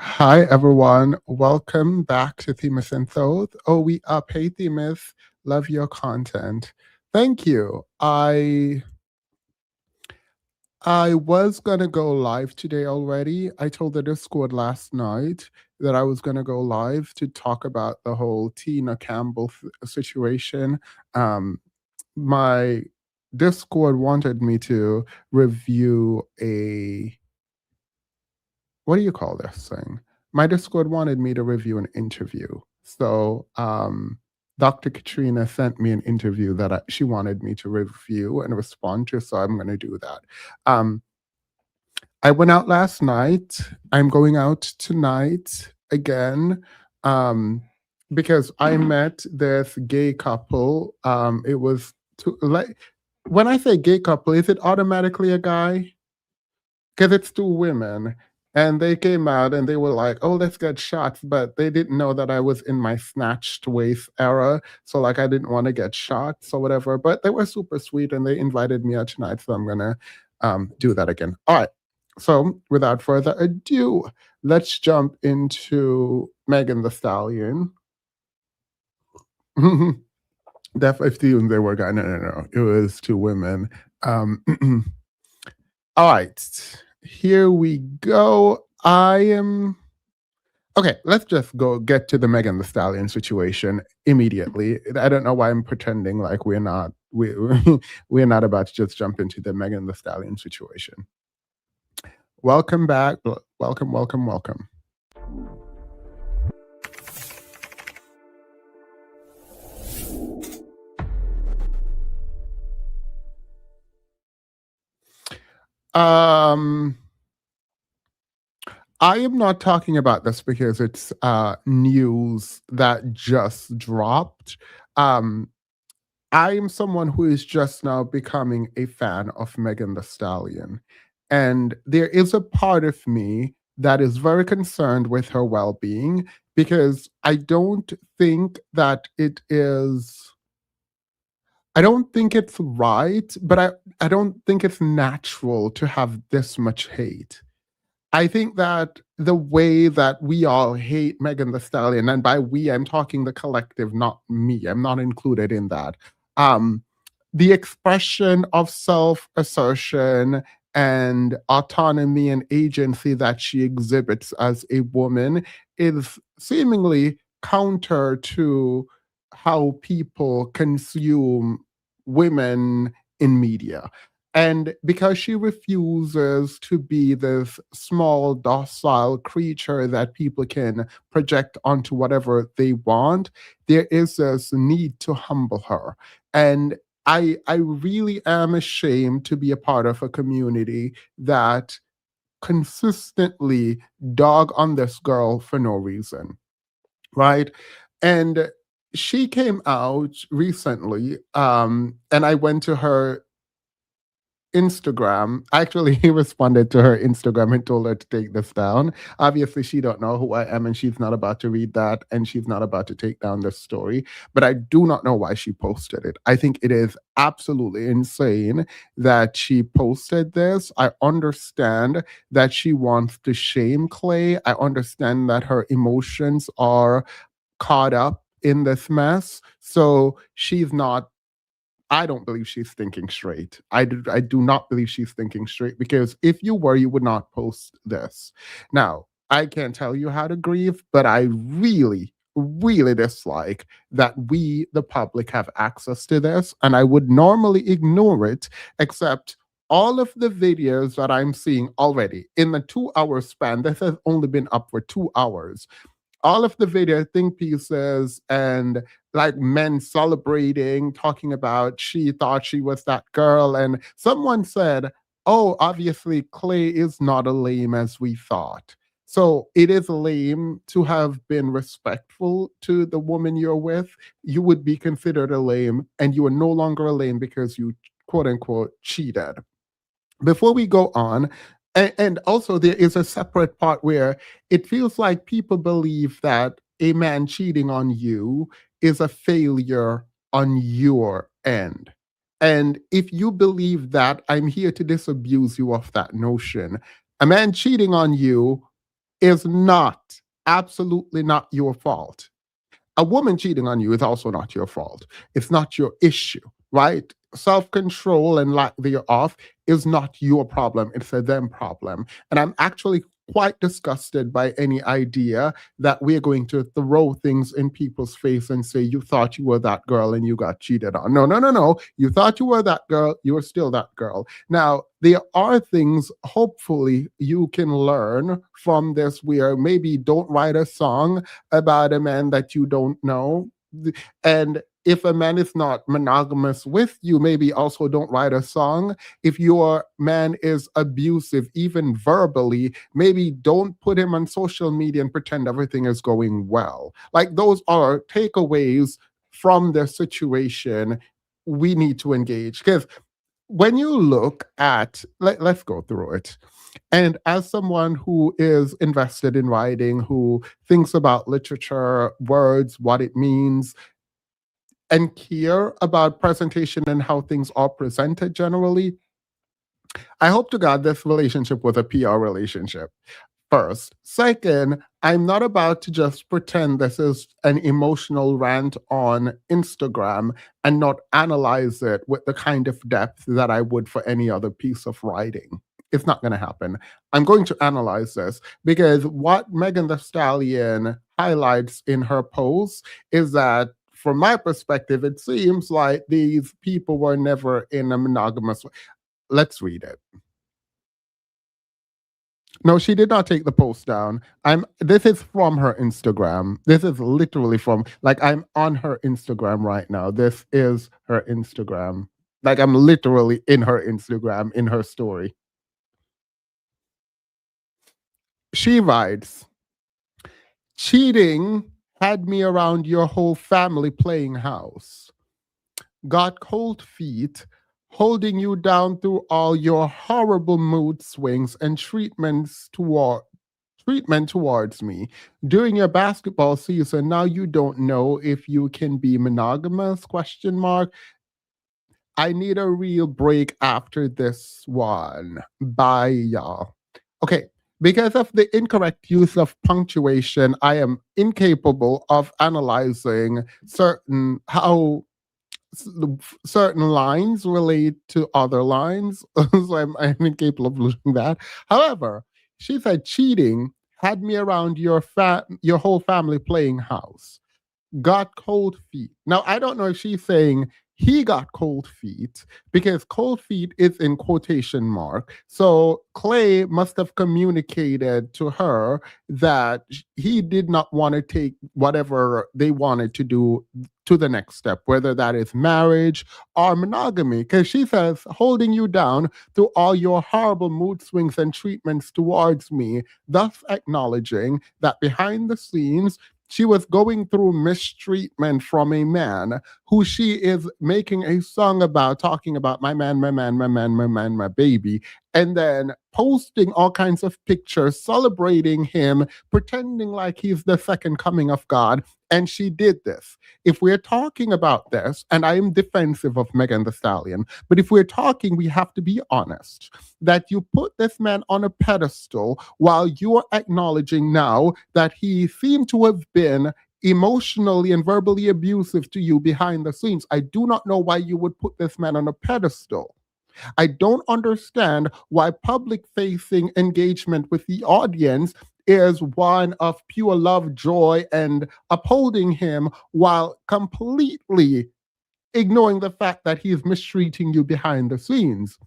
Hi everyone, welcome back to Themis and Thoth. Oh, we up. Hey Themis, love your content. Thank you. I was gonna go live today already. I told the Discord last night that I was gonna go live to talk about the whole Tina Campbell situation. Um, my Discord wanted me to review a what do you call this thing? My Discord wanted me to review an interview. So Dr. Katrina sent me an interview that she wanted me to review and respond to. So I'm going to do that. Um, I went out last night. I'm going out tonight again because I met this gay couple. It was like when I say gay couple, is it automatically a guy? Because it's two women. And they came out and they were like, oh, let's get shots. But they didn't know that I was in my snatched waist era. So, like, I didn't want to get shots or whatever. But they were super sweet and they invited me out tonight. So, I'm going to do that again. All right. So, without further ado, let's jump into Megan the Stallion. That 15, they were guys. No. It was two women. All right, here we go. I am okay. Let's just go get to the Megan the Stallion situation immediately. I don't know why I'm pretending like we're not about to just jump into the Megan the Stallion situation. Welcome back. Welcome. Um, I am not talking about this because it's news that just dropped. Um, I am someone who is just now becoming a fan of Megan the Stallion. And there is a part of me that is very concerned with her well being because I don't think that it is. I don't think it's right, but I don't think it's natural to have this much hate. I think that the way that we all hate Megan the Stallion, and by we, I'm talking the collective, not me. I'm not included in that. Um, the expression of self assertion and autonomy and agency that she exhibits as a woman is seemingly counter to how people consume women in media. And because she refuses to be this small, docile creature that people can project onto whatever they want, there is this need to humble her. And I really am ashamed to be a part of a community that consistently dog on this girl for no reason, right? And she came out recently, and I went to her Instagram. Actually, he responded to her Instagram and told her to take this down. Obviously, she don't know who I am, and she's not about to read that, and she's not about to take down this story. But I do not know why she posted it. I think it is absolutely insane that she posted this. I understand that she wants to shame Clay. I understand that her emotions are caught up in this mess. So she's not I don't believe she's thinking straight. I do not believe she's thinking straight because if you were, you would not post this. Now, I can't tell you how to grieve, but I really dislike that we, the public, have access to this. And I would normally ignore it, except all of the videos that I'm seeing already in the 2 hour span, this has only been up for 2 hours, all of the video think pieces and like men celebrating, talking about she thought she was that girl. And someone said, oh, obviously, Clay is not a lame as we thought. So it is lame to have been respectful to the woman you're with. You would be considered a lame, and you are no longer a lame because you quote unquote cheated. Before we go on, and also there is a separate part where it feels like people believe that a man cheating on you is a failure on your end. And if you believe that, I'm here to disabuse you of that notion. A man cheating on you is not, absolutely not your fault. A woman cheating on you is also not your fault. It's not your issue, right? Self control and lack thereof is not your problem. It's a them problem. And I'm actually quite disgusted by any idea that we're going to throw things in people's face and say, you thought you were that girl and you got cheated on. No, no, no, no. You thought you were that girl. You were still that girl. Now, there are things, hopefully, you can learn from this where maybe don't write a song about a man that you don't know. And if a man is not monogamous with you, maybe also don't write a song. If your man is abusive, even verbally, maybe don't put him on social media and pretend everything is going well. Like those are takeaways from the situation we need to engage. Because when you look at, let's go through it. And as someone who is invested in writing, who thinks about literature, words, what it means, and care about presentation and how things are presented generally, I hope to God this relationship was a PR relationship. First. Second, I'm not about to just pretend this is an emotional rant on Instagram and not analyze it with the kind of depth that I would for any other piece of writing. It's not going to happen. I'm going to analyze this because what Megan the Stallion highlights in her post is that, from my perspective, it seems like these people were never in a monogamous. Let's read it. No, she did not take the post down. This is from her Instagram. This is literally from, like, I'm on her Instagram right now. This is her Instagram. Like, I'm literally in her Instagram, in her story. She writes, cheating had me around your whole family playing house. Got cold feet, holding you down through all your horrible mood swings and treatment towards me during your basketball season. Now you don't know if you can be monogamous, question mark. I need a real break after this one. Bye, y'all. Okay, because of the incorrect use of punctuation, I am incapable of analyzing certain lines relate to other lines. So I'm incapable of doing that. However, she said cheating had me around your whole family playing house. Got cold feet. Now, I don't know if she's saying he got cold feet because cold feet is in quotation mark. So Clay must have communicated to her that he did not want to take whatever they wanted to do to the next step, whether that is marriage or monogamy. Because she says, holding you down through all your horrible mood swings and treatments towards me, thus acknowledging that behind the scenes, she was going through mistreatment from a man who she is making a song about, talking about my man, my man, my man, my man, my baby, and then posting all kinds of pictures celebrating him, pretending like he's the second coming of God. And she did this. If we're talking about this, and I am defensive of Megan the Stallion, but if we're talking, we have to be honest that you put this man on a pedestal while you're acknowledging now that he seemed to have been emotionally and verbally abusive to you behind the scenes. I do not know why you would put this man on a pedestal. I don't understand why public facing engagement with the audience is one of pure love, joy, and upholding him while completely ignoring the fact that he's mistreating you behind the scenes.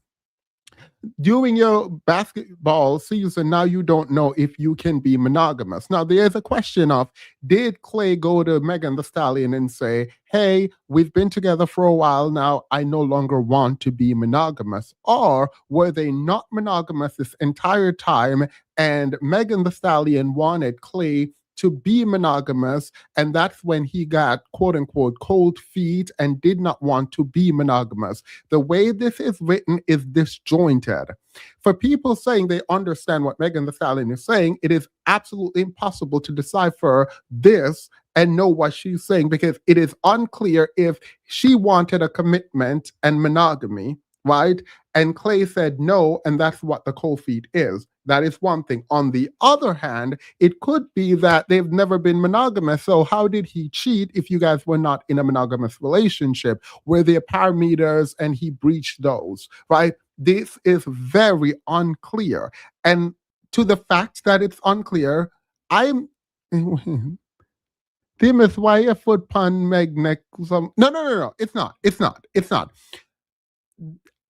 During your basketball season, now you don't know if you can be monogamous. Now, there's a question of, did Clay go to Megan the Stallion and say, hey, we've been together for a while now, I no longer want to be monogamous? Or were they not monogamous this entire time and Megan the Stallion wanted Clay to be monogamous, and that's when he got quote unquote cold feet and did not want to be monogamous? The way this is written is disjointed. For people saying they understand what Megan the Stallion is saying, it is absolutely impossible to decipher this and know what she's saying because it is unclear if she wanted a commitment and monogamy right? And Clay said no, and that's what the cold feet is. That is one thing. On the other hand, it could be that they've never been monogamous. So how did he cheat if you guys were not in a monogamous relationship? Were there parameters and he breached those, right? This is very unclear. And to the fact that it's unclear, I'm Tim is why a foot pan meg neck some no. It's not. It's not. It's not.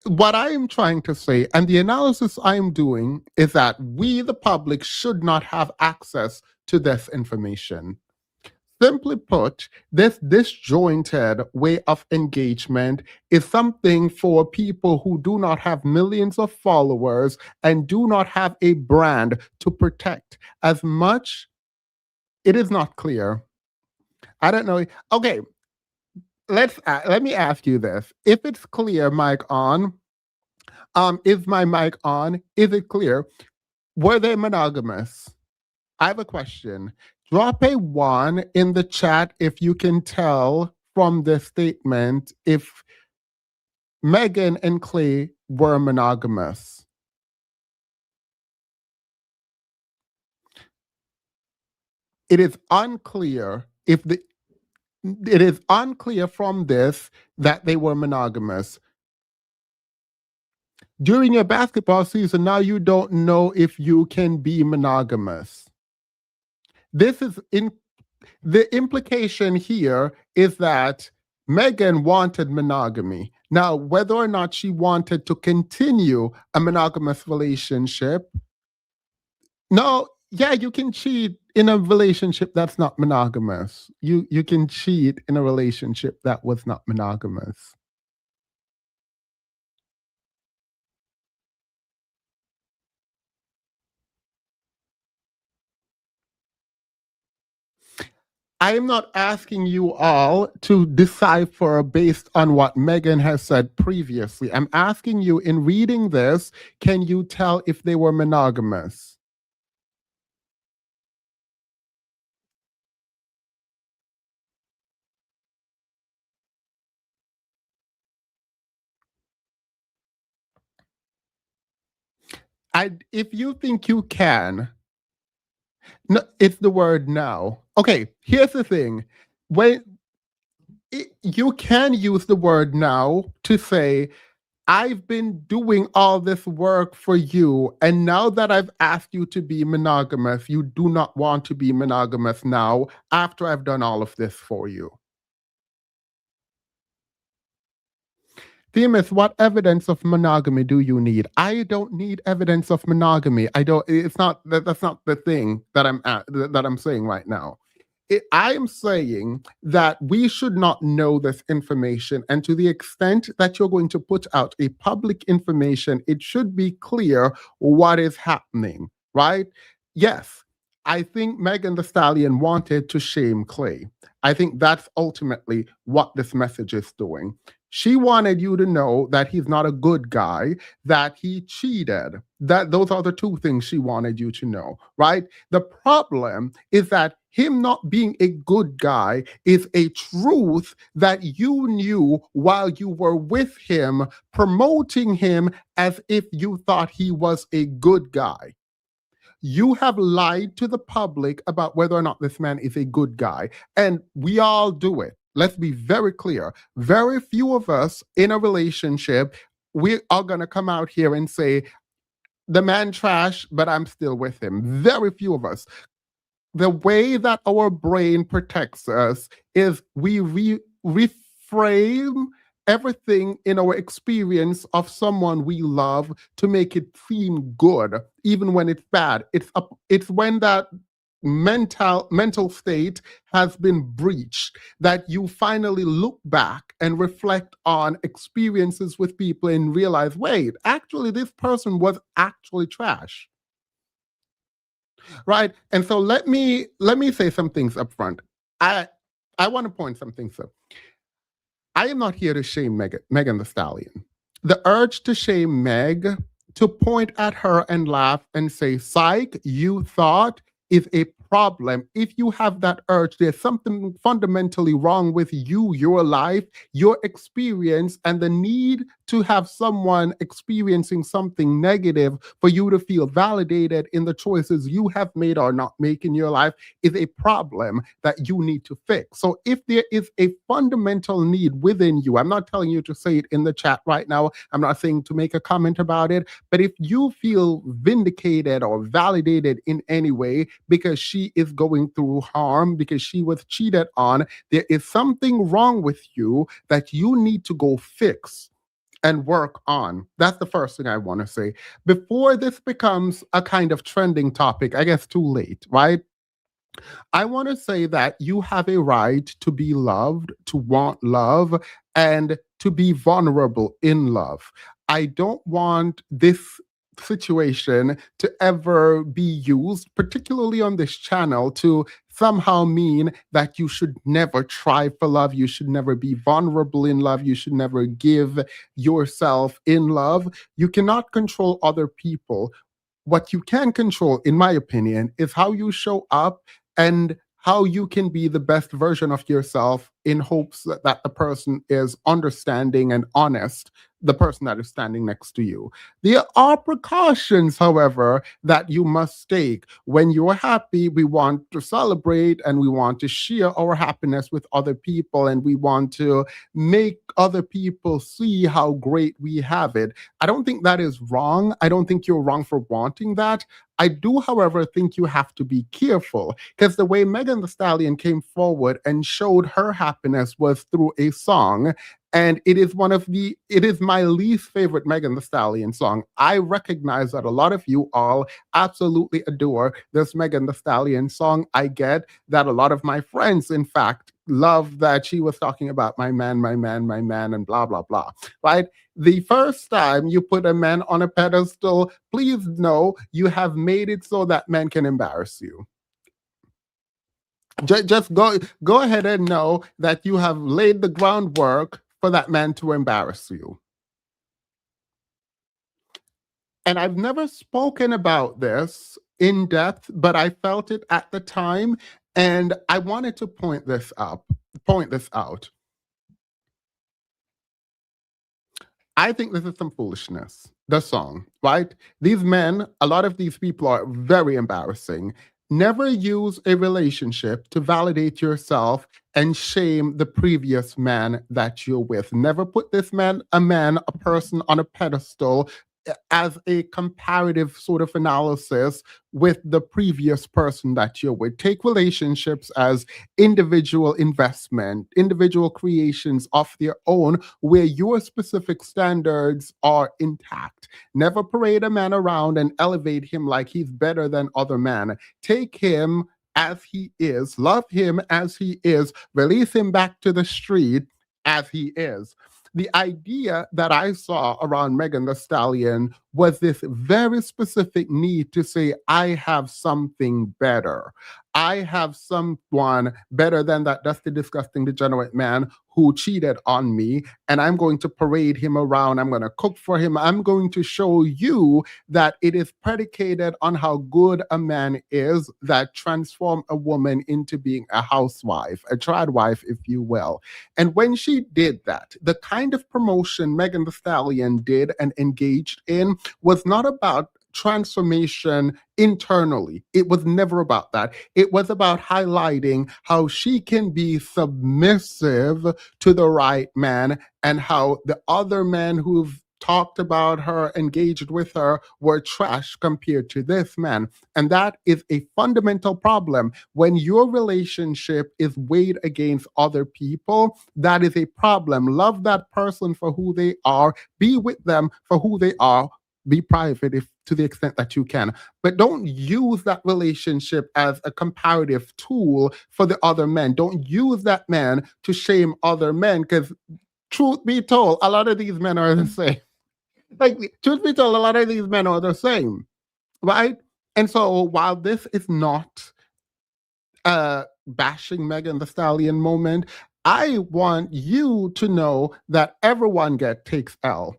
What I am trying to say, and the analysis I am doing, is that we, the public, should not have access to this information. Simply put, this disjointed way of engagement is something for people who do not have millions of followers and do not have a brand to protect. As much, it is not clear. I don't know. Okay, let me ask you this: if it's clear, mic on. Is my mic on? Is it clear? Were they monogamous? I have a question. Drop a one in the chat if you can tell from the statement if Megan and Clay were monogamous. It is unclear if the it is unclear from this that they were monogamous. During your basketball season, now you don't know if you can be monogamous. This is in the implication here is that Megan wanted monogamy. Now, whether or not she wanted to continue a monogamous relationship, no, yeah, you can cheat in a relationship that's not monogamous. You can cheat in a relationship that was not monogamous. I am not asking you all to decipher based on what Megan has said previously. I'm asking you, in reading this, can you tell if they were monogamous? If you think you can, no, it's the word now. Okay, here's the thing. When you can use the word now to say, I've been doing all this work for you, and now that I've asked you to be monogamous, you do not want to be monogamous now after I've done all of this for you. Themis, what evidence of monogamy do you need? I don't need evidence of monogamy. I don't. It's not that's not the thing that I'm saying right now. I am saying that we should not know this information, and to the extent that you're going to put out a public information, it should be clear what is happening, right? Yes, I think Megan the Stallion wanted to shame Clay. I think that's ultimately what this message is doing. She wanted you to know that he's not a good guy, that he cheated. That those are the two things she wanted you to know, right? The problem is that him not being a good guy is a truth that you knew while you were with him, promoting him as if you thought he was a good guy. You have lied to the public about whether or not this man is a good guy. And we all do it. Let's be very clear. Very few of us in a relationship, we are going to come out here and say, the man trash, but I'm still with him. Very few of us. The way that our brain protects us is we reframe everything in our experience of someone we love to make it seem good, even when it's bad. It's when that mental state has been breached that you finally look back and reflect on experiences with people and realize, wait, actually this person was actually trash, right? And so let me say some things up front. I want to point some things out. I am not here to shame Megan the Stallion. The urge to shame Meg, to point at her and laugh and say, psych, you thought, is a problem. If you have that urge, there's something fundamentally wrong with you, your life, your experience, and the need to have someone experiencing something negative for you to feel validated in the choices you have made or not make in your life is a problem that you need to fix. So if there is a fundamental need within you, I'm not telling you to say it in the chat right now, I'm not saying to make a comment about it, but if you feel vindicated or validated in any way because she is going through harm, because she was cheated on, there is something wrong with you that you need to go fix and work on. That's the first thing I want to say. Before this becomes a kind of trending topic, I guess too late, right? I want to say that you have a right to be loved, to want love, and to be vulnerable in love. I don't want this situation to ever be used, particularly on this channel, to somehow mean that you should never try for love, you should never be vulnerable in love, you should never give yourself in love. You cannot control other people. What you can control, in my opinion, is how you show up and how you can be the best version of yourself in hopes that the person is understanding and honest, the person that is standing next to you. There are precautions, however, that you must take. When you're happy, we want to celebrate and we want to share our happiness with other people and we want to make other people see how great we have it. I don't think that is wrong. I don't think you're wrong for wanting that. I do, however, think you have to be careful because the way Megan Thee Stallion came forward and showed her happiness was through a song. And it is my least favorite Megan Thee Stallion song. I recognize that a lot of you all absolutely adore this Megan Thee Stallion song. I get that a lot of my friends, in fact, love that she was talking about my man, my man, my man, and blah, blah, blah. Right? The first time you put a man on a pedestal, please know you have made it so that man can embarrass you. Just go ahead and know that you have laid the groundwork for that man to embarrass you. And I've never spoken about this in depth, but I felt it at the time, and I wanted to point this out. I think this is some foolishness. The song, right? These men, a lot of these people are very embarrassing. Never use a relationship to validate yourself and shame the previous man that you're with. Never put this man, a person on a pedestal as a comparative sort of analysis with the previous person that you're with. Take relationships as individual investment, individual creations of their own, where your specific standards are intact. Never parade a man around and elevate him like he's better than other men. Take him as he is, love him as he is, release him back to the street as he is. The idea that I saw around Megan Thee Stallion was this very specific need to say, I have something better. I have someone better than that dusty, disgusting, degenerate man who cheated on me, and I'm going to parade him around. I'm going to cook for him. I'm going to show you that it is predicated on how good a man is that transform a woman into being a housewife, a trad wife, if you will. And when she did that, the kind of promotion Megan Thee Stallion did and engaged in was not about transformation internally. It was never about that. It was about highlighting how she can be submissive to the right man and how the other men who've talked about her, engaged with her, were trash compared to this man. And that is a fundamental problem. When your relationship is weighed against other people, that is a problem. Love that person for who they are, be with them for who they are, be private if to the extent that you can, but don't use that relationship as a comparative tool for the other men. Don't use that man to shame other men, because truth be told, a lot of these men are the same. Like, truth be told, a lot of these men are the same, right? And so while this is not bashing Megan Thee Stallion moment, I want you to know that everyone takes L.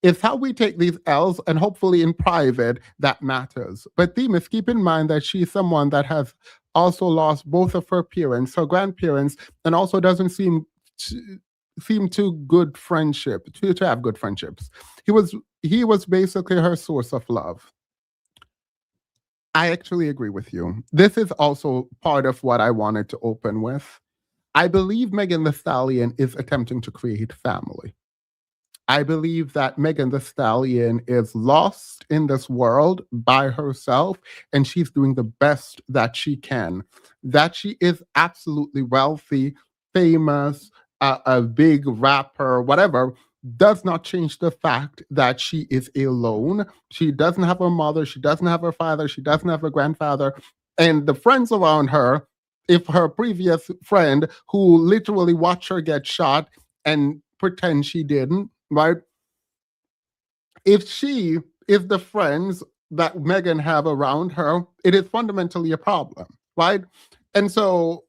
It's how we take these L's, and hopefully in private, that matters. But Themis, keep in mind that she's someone that has also lost both of her parents, her grandparents, and also doesn't to, seem to good friendship to have good friendships. He was basically her source of love. I actually agree with you. This is also part of what I wanted to open with. I believe Megan the Stallion is attempting to create family. I believe that Megan the Stallion is lost in this world by herself and she's doing the best that she can. That she is absolutely wealthy, famous, a big rapper, whatever, does not change the fact that she is alone. She doesn't have a mother, she doesn't have her father, she doesn't have her grandfather. And the friends around her, if her previous friend who literally watched her get shot and pretend she didn't, right? If she is the friends that Megan have around her, it is fundamentally a problem, right? And so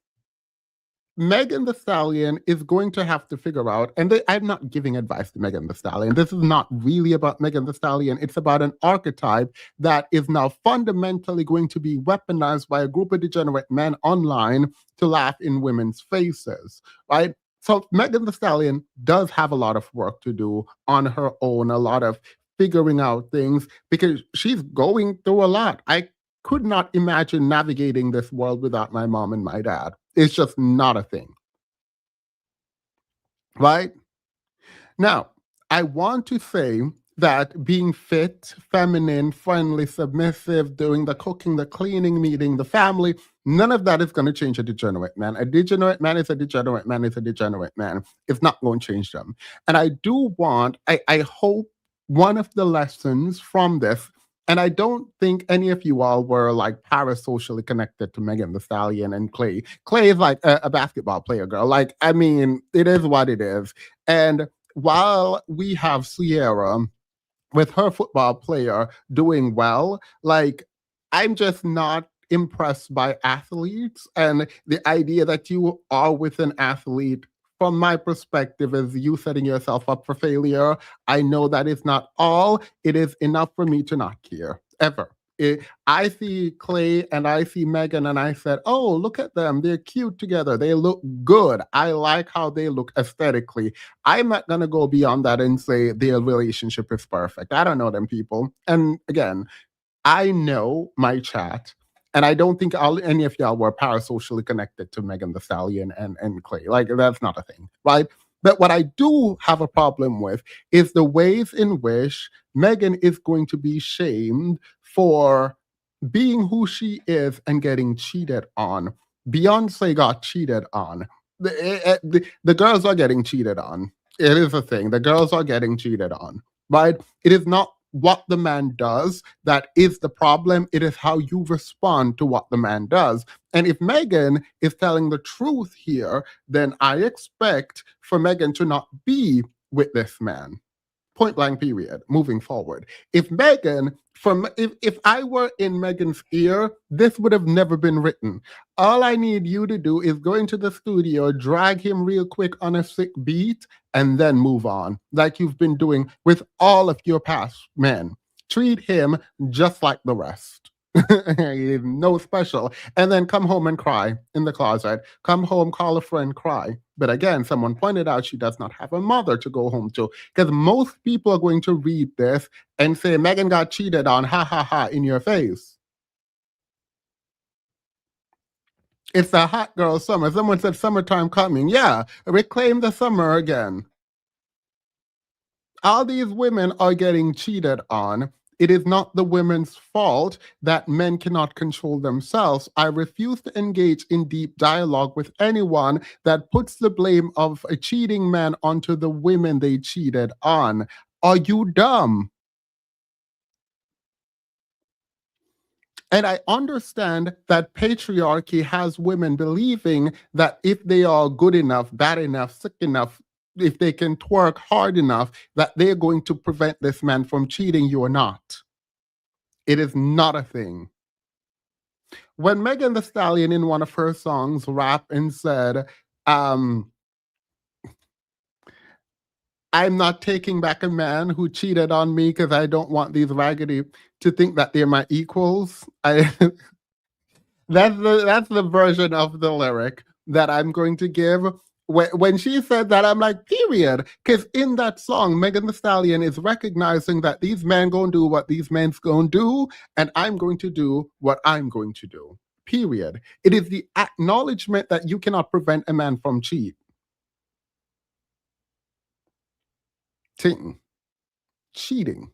Megan the Stallion is going to have to figure out, and I'm not giving advice to Megan the Stallion. This is not really about Megan the Stallion. It's about an archetype that is now fundamentally going to be weaponized by a group of degenerate men online to laugh in women's faces, right? So Megan the Stallion does have a lot of work to do on her own, a lot of figuring out things because she's going through a lot. I could not imagine navigating this world without my mom and my dad. It's just not a thing, right? Now, I want to say that being fit, feminine, friendly, submissive, doing the cooking, the cleaning, meeting the family, none of that is going to change a degenerate man. A degenerate man is a degenerate man is a degenerate man. It's not going to change them. And I do want, I hope one of the lessons from this, and I don't think any of you all were like parasocially connected to Megan the Stallion and Clay. Clay is like a basketball player, girl. Like, I mean, it is what it is. And while we have Sierra with her football player doing well, like I'm just not impressed by athletes and the idea that you are with an athlete from my perspective is you setting yourself up for failure. I know that is not all. It is enough for me to not care ever. I see Clay and I see Megan and I said, oh, look at them. They're cute together. They look good. I like how they look aesthetically. I'm not going to go beyond that and say their relationship is perfect. I don't know them people. And again, I know my chat, and I don't think any of y'all were parasocially connected to Megan the Stallion and Clay. Like, that's not a thing, right? But what I do have a problem with is the ways in which Megan is going to be shamed for being who she is and getting cheated on. Beyonce got cheated on. The girls are getting cheated on. It is a thing. The girls are getting cheated on, right? It is not what the man does that is the problem. It is how you respond to what the man does. And if Megan is telling the truth here, then I expect for Megan to not be with this man. Point blank period, moving forward. If Megan, if I were in Megan's ear, this would have never been written. All I need you to do is go into the studio, drag him real quick on a sick beat, and then move on, like you've been doing with all of your past men. Treat him just like the rest. He's no special. And then come home and cry in the closet. Come home, call a friend, cry. But again, someone pointed out she does not have a mother to go home to. Because most people are going to read this and say, Megan got cheated on, ha ha ha, in your face. It's a hot girl summer. Someone said summertime coming. Yeah, reclaim the summer again. All these women are getting cheated on. It is not the women's fault that men cannot control themselves. I refuse to engage in deep dialogue with anyone that puts the blame of a cheating man onto the women they cheated on. Are you dumb? And I understand that patriarchy has women believing that if they are good enough, bad enough, sick enough, if they can twerk hard enough, that they're going to prevent this man from cheating you or not. It is not a thing. When Megan the Stallion in one of her songs rapped and said, um, I'm not taking back a man who cheated on me because I don't want these raggedy to think that they're my equals. That's the version of the lyric that I'm going to give. When she said that, I'm like, period. Because in that song, Megan the Stallion is recognizing that these men gonna do what these men's gonna do, and I'm going to do what I'm going to do. Period. It is the acknowledgement that you cannot prevent a man from cheating. Cheating.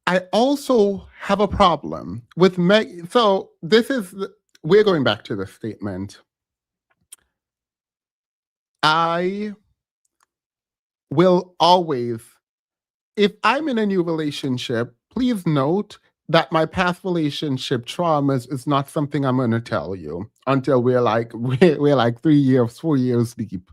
I also have a problem with Meg. So we're going back to the statement. I will always, if I'm in a new relationship, please note that my past relationship traumas is not something I'm going to tell you until we're like 3 years, 4 years deep,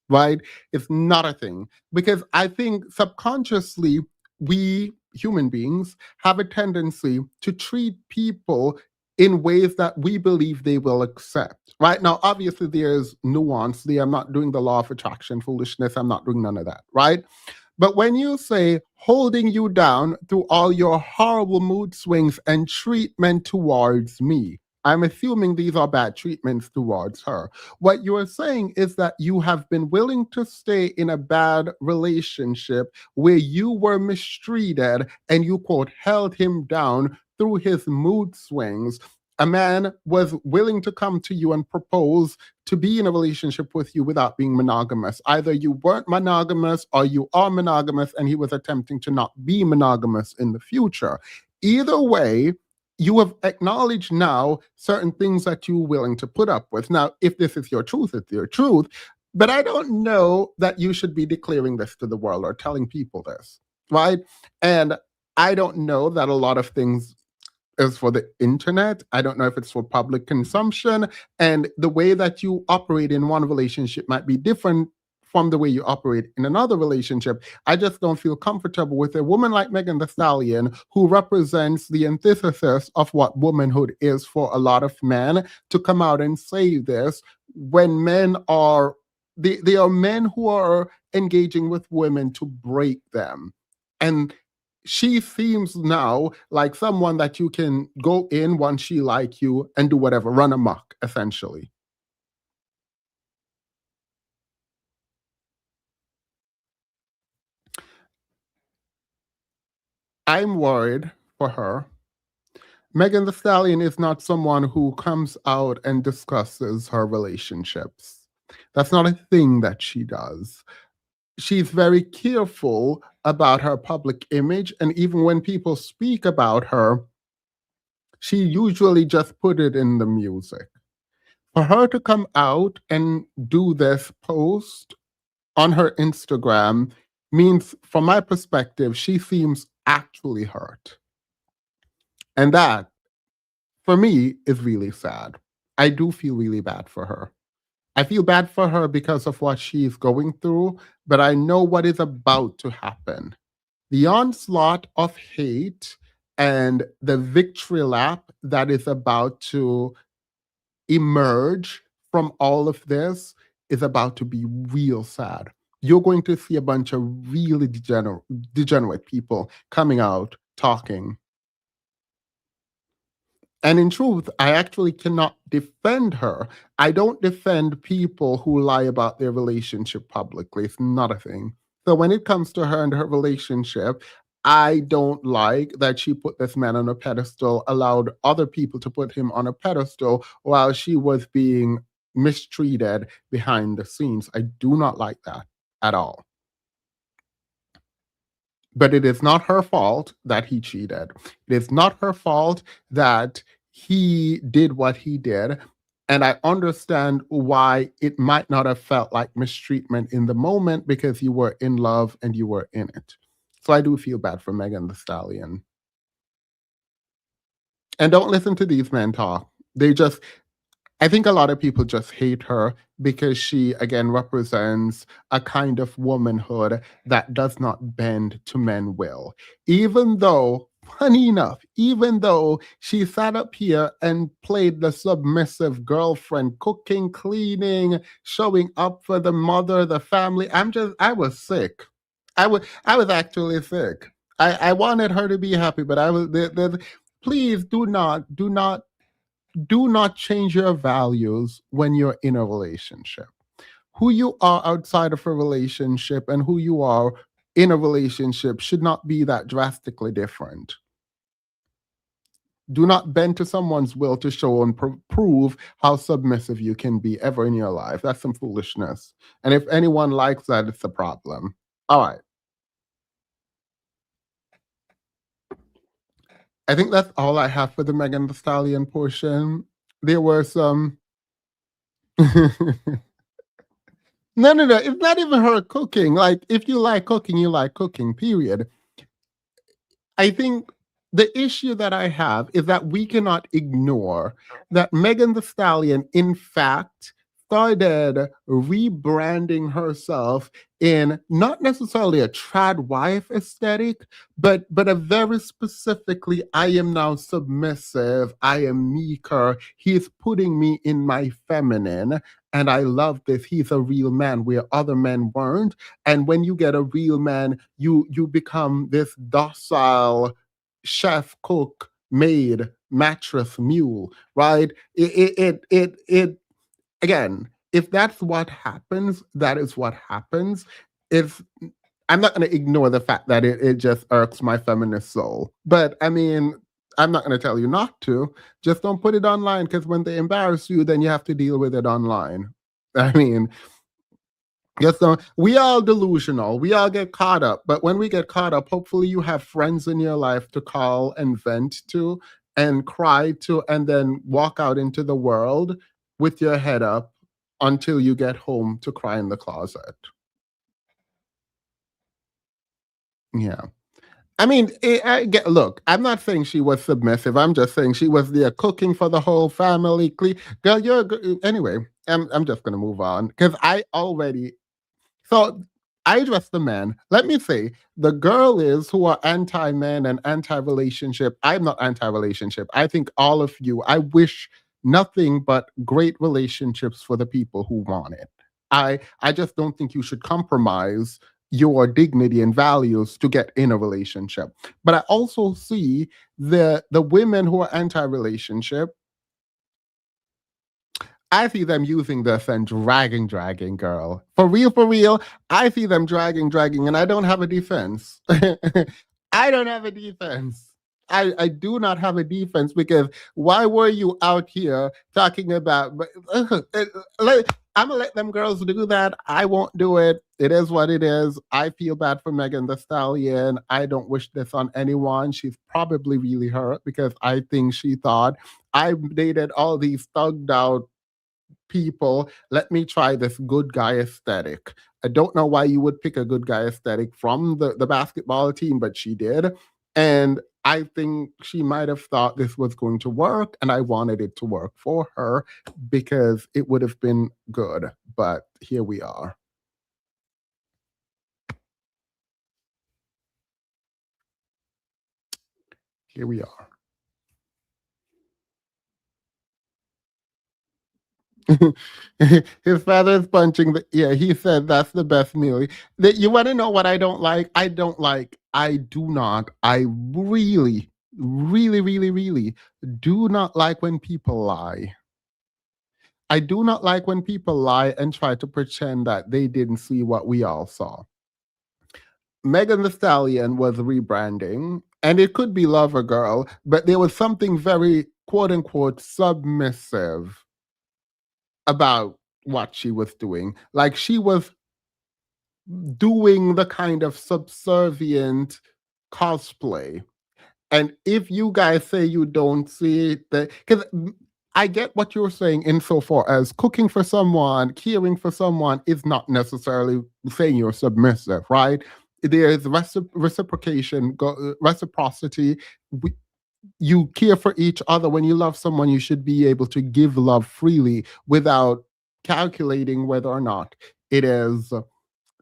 right? It's not a thing because I think subconsciously we human beings have a tendency to treat people in ways that we believe they will accept. Right now, obviously, there's nuance there. I'm not doing the law of attraction foolishness. I'm not doing none of that, right? But when you say holding you down through all your horrible mood swings and treatment towards me, I'm assuming these are bad treatments towards her. What you are saying is that you have been willing to stay in a bad relationship where you were mistreated and you, quote, held him down through his mood swings. A man was willing to come to you and propose to be in a relationship with you without being monogamous. Either you weren't monogamous or you are monogamous, and he was attempting to not be monogamous in the future. Either way, you have acknowledged now certain things that you're willing to put up with. Now, if this is your truth, it's your truth. But I don't know that you should be declaring this to the world or telling people this, right? And I don't know that a lot of things is for the internet. I don't know if it's for public consumption. And the way that you operate in one relationship might be different from the way you operate in another relationship. I just don't feel comfortable with a woman like Megan the Stallion, who represents the antithesis of what womanhood is for a lot of men, to come out and say this when they are men who are engaging with women to break them. And she seems now like someone that you can go in once she like you and do whatever, run amok, essentially. I'm worried for her. Megan the Stallion is not someone who comes out and discusses her relationships. That's not a thing that she does. She's very careful about her public image, and even when people speak about her, she usually just put it in the music. For her to come out and do this post on her Instagram means, from my perspective, she seems actually hurt. And that, for me, is really sad. I do feel really bad for her. I feel bad for her because of what she's going through, but I know what is about to happen. The onslaught of hate and the victory lap that is about to emerge from all of this is about to be real sad. You're going to see a bunch of really degenerate people coming out talking. And in truth, I actually cannot defend her. I don't defend people who lie about their relationship publicly. It's not a thing. So when it comes to her and her relationship, I don't like that she put this man on a pedestal, allowed other people to put him on a pedestal while she was being mistreated behind the scenes. I do not like that at all. But it is not her fault that he cheated. It is not her fault that he did what he did. And I understand why it might not have felt like mistreatment in the moment because you were in love and you were in it. So I do feel bad for Megan the Stallion. And don't listen to these men talk. I think a lot of people just hate her because she, again, represents a kind of womanhood that does not bend to men will. Even though, funny enough, even though she sat up here and played the submissive girlfriend, cooking, cleaning, showing up for the mother, the family, I was sick. I was actually sick. I wanted her to be happy, but I was please do not change your values when you're in a relationship. Who you are outside of a relationship and who you are in a relationship should not be that drastically different. Do not bend to someone's will to show and prove how submissive you can be ever in your life. That's some foolishness. And if anyone likes that, it's a problem. All right. I think that's all I have for the Megan Thee Stallion portion. There were some. No, no, no. It's not even her cooking. Like, if you like cooking, you like cooking, period. I think the issue that I have is that we cannot ignore that Megan the Stallion, in fact, started rebranding herself in not necessarily a trad wife aesthetic, but a very specifically, I am now submissive, I am meeker. He's putting me in my feminine, and I love this. He's a real man where other men weren't. And when you get a real man, you become this docile chef, cook, maid, mattress, mule, right? It again, if that's what happens, that is what happens. If I'm not going to ignore the fact that it just irks my feminist soul, but I mean, I'm not going to tell you not to. Just don't put it online, because when they embarrass you, then you have to deal with it online. I mean, yes, so we all delusional. We all get caught up. But when we get caught up, hopefully you have friends in your life to call and vent to and cry to, and then walk out into the world with your head up until you get home to cry in the closet. Yeah. I mean, look, I'm not saying she was submissive. I'm just saying she was there cooking for the whole family. Girl, anyway, I'm just going to move on because I already so I address the man. Let me say, the girl is who are anti-men and anti-relationship. I'm not anti-relationship. I think all of you, I wish nothing but great relationships for the people who want it. I just don't think you should compromise your dignity and values to get in a relationship. But I also see the women who are anti-relationship. I see them using this and dragging, girl. For real, I see them dragging, and I don't have a defense. I don't have a defense. I do not have a defense, because why were you out here talking about? I'm gonna let them girls do that. I won't do it. It is what it is. I feel bad for Megan the Stallion. I don't wish this on anyone. She's probably really hurt, because I think she thought I dated all these thugged out people. Let me try this good guy aesthetic. I don't know why you would pick a good guy aesthetic from the basketball team, but she did. And I think she might have thought this was going to work, and I wanted it to work for her because it would have been good. But here we are. Here we are. His father is punching the, yeah, he said that's the best meal. That you want to know what I don't like? I don't like, I do not, I really do not like when people lie. I do not like when people lie and try to pretend that they didn't see what we all saw. Megan the Stallion was rebranding, and it could be Lover Girl, but there was something very quote unquote submissive about what she was doing. Like, she was doing the kind of subservient cosplay. And if you guys say you don't see it, because I get what you're saying insofar as cooking for someone, caring for someone is not necessarily saying you're submissive, right? There's reciprocation, reciprocity. You care for each other. When you love someone, you should be able to give love freely without calculating whether or not it is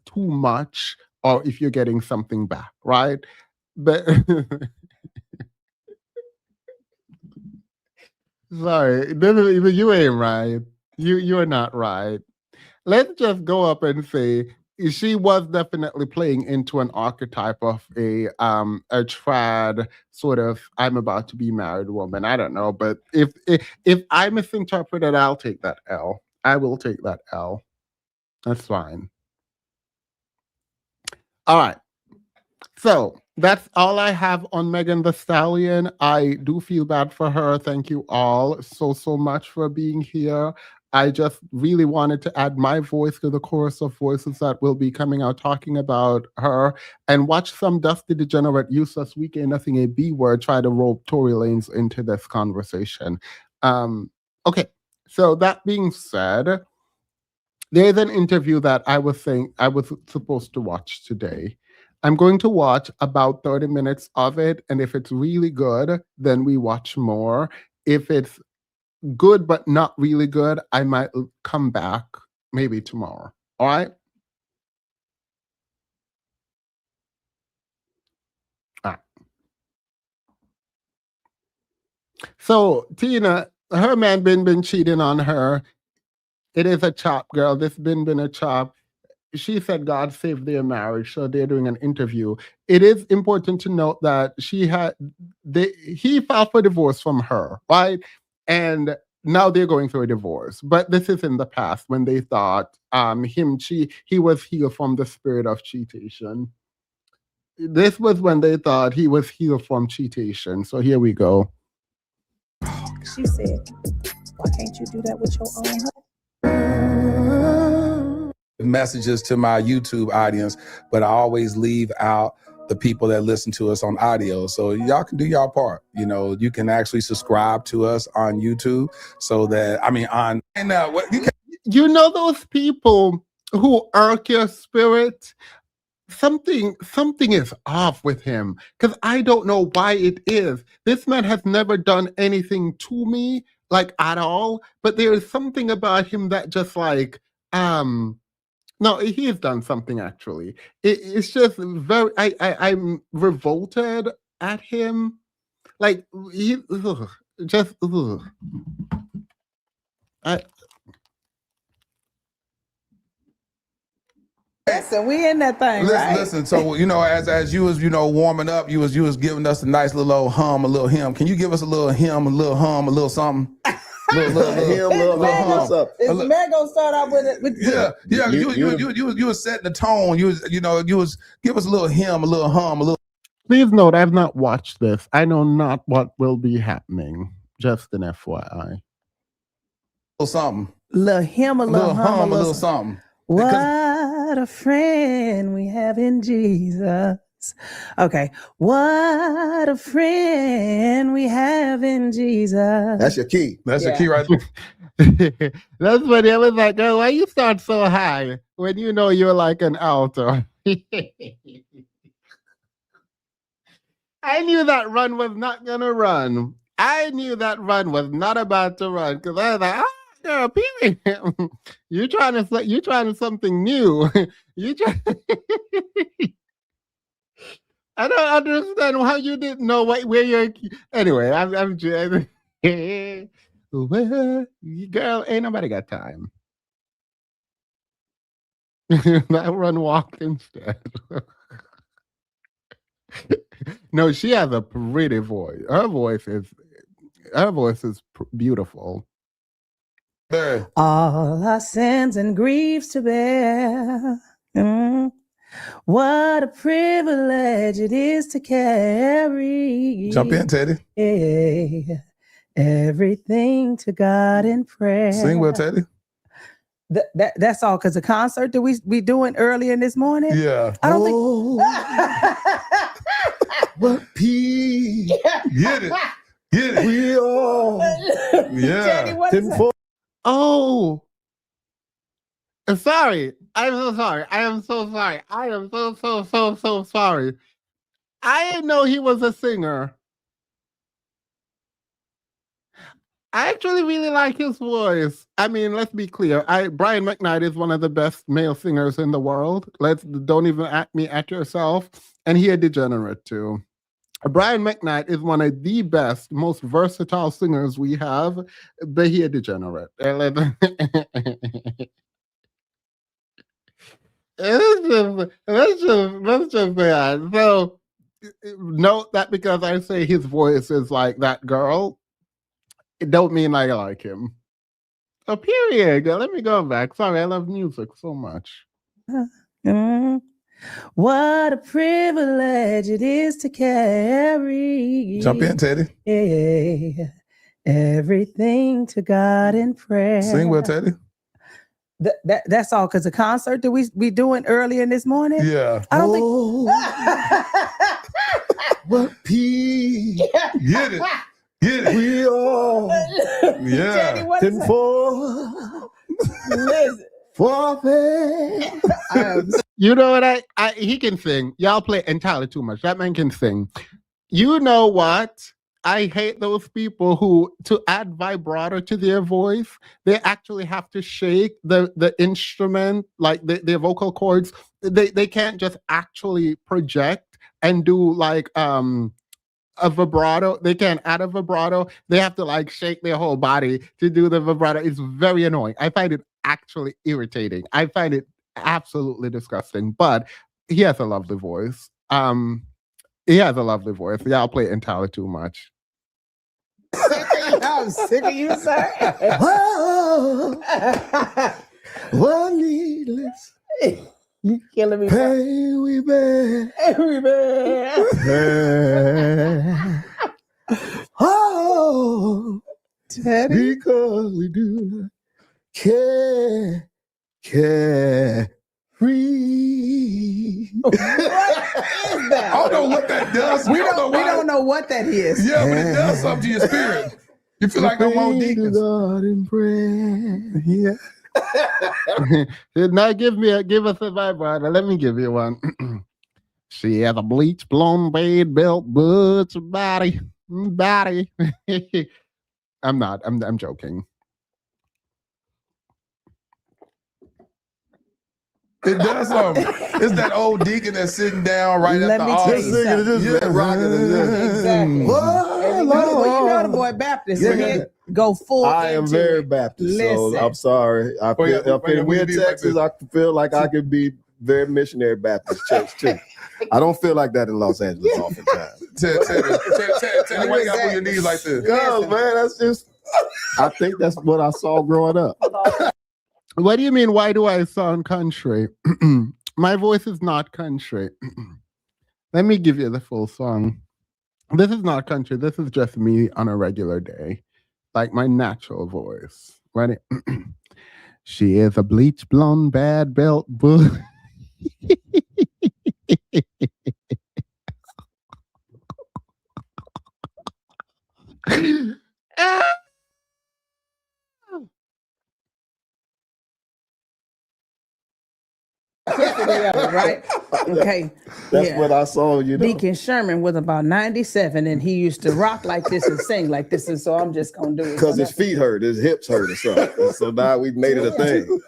too much or if you're getting something back, right? But sorry, you ain't right. You're not right. Let's just go up and say she was definitely playing into an archetype of a trad sort of I'm about to be married woman. I don't know, but if I misinterpreted, I'll take that L. I will take that L. That's fine. All right. So that's all I have on Megan the Stallion. I do feel bad for her. Thank you all so much for being here. I just really wanted to add my voice to the chorus of voices that will be coming out talking about her and watch some dusty degenerate useless weak ain't nothing a B word try to rope Tory Lanez into this conversation. Okay, so that being said, there's an interview that I was saying I was supposed to watch today. I'm going to watch about 30 minutes of it. And if it's really good, then we watch more. If it's good but not really good, I might come back maybe tomorrow. All right. So Tina, her man been cheating on her. It is a chop, girl. This been a chop. She said God saved their marriage, so they're doing an interview. It is important to note that he filed for divorce from her, right? And now they're going through a divorce. But this is in the past when they thought he was healed from the spirit of cheatation. This was when they thought he was healed from cheatation. So here we go. She said, "Why can't you do that with your own husband?" Messages to my YouTube audience, but I always leave out the people that listen to us on audio. So y'all can do y'all part. You know, you can actually subscribe to us on YouTube so that, you know those people who irk your spirit? Something is off with him because I don't know why it is. This man has never done anything to me like at all, but there is something about him that just like no, he has done something actually. It's just very I'm revolted at him. Like he just Listen, we in that thing, right? Listen. So as you was warming up, you was giving us a nice little hum, a little hymn. Can you give us a little hymn, a little hum, a little something? What's up? Is the man gonna start out with it? Yeah. You was setting the tone. You was give us a little hymn, a little hum, a little. Please note, I've not watched this. I know not what will be happening. Just an FYI. Little something. Little hymn, a little hum, a little something. What a friend we have in Jesus. Okay. What a friend we have in Jesus. That's your key. That's your key right there. That's when it was like, girl, why you start so high when you know you're like an alto? I knew that run was not gonna run. I knew that run was not about to run because I was like, girl, period. You're trying something new. You try. I don't understand how you didn't know where you're. Anyway, I'm just. Well, girl, ain't nobody got time. I run walk instead. No, she has a pretty voice. Her voice is beautiful. All our sins and griefs to bear. What a privilege it is to carry. Jump in, Teddy. Everything to God in prayer. Sing well, Teddy. That's all because the concert that we doing earlier this morning. Yeah. I don't think. What peace. Get it. We all. Yeah. Teddy, what is that? Oh. Sorry. I'm so sorry. I am so sorry. I am so sorry. I didn't know he was a singer. I actually really like his voice. I mean, let's be clear. Brian McKnight is one of the best male singers in the world. Don't even at yourself. And he a degenerate too. Brian McKnight is one of the best, most versatile singers we have, but he a degenerate. let's just say that. So note that because I say his voice is like that girl, it don't mean I like him. A period. Let me go back. Sorry, I love music so much. Mm. What a privilege it is to carry. Jump in, Teddy. Yeah, everything to God in prayer. Sing well, Teddy. That's all. Because the concert that we doing earlier this morning. Yeah. I don't What peace Get it. Get it. we all Yeah. Teddy, what is can that? for. Listen. Forfeit. You know what? He can sing. Y'all play entirely too much. That man can sing. You know what? I hate those people who, to add vibrato to their voice, they actually have to shake the instrument, like their vocal cords. They can't just actually project and do like a vibrato. They can't add a vibrato. They have to like shake their whole body to do the vibrato. It's very annoying. I find it actually irritating. I find it absolutely disgusting. But he has a lovely voice. He has a lovely voice. Y'all play entirely too much. I'm sick of you, sir. Whoa. What needless You killing me. pain we bear. Oh, Teddy. because we do not care free. What is that? I don't know what that does. We don't know what that is. Yeah, but it does something to your spirit. You feel like no more deacons. God in prayer. Yeah. Now give us a vibrato. Let me give you one. She has a bleach blonde blade built butch body. I'm joking. It does something. It's that old deacon that's sitting down right Let at the me tell altar. you Singing it, just Yeah. rocking it. Exactly. Whoa, And you know the boy Baptist. Yeah. He'd go full. I am into very it. Baptist, Listen. so I'm sorry. I Oh, yeah, feel, oh, yeah, we're we in need like Texas, this. I feel like I could be very missionary Baptist church too. I don't feel like that in Los Angeles oftentimes. Teddy, why you got to put your knees like this? Cause man, that's just. I think that's what I saw growing up. What do you mean? Why do I sound country? My voice is not country. Let me give you the full song. This is not country. This is just me on a regular day, like my natural voice. Ready? She is a bleach blonde, bad belt bull. Right? Okay. That's Yeah. what I saw. You know, Deacon Sherman was about 97 and he used to rock like this and sing like this. And so I'm just going to do it. because his feet hurt, his hips hurt, or something. And so now we made it a thing.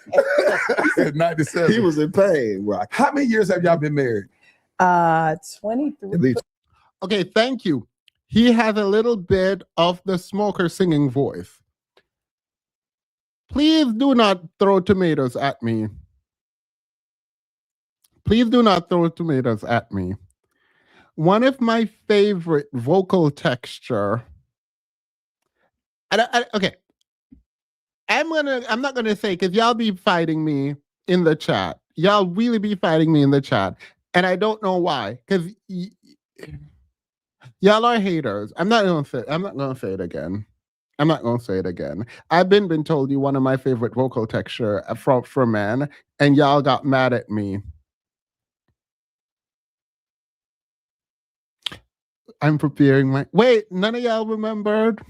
He said 97. He was in pain, Rocky. How many years have y'all been married? 23. At least Okay, thank you. He has a little bit of the smoker singing voice. Please do not throw tomatoes at me. Please do not throw tomatoes at me. One of my favorite vocal texture. Okay. I'm not gonna say because y'all be fighting me in the chat. Y'all really be fighting me in the chat. And I don't know why. Because y'all are haters. I'm not gonna say it again. I'm not gonna say it again. I've been told you one of my favorite vocal texture for men, and y'all got mad at me. I'm preparing my wait, none of y'all remembered.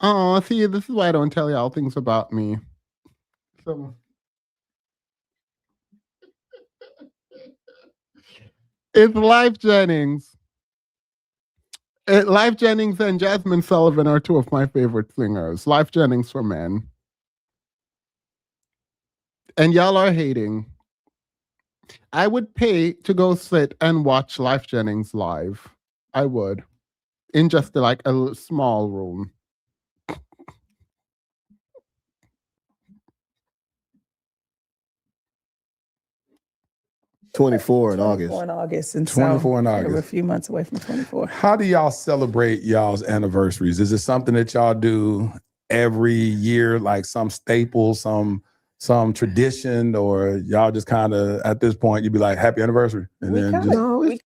Oh, see, this is why I don't tell y'all things about me. So it's Life Jennings. Life Jennings and Jasmine Sullivan are two of my favorite singers. Life Jennings for men. And y'all are hating. I would pay to go sit and watch Life Jennings live. I would. In just like a small room. 24 in 24 August. in August. And 24 in so August. we're a few months away from 24. How do y'all celebrate y'all's anniversaries? Is it something that y'all do every year, like some staple, some tradition, or y'all just kind of at this point you'd be like, happy anniversary? And We then kinda- just No, it's,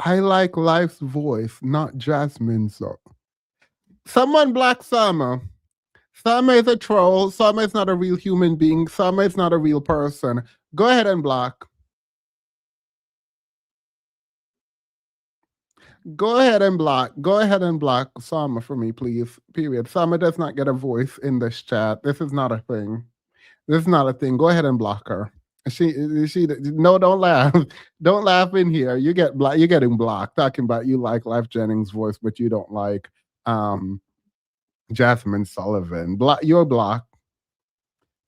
I like Life's voice, not Jasmine's. So. Someone block Summer. Summer is a troll. Summer is not a real human being. Summer is not a real person. Go ahead and block. Go ahead and block. Go ahead and block Summer for me, please. Period. Summer does not get a voice in this chat. This is not a thing. This is not a thing. Go ahead and block her. She no, don't laugh. Don't laugh in here. You get you're getting blocked. Talking about you like Life Jennings' voice, but you don't like Jasmine Sullivan. You're blocked.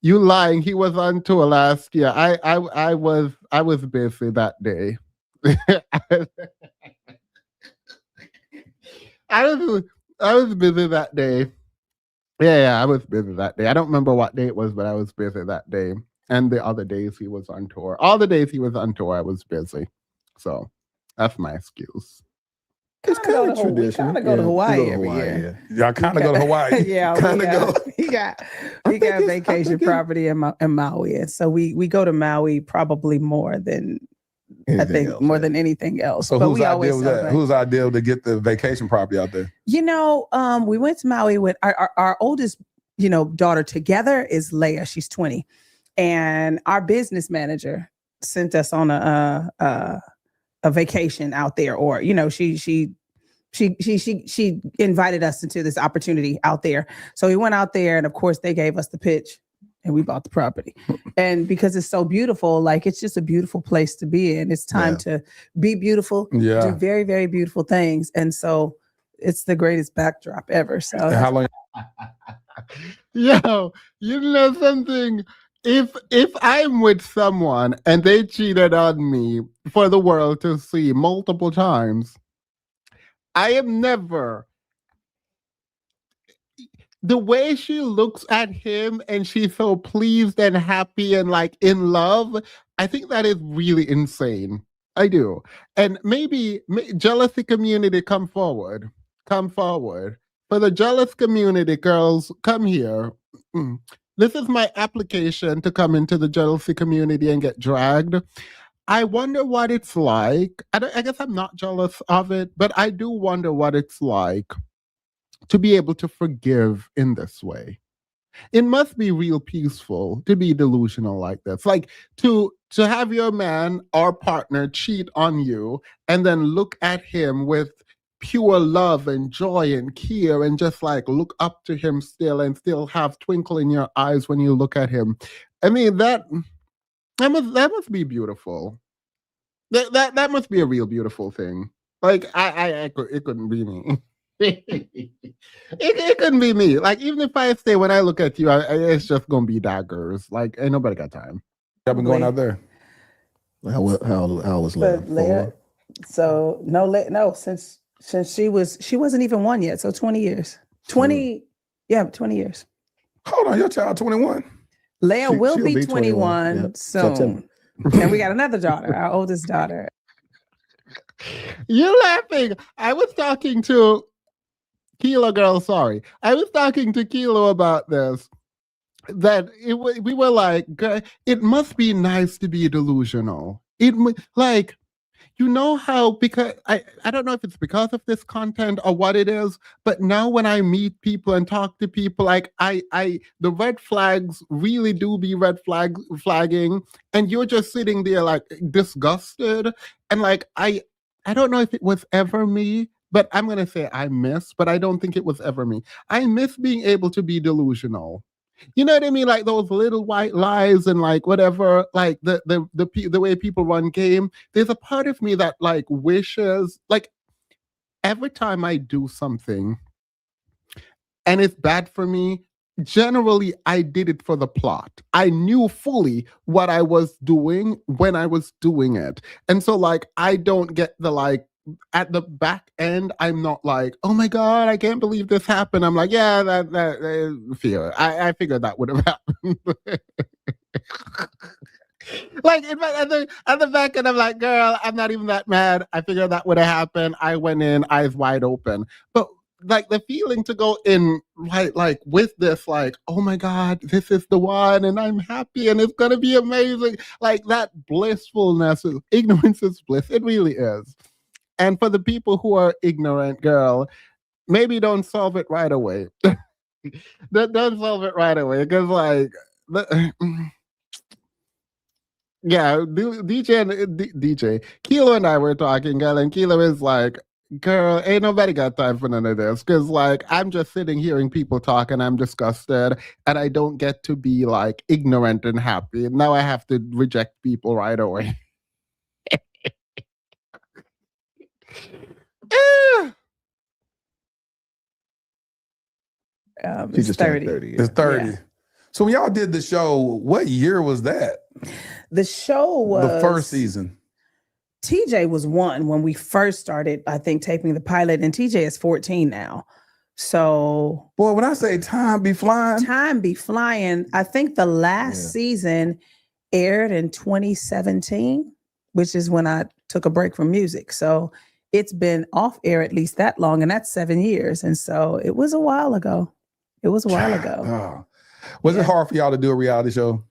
You lying. He was on tour last year. I was busy that day. I was busy that day. Yeah, I was busy that day. I don't remember what day it was, but I was busy that day. And the other days he was on tour. All the days he was on tour, I was busy. So that's my excuse. it's kind of We tradition. kind of go to Hawaii we go to every Hawaii, year. y'all kind of go to Hawaii. Yeah, Kinda go. we got I think it's- I vacation think it- property in Maui, and so we go to Maui probably more than Anything else, more yeah. than anything else. So But whose we idea always was that? celebrate. Whose idea to get the vacation property out there? We went to Maui with our oldest, daughter together is Leia. She's 20, and our business manager sent us on a vacation out there, or she invited us into this opportunity out there. So we went out there, and of course they gave us the pitch, and we bought the property. And because it's so beautiful, like it's just a beautiful place to be in. It's time to be beautiful, Yeah. do very, very beautiful things. And so it's the greatest backdrop ever. So And how long? Yo, you know something? If I'm with someone and they cheated on me for the world to see multiple times, I am never. The way she looks at him and she's so pleased and happy and like in love, I think that is really insane. I do. And maybe jealousy community, come forward. Come forward. For the jealous community, girls, come here. Mm. This is my application to come into the jealousy community and get dragged. I wonder what it's like. I guess I'm not jealous of it, but I do wonder what it's like to be able to forgive in this way. It must be real peaceful to be delusional like this. Like to have your man or partner cheat on you and then look at him with pure love and joy and care and just like look up to him still and still have twinkle in your eyes when you look at him. I mean that must be beautiful. That must be a real beautiful thing. Like it couldn't be me. it couldn't be me. Like even if I say when I look at you, it's just gonna be daggers. Like ain't nobody got time. Y'all been going out there? How was But Leia? Leia, so no, since she wasn't even one yet. So 20 years. 20 years. Hold on, your child 21. Leia will she'll be be 21 Yep, soon. September. And we got another daughter, our oldest daughter. You're laughing. I was talking to Kilo girl, sorry. I was talking to Kilo about this. That we were like, it must be nice to be delusional. Like, you know how, because I don't know if it's because of this content or what it is, but now when I meet people and talk to people, like the red flags really do be flagging, and you're just sitting there like disgusted, and like I don't know if it was ever me, but I'm gonna say I miss, but I don't think it was ever me. I miss being able to be delusional. You know what I mean? Like those little white lies and like whatever, like the way people run game. There's a part of me that like wishes, like every time I do something and it's bad for me, generally I did it for the plot. I knew fully what I was doing when I was doing it. And so like I don't get the like at the back end, I'm not like, oh my God, I can't believe this happened. I'm like, yeah, that fear. I figured that would have happened. Like at the back, and I'm like, girl, I'm not even that mad. I figured that would have happened. I went in, eyes wide open. But like the feeling to go in like with this, like, oh my God, this is the one, and I'm happy, and it's gonna be amazing. Like that blissfulness, ignorance is bliss. It really is. And for the people who are ignorant, girl, maybe don't solve it right away. Don't solve it right away, because like. Yeah, DJ Kilo and I were talking, girl, and Kilo is like, girl, ain't nobody got time for none of this, because like I'm just sitting hearing people talk and I'm disgusted, and I don't get to be like ignorant and happy. Now I have to reject people right away. She It's just 30. turned 30. It's 30. Yeah. So when y'all did the show, what year was that? The show was The first season. TJ was 1 when we first started, I think, taping the pilot, and TJ is 14 now. So Boy, when I say time be flying. time be flying. I think the last season aired in 2017, which is when I took a break from music. So it's been off air at least that long, and that's 7 years. And so it was a while ago. It was a while ago. Oh. Was it hard for y'all to do a reality show?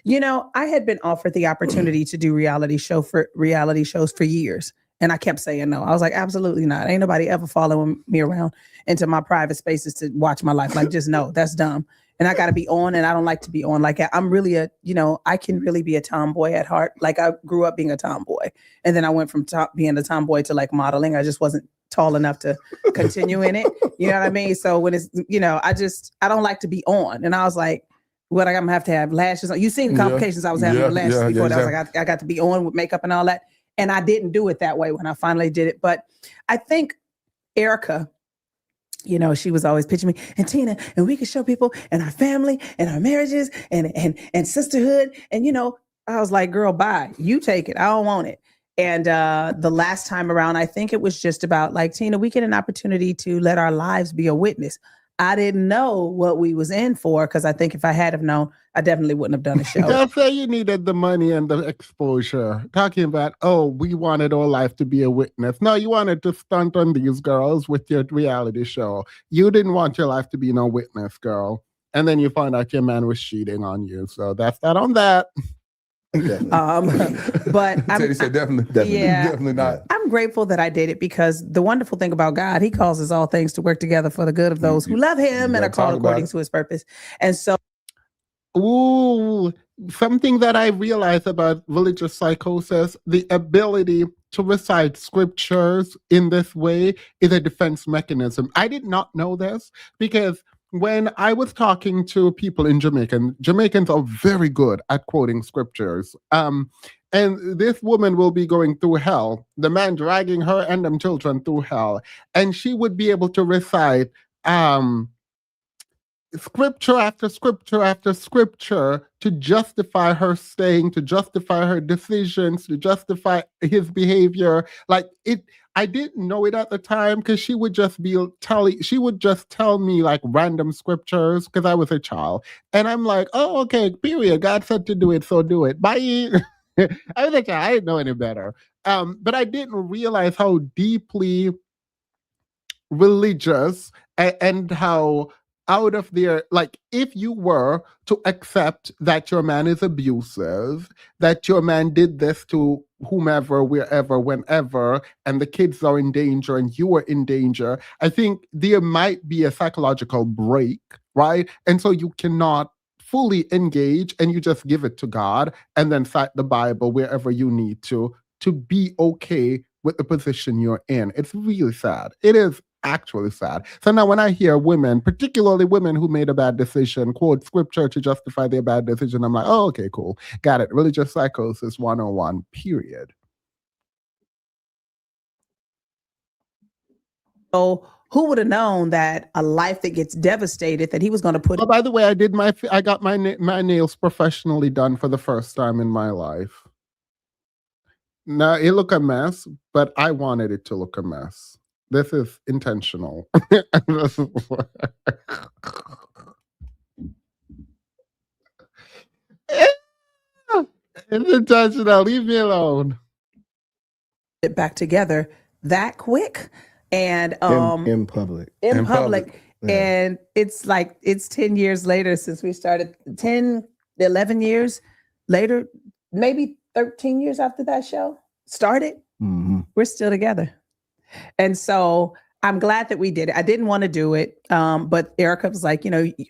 You know, I had been offered the opportunity to do reality shows for years. And I kept saying no. I was like, absolutely not. Ain't nobody ever following me around into my private spaces to watch my life. Like, just no, that's dumb. And I got to be on, and I don't like to be on. Like, I'm really I can really be a tomboy at heart. Like, I grew up being a tomboy. And then I went from being a tomboy to like modeling. I just wasn't tall enough to continue in it. You know what I mean? So when it's, I don't like to be on. And I was like, what, I'm gonna have to have lashes on. You seen the complications I was having with lashes before. That was like, I got to be on with makeup and all that. And I didn't do it that way when I finally did it. But I think Erica, she was always pitching me, and Tina, and we could show people and our family and our marriages and sisterhood. And, I was like, girl, bye. You take it. I don't want it. And the last time around, I think it was just about like, Tina, we get an opportunity to let our lives be a witness. I didn't know what we was in for, because I think if I had have known, I definitely wouldn't have done a show. Don't say you needed the money and the exposure. Talking about, we wanted our life to be a witness. No, you wanted to stunt on these girls with your reality show. You didn't want your life to be no witness, girl. And then you found out your man was cheating on you. So that's that on that. But Teddy said definitely not. I'm grateful that I did it, because the wonderful thing about God, he causes all things to work together for the good of those who love him and are called according to his purpose. And so, something that I realized about religious psychosis, the ability to recite scriptures in this way is a defense mechanism. I did not know this, because when I was talking to people in Jamaicans are very good at quoting scriptures. And this woman will be going through hell, the man dragging her and them children through hell. And she would be able to recite scripture after scripture after scripture to justify her staying, to justify her decisions, to justify his behavior. Like it, I didn't know it at the time, because she would just tell me like random scriptures, because I was a child. And I'm like, oh, okay, period. God said to do it, so do it. Bye. I was a child. I didn't know any better. But I didn't realize how deeply religious and how out of their, like, if you were to accept that your man is abusive, that your man did this to whomever, wherever, whenever, and the kids are in danger and you are in danger, I think there might be a psychological break, right? And so you cannot fully engage, and you just give it to God and then cite the Bible wherever you need to be okay with the position you're in. It's really sad. It is actually sad. So now when I hear women, particularly women who made a bad decision, quote scripture to justify their bad decision, I'm like, oh, okay, cool. Got it. Religious psychosis 101, period. So who would have known that a life that gets devastated, that he was going to put... Oh, by the way, I got my nails professionally done for the first time in my life. Now, it looked a mess, but I wanted it to look a mess. This is intentional. It's intentional. Leave me alone. It back together that quick and in public. in public. Yeah. And it's like it's 10 years later since we started, 10, 11 years later, maybe 13 years after that show started. We're still together. And so I'm glad that we did it. I didn't want to do it. But Erica was like,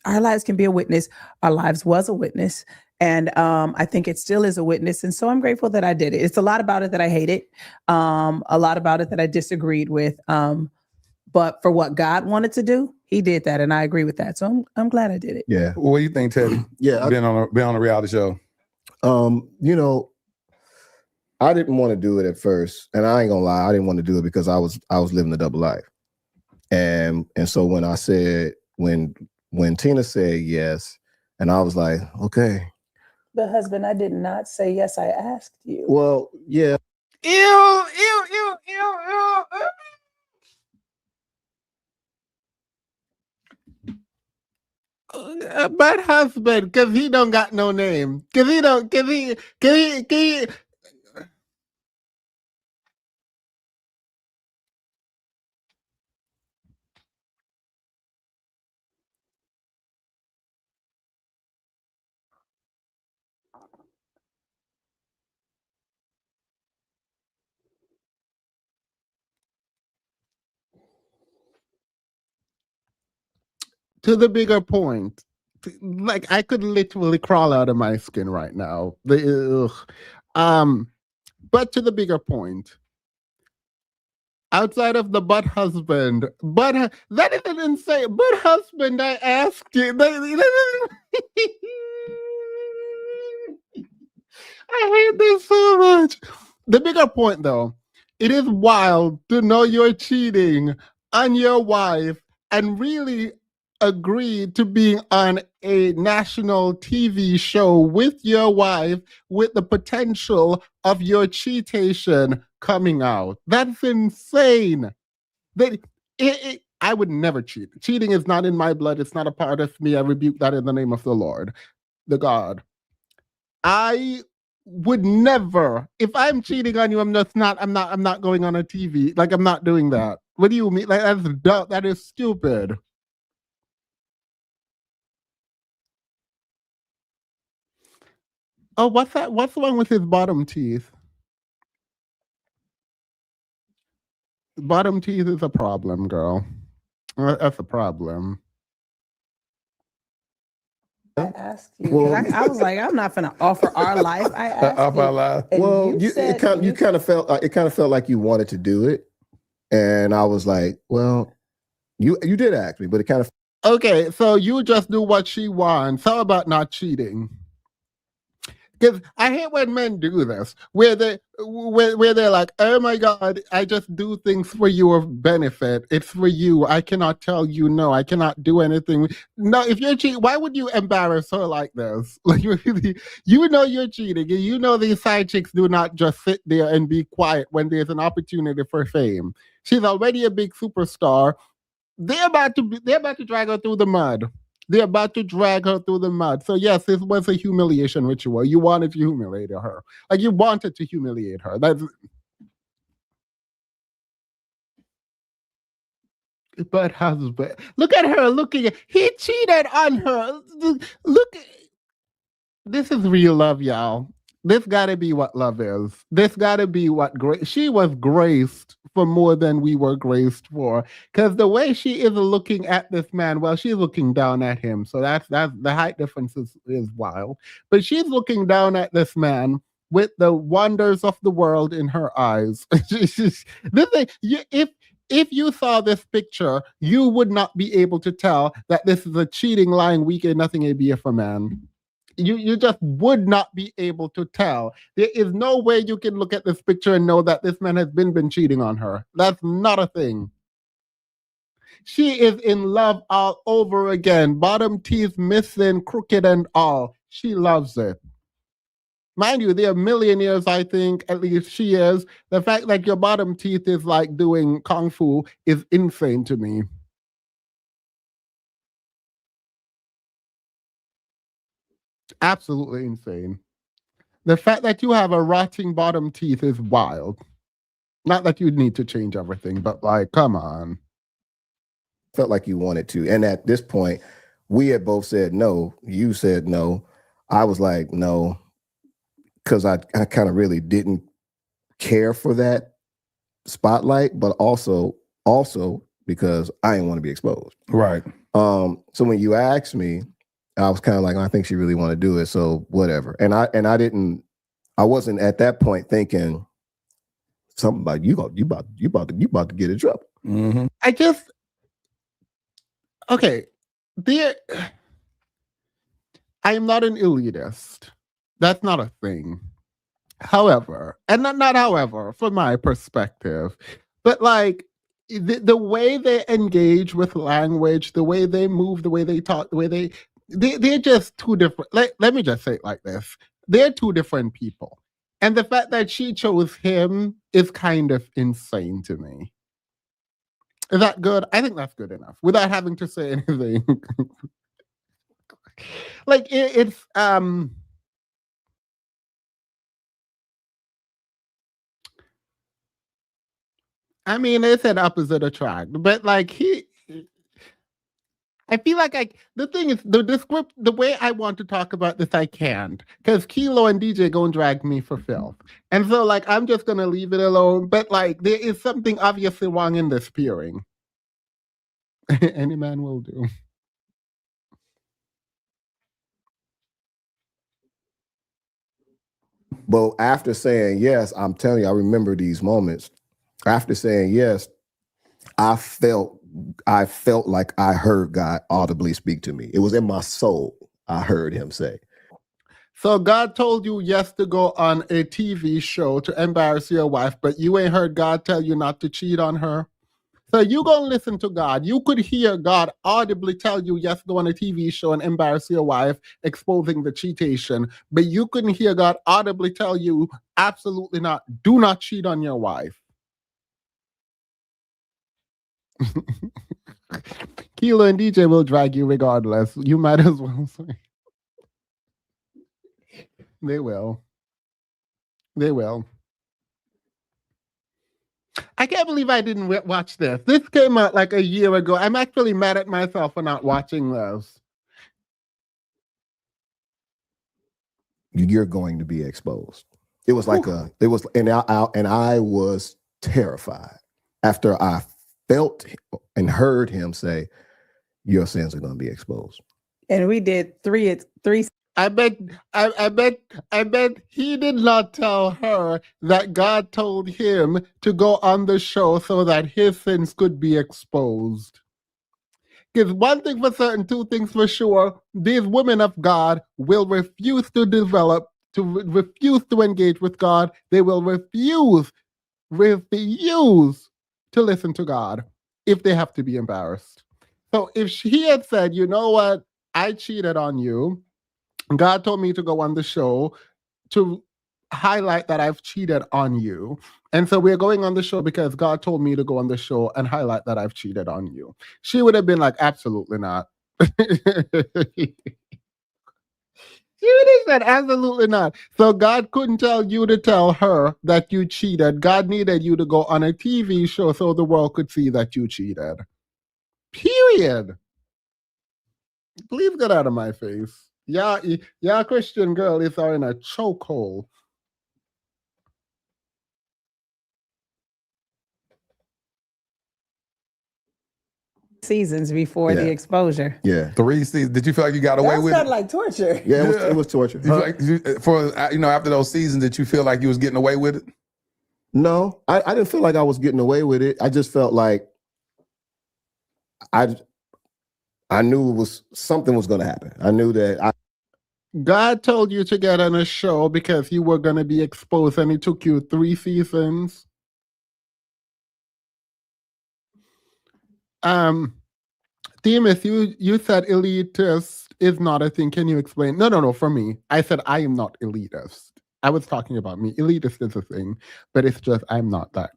our lives can be a witness. Our lives was a witness. And I think it still is a witness. And so I'm grateful that I did it. It's a lot about it that I hated, a lot about it that I disagreed with. But for what God wanted to do, he did that. And I agree with that. So I'm glad I did it. Yeah. What do you think, Teddy? Yeah. Been on a reality show. I didn't want to do it at first, and I ain't gonna lie, I didn't want to do it because I was living a double life, and so when I said when Tina said yes, and I was like, okay. But husband, I did not say yes. I asked you. Well, yeah. Ew. Bad husband, cause he don't got no name. Cause he don't. Cause he. To the bigger point, like I could literally crawl out of my skin right now. But to the bigger point, outside of the butt husband, that isn't insane. Butt husband, I asked you. I hate this so much. The bigger point, though, it is wild to know you're cheating on your wife and really agree to being on a national TV show with your wife with the potential of your cheatation coming out. That's insane. I would never cheat. Cheating is not in my blood. It's not a part of me. I rebuke that in the name of the Lord, the God. I would never, if I'm cheating on you, I'm not going on a TV. Like, I'm not doing that. What do you mean? Like, that's dumb. That is stupid. Oh, what's that? What's wrong with his bottom teeth? Bottom teeth is a problem, girl. That's a problem. I asked you. Well, I was like, I'm not going to offer our life. I asked Off our life. Well, it kind of felt like you wanted to do it, and I was like, well, you did ask me, but it kind of. Okay, so you just do what she wants. How about not cheating? Because I hate when men do this, where they're like, oh my God, I just do things for your benefit. It's for you. I cannot tell you no. I cannot do anything. No, if you're cheating, why would you embarrass her like this? Like, really, you know you're cheating, and you know these side chicks do not just sit there and be quiet when there's an opportunity for fame. She's already a big superstar. They're about to drag her through the mud. They're about to drag her through the mud. So yes, this was a humiliation ritual. You wanted to humiliate her. Like, you wanted to humiliate her. That's. But husband, look at her looking. He cheated on her. Look, this is real love, y'all. This gotta be what love is. This gotta be what she was graced for more than we were graced for. Because the way she is looking at this man, well, she's looking down at him. So that's the height difference is wild. But she's looking down at this man with the wonders of the world in her eyes. This thing, if you saw this picture, you would not be able to tell that this is a cheating, lying, weak, and nothing ABF man. You just would not be able to tell. There is no way you can look at this picture and know that this man has been cheating on her. That's not a thing. She is in love all over again. Bottom teeth missing, crooked and all. She loves it. Mind you, they are millionaires, I think, at least she is. The fact that your bottom teeth is like doing kung fu is insane to me. Absolutely insane. The fact that you have a rotting bottom teeth is wild. Not that you need to change everything, but like, come on. Felt like you wanted to. And at this point, we had both said no. You said no. I was like, no, because I kind of really didn't care for that spotlight, but also because I didn't want to be exposed. Right. So when you asked me, I was kind of like, I think she really want to do it, so whatever. And I wasn't at that point thinking something about you about to get in trouble. Mm-hmm. Okay, I am not an elitist. That's not a thing. However, and not however, from my perspective, but like the way they engage with language, the way they move, the way they talk, the way they're just two different. Let me just say it like this. They're two different people. And the fact that she chose him is kind of insane to me. Is that good? I think that's good enough without having to say anything. Like it's I mean, it's an opposite attract, but like I feel like the thing is the way I want to talk about this I can't because Kilo and DJ gonna drag me for filth, and so like I'm just gonna leave it alone. But like there is something obviously wrong in this peering. Any man will do. But after saying yes, I'm telling you, I remember these moments. After saying yes, I felt like I heard God audibly speak to me. It was in my soul. I heard him say. So God told you yes to go on a TV show to embarrass your wife, but you ain't heard God tell you not to cheat on her. So you gonna listen to God. You could hear God audibly tell you yes, go on a TV show and embarrass your wife, exposing the cheatation, but you couldn't hear God audibly tell you absolutely not. Do not cheat on your wife. Kilo and DJ will drag you regardless. You might as well say. They will. They will. I can't believe I didn't watch this. This came out like a year ago. I'm actually mad at myself for not watching this. You're going to be exposed. It was like and I was terrified after I felt and heard him say, your sins are going to be exposed. And we did three. I bet he did not tell her that God told him to go on the show so that his sins could be exposed. Because one thing for certain, two things for sure, these women of God will refuse to refuse to engage with God. They will refuse to listen to God if they have to be embarrassed. So if he had said, you know what, I cheated on you, God told me to go on the show to highlight that I've cheated on you. And so we're going on the show because God told me to go on the show and highlight that I've cheated on you. She would have been like, absolutely not. She would have said, absolutely not. So God couldn't tell you to tell her that you cheated. God needed you to go on a TV show so the world could see that you cheated. Period. Please get out of my face. Yeah, Christian girl is in a chokehold. Seasons before the exposure. Yeah. 3 seasons. Did you feel like you got away with it? That sounded like torture. Yeah, it was torture. You feel like after those seasons, did you feel like you was getting away with it? No, I didn't feel like I was getting away with it. I just felt like I knew something was going to happen. I knew that God told you to get on a show because you were going to be exposed, and it took you 3 seasons. Themis, you said elitist is not a thing. Can you explain? No. For me, I said I am not elitist. I was talking about me. Elitist is a thing, but it's just I'm not that.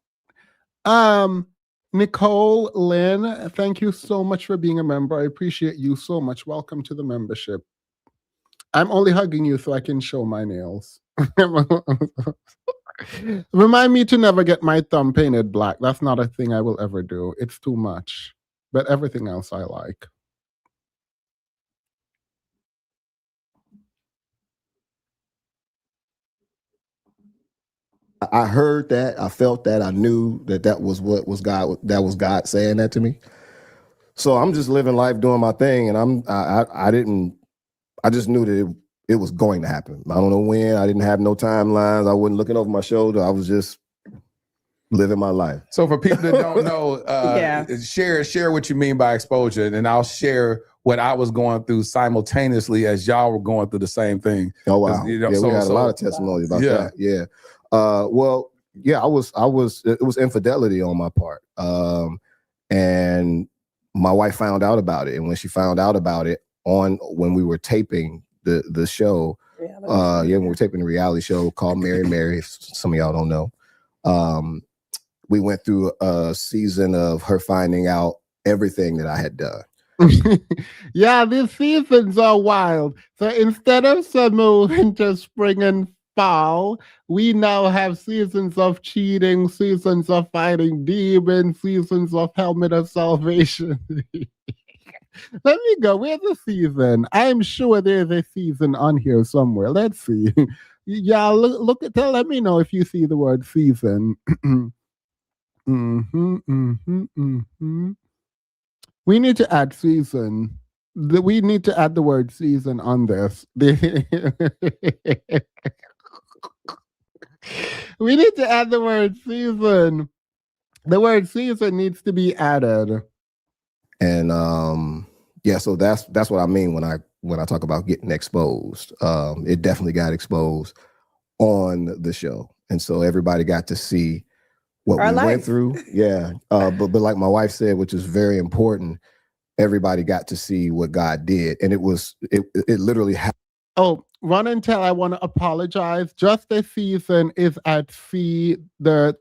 Nicole Lynn, thank you so much for being a member. I appreciate you so much. Welcome to the membership. I'm only hugging you so I can show my nails. Remind me to never get my thumb painted black. That's not a thing I will ever do. It's too much. But everything else I like. I heard that, I felt that, I knew that was what was God. That was God saying that to me. So I'm just living life, doing my thing, and I didn't. I just knew that it was going to happen. I don't know when. I didn't have no timelines. I wasn't looking over my shoulder. I was just living my life. So for people that don't know, Yeah. share what you mean by exposure, and I'll share what I was going through simultaneously as y'all were going through the same thing. Oh wow! You know, yeah, so- we had so- a lot of testimony about Yeah. that. Yeah. Well, yeah, I was. It was infidelity on my part, and my wife found out about it. And when she found out about it when we were taping the show, when we were taping the reality show called Mary Mary, if some of y'all don't know, we went through a season of her finding out everything that I had done. Yeah, these seasons are wild. So instead of summer, winter, spring, and fall, we now have seasons of cheating, seasons of fighting demons, seasons of helmet of salvation. Let me go. Where's the season? I'm sure there's a season on here somewhere. Let's see. Y'all look at let me know if you see the word season. We need to add season. We need to add the word season on this. We need to add the word season. The word season needs to be added. And yeah, so that's what I mean when I talk about getting exposed. It definitely got exposed on the show, and so everybody got to see what Our we life. went through. Yeah, but like my wife said, which is very important, everybody got to see what God did, and it literally happened. Oh, run and tell I want to apologize. Just this season is at C, the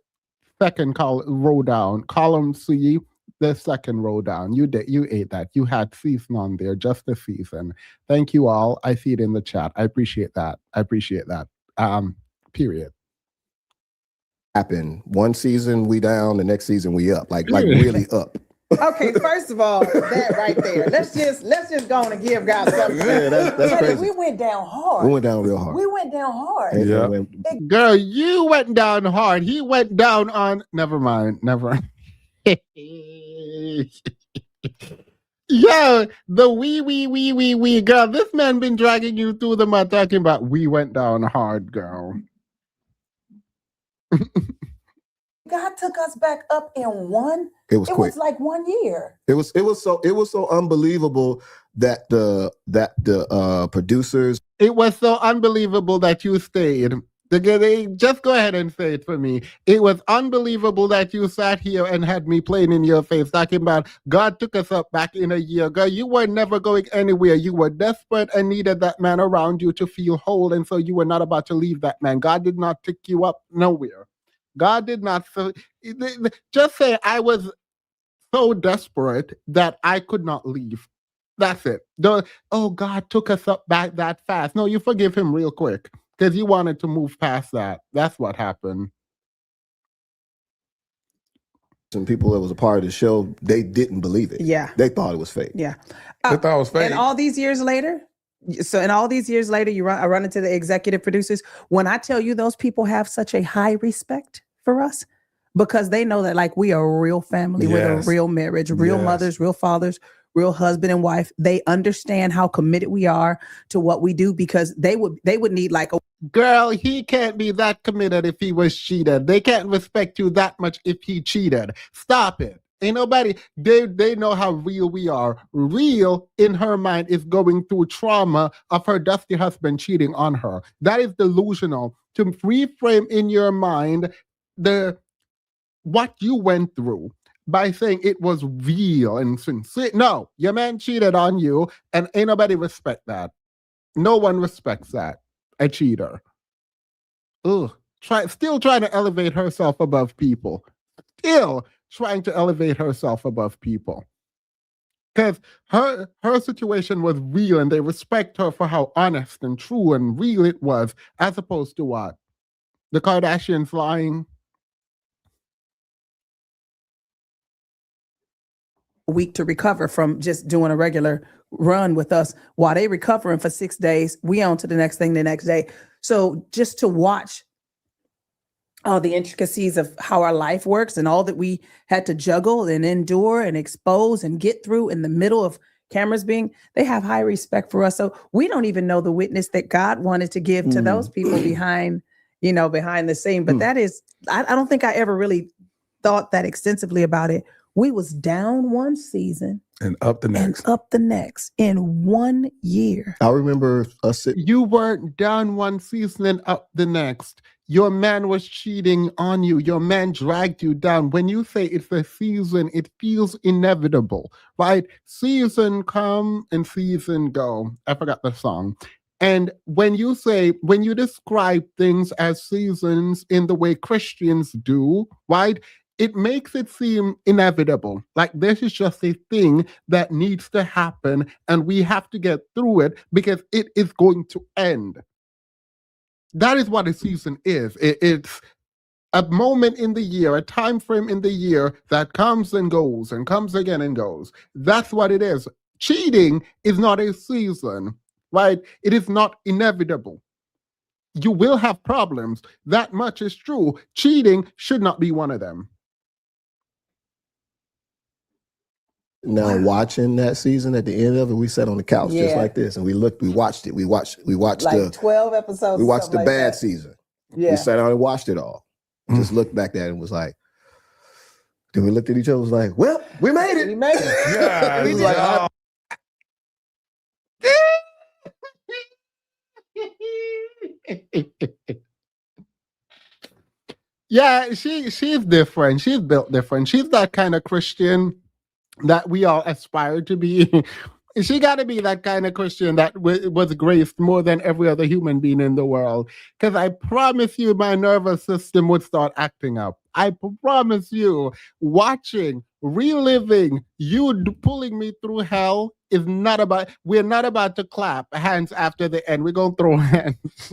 second row down, column C, the second row down. You ate that. You had season on there, just the season. Thank you all. I see it in the chat. I appreciate that. Period. Happened. One season we down, the next season we up, like really up. Okay, first of all, that right there. Let's just go on and give God something. Yeah, that's crazy. We went down hard. We went down real hard. We went down hard. And Yeah. Girl, you went down hard. He went down on. Never mind. Yo, the we. Girl, this man been dragging you through the mud talking about we went down hard, girl. God took us back up in one. It was quick. Was like 1 year. It was so unbelievable that the producers. It was so unbelievable that you stayed. Just go ahead and say it for me. It was unbelievable that you sat here and had me playing in your face, talking about God took us up back in a year. Girl, you were never going anywhere. You were desperate and needed that man around you to feel whole. And so you were not about to leave that man. God did not take you up nowhere. God did not. Just say I was so desperate that I could not leave. That's it. God took us up back that fast. No, you forgive him real quick because you wanted to move past that. That's what happened. Some people that was a part of the show, they didn't believe it. Yeah. They thought it was fake. Yeah. They thought it was fake. And all these years later, I run into the executive producers. When I tell you those people have such a high respect for us because they know that like we are a real family with a real marriage, real mothers, real fathers, real husband and wife. They understand how committed we are to what we do because they would need like a girl, he can't be that committed if he was cheated. They can't respect you that much if he cheated. Stop it. Ain't nobody, they know how real we are. Real in her mind is going through trauma of her dusty husband cheating on her. That is delusional. To reframe in your mind what you went through by saying it was real and sincere. No, your man cheated on you and ain't nobody respect that. No one respects that. A cheater. Ugh. Still trying to elevate herself above people. Still trying to elevate herself above people. Because her situation was real, and they respect her for how honest and true and real it was, as opposed to what? The Kardashians lying. Week to recover from just doing a regular run with us. While they recovering for 6 days, we on to the next thing the next day. So just to watch all the intricacies of how our life works and all that we had to juggle and endure and expose and get through in the middle of cameras being, they have high respect for us. So we don't even know the witness that God wanted to give to those people behind the scene. But that is, I don't think I ever really thought that extensively about it. We was down one season and up the next in 1 year. I remember us. You weren't down one season and up the next. Your man was cheating on you. Your man dragged you down. When you say it's a season, it feels inevitable, right? Season come and season go. I forgot the song. And when you describe things as seasons in the way Christians do, right? It makes it seem inevitable. Like this is just a thing that needs to happen and we have to get through it because it is going to end. That is what a season is. It's a moment in the year, a time frame in the year that comes and goes and comes again and goes. That's what it is. Cheating is not a season, right? It is not inevitable. You will have problems. That much is true. Cheating should not be one of them. Now watching that season, at the end of it, we sat on the couch just like this, and we watched it. We watched like 12 episodes. We watched the like bad that. season. Yeah. We sat down and watched it all. Just looked back at it and was like, then we looked at each other and was like, well, we made it. We made it. Yeah, We was like, Yeah, she's different. She's built different. She's that kind of Christian that we all aspire to be. She got to be that kind of Christian that was graced more than every other human being in the world. Because I promise you, my nervous system would start acting up. I promise you, watching, reliving, pulling me through hell is not about, we're not about to clap hands after the end. We're going to throw hands.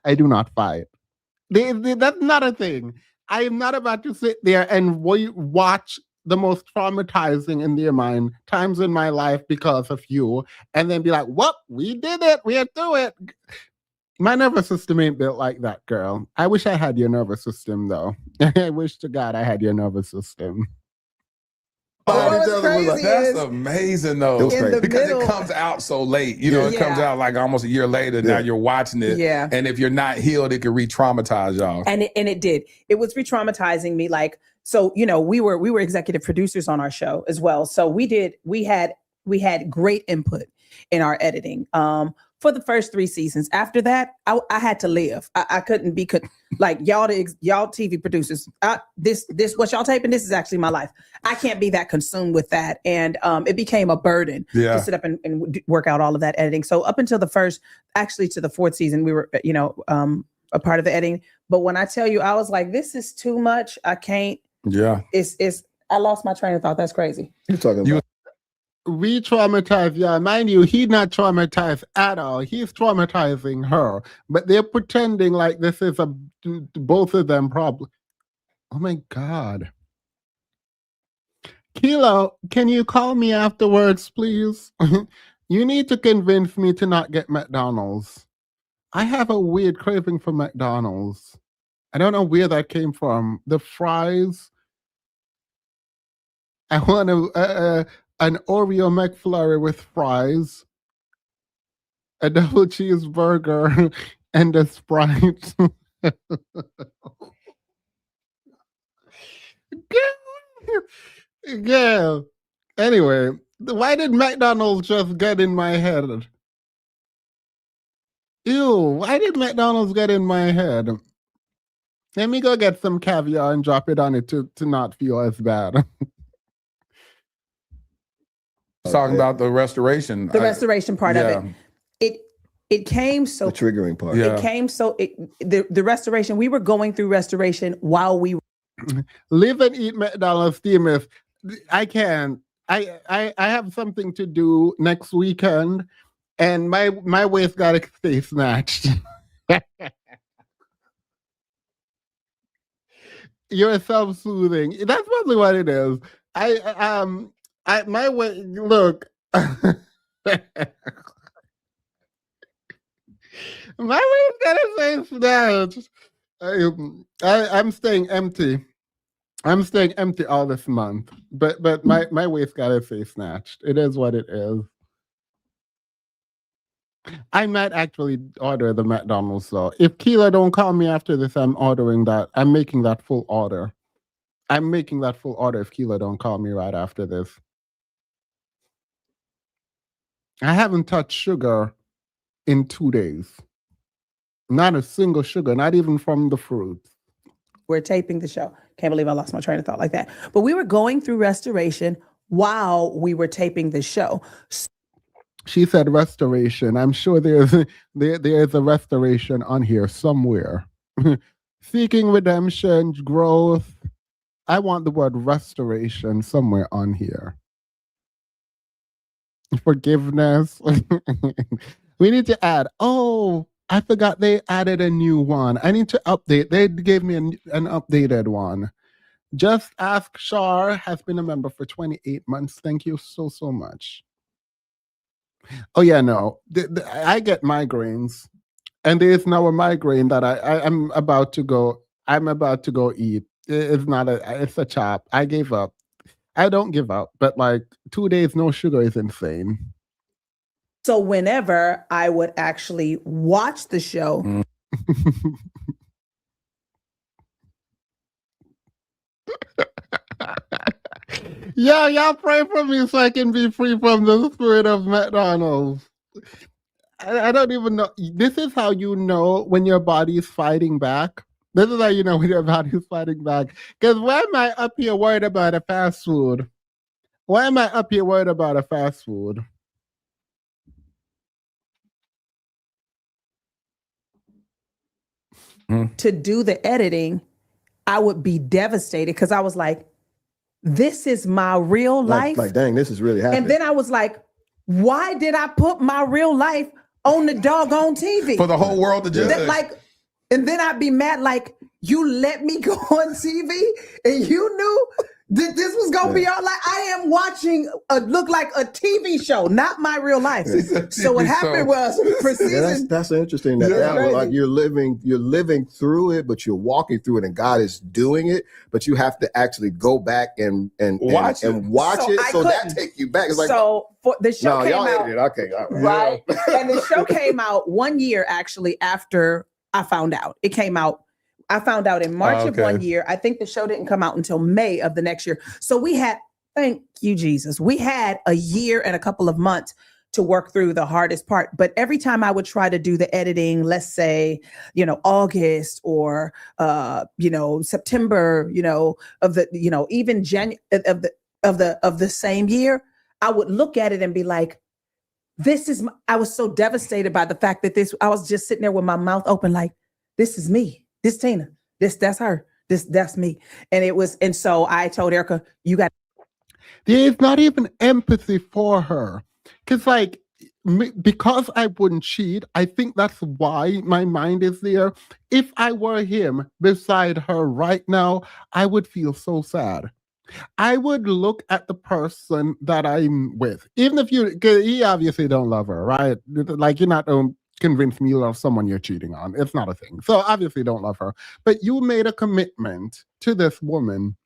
I do not fight. That's not a thing. I am not about to sit there and watch the most traumatizing in their mind times in my life because of you, and then be like, "What? We did it. We are through it." My nervous system ain't built like that, girl. I wish I had your nervous system, though. I wish to God I had your nervous system. What's crazy That's is amazing though, because it comes out so late. You know, it comes out like almost a year later. Now you're watching it, and if you're not healed, it can re-traumatize y'all. And it did. It was re-traumatizing me. Like, so we were executive producers on our show as well. So we had great input in our editing. For the first 3 seasons. After that, I had to live. I couldn't be like y'all TV producers. This what y'all taping. This is actually my life. I can't be that consumed with that, and it became a burden to sit up and work out all of that editing. So up until to the 4th season, we were a part of the editing. But when I tell you, I was like, this is too much. I can't. Yeah. It's. I lost my train of thought. That's crazy. You're talking about. Re-traumatized, yeah. Mind you, he's not traumatized at all. He's traumatizing her. But they're pretending like this is both of them problem. Oh my God. Kilo, can you call me afterwards, please? You need to convince me to not get McDonald's. I have a weird craving for McDonald's. I don't know where that came from. The fries. I want an Oreo McFlurry with fries, a double cheeseburger, and a Sprite. Yeah. Anyway, why did McDonald's just get in my head? Ew, why did McDonald's get in my head? Let me go get some caviar and drop it on it to not feel as bad. Talking about the restoration. The restoration part of it. It came so the triggering part. It came so the restoration. We were going through restoration while we live and eat McDonald's. Steam if I can't. I have something to do next weekend, and my waist got to stay snatched. You're self-soothing. That's probably what it is. I my way. Look, my waist got to stay snatched. I'm staying empty. I'm staying empty all this month, but my waist gotta stay snatched. It is what it is. I might actually order the McDonald's though. If Keela don't call me after this, I'm ordering that. I'm making that full order. I'm making that full order if Keela don't call me right after this. I haven't touched sugar in 2 days. Not a single sugar, not even from the fruits. We're taping the show. Can't believe I lost my train of thought like that. But we were going through restoration while we were taping the show. She said restoration. I'm sure there's a restoration on here somewhere. Seeking redemption, growth. I want the word restoration somewhere on here. Forgiveness. We need to add. Oh, I forgot they added a new one. I need to update. They gave me an updated one. Just Ask Shar has been a member for 28 months. Thank you so much. Oh yeah, no, I get migraines, and there's now a migraine that I'm about to go. I'm about to go eat. It's not a. It's a chop. I gave up. I don't give up, but like 2 days no sugar is insane. So whenever I would actually watch the show. Yeah, y'all pray for me so I can be free from the spirit of McDonald's. I don't even know. This is how you know when your body is fighting back. This is how you know when your body is fighting back. Because why am I up here worried about a fast food? Why am I up here worried about a fast food? To do the editing, I would be devastated because I was like, this is my real life. Like, dang, this is really happening. And then I was like, why did I put my real life on the doggone TV? For the whole world to judge. And then I'd be mad, like, you let me go on TV and you knew that this was going to be all like, I am watching look like a TV show, not my real life. So what happened was for season. That's interesting. Like you're living through it, but you're walking through it and God is doing it, but you have to actually go back and watch it. So that take you back. It's like, so for the show came out. Edited. Okay. All right. And the show came out 1 year actually after I found out. It came out. I found out in March of 1 year. I think the show didn't come out until May of the next year. So we had, thank you, Jesus. We had a year and a couple of months to work through the hardest part. But every time I would try to do the editing, let's say, August or, September, of the, even January of the same year, I would look at it and be like, I was so devastated by the fact that I was just sitting there with my mouth open, like, this is me. This Tina, that's her, that's me. And so I told Erica, there's not even empathy for her. Because I wouldn't cheat, I think that's why my mind is there. If I were him beside her right now, I would feel so sad. I would look at the person that I'm with, even if he obviously don't love her, right? Like you're not convince me you love someone you're cheating on. It's not a thing. So obviously don't love her. But you made a commitment to this woman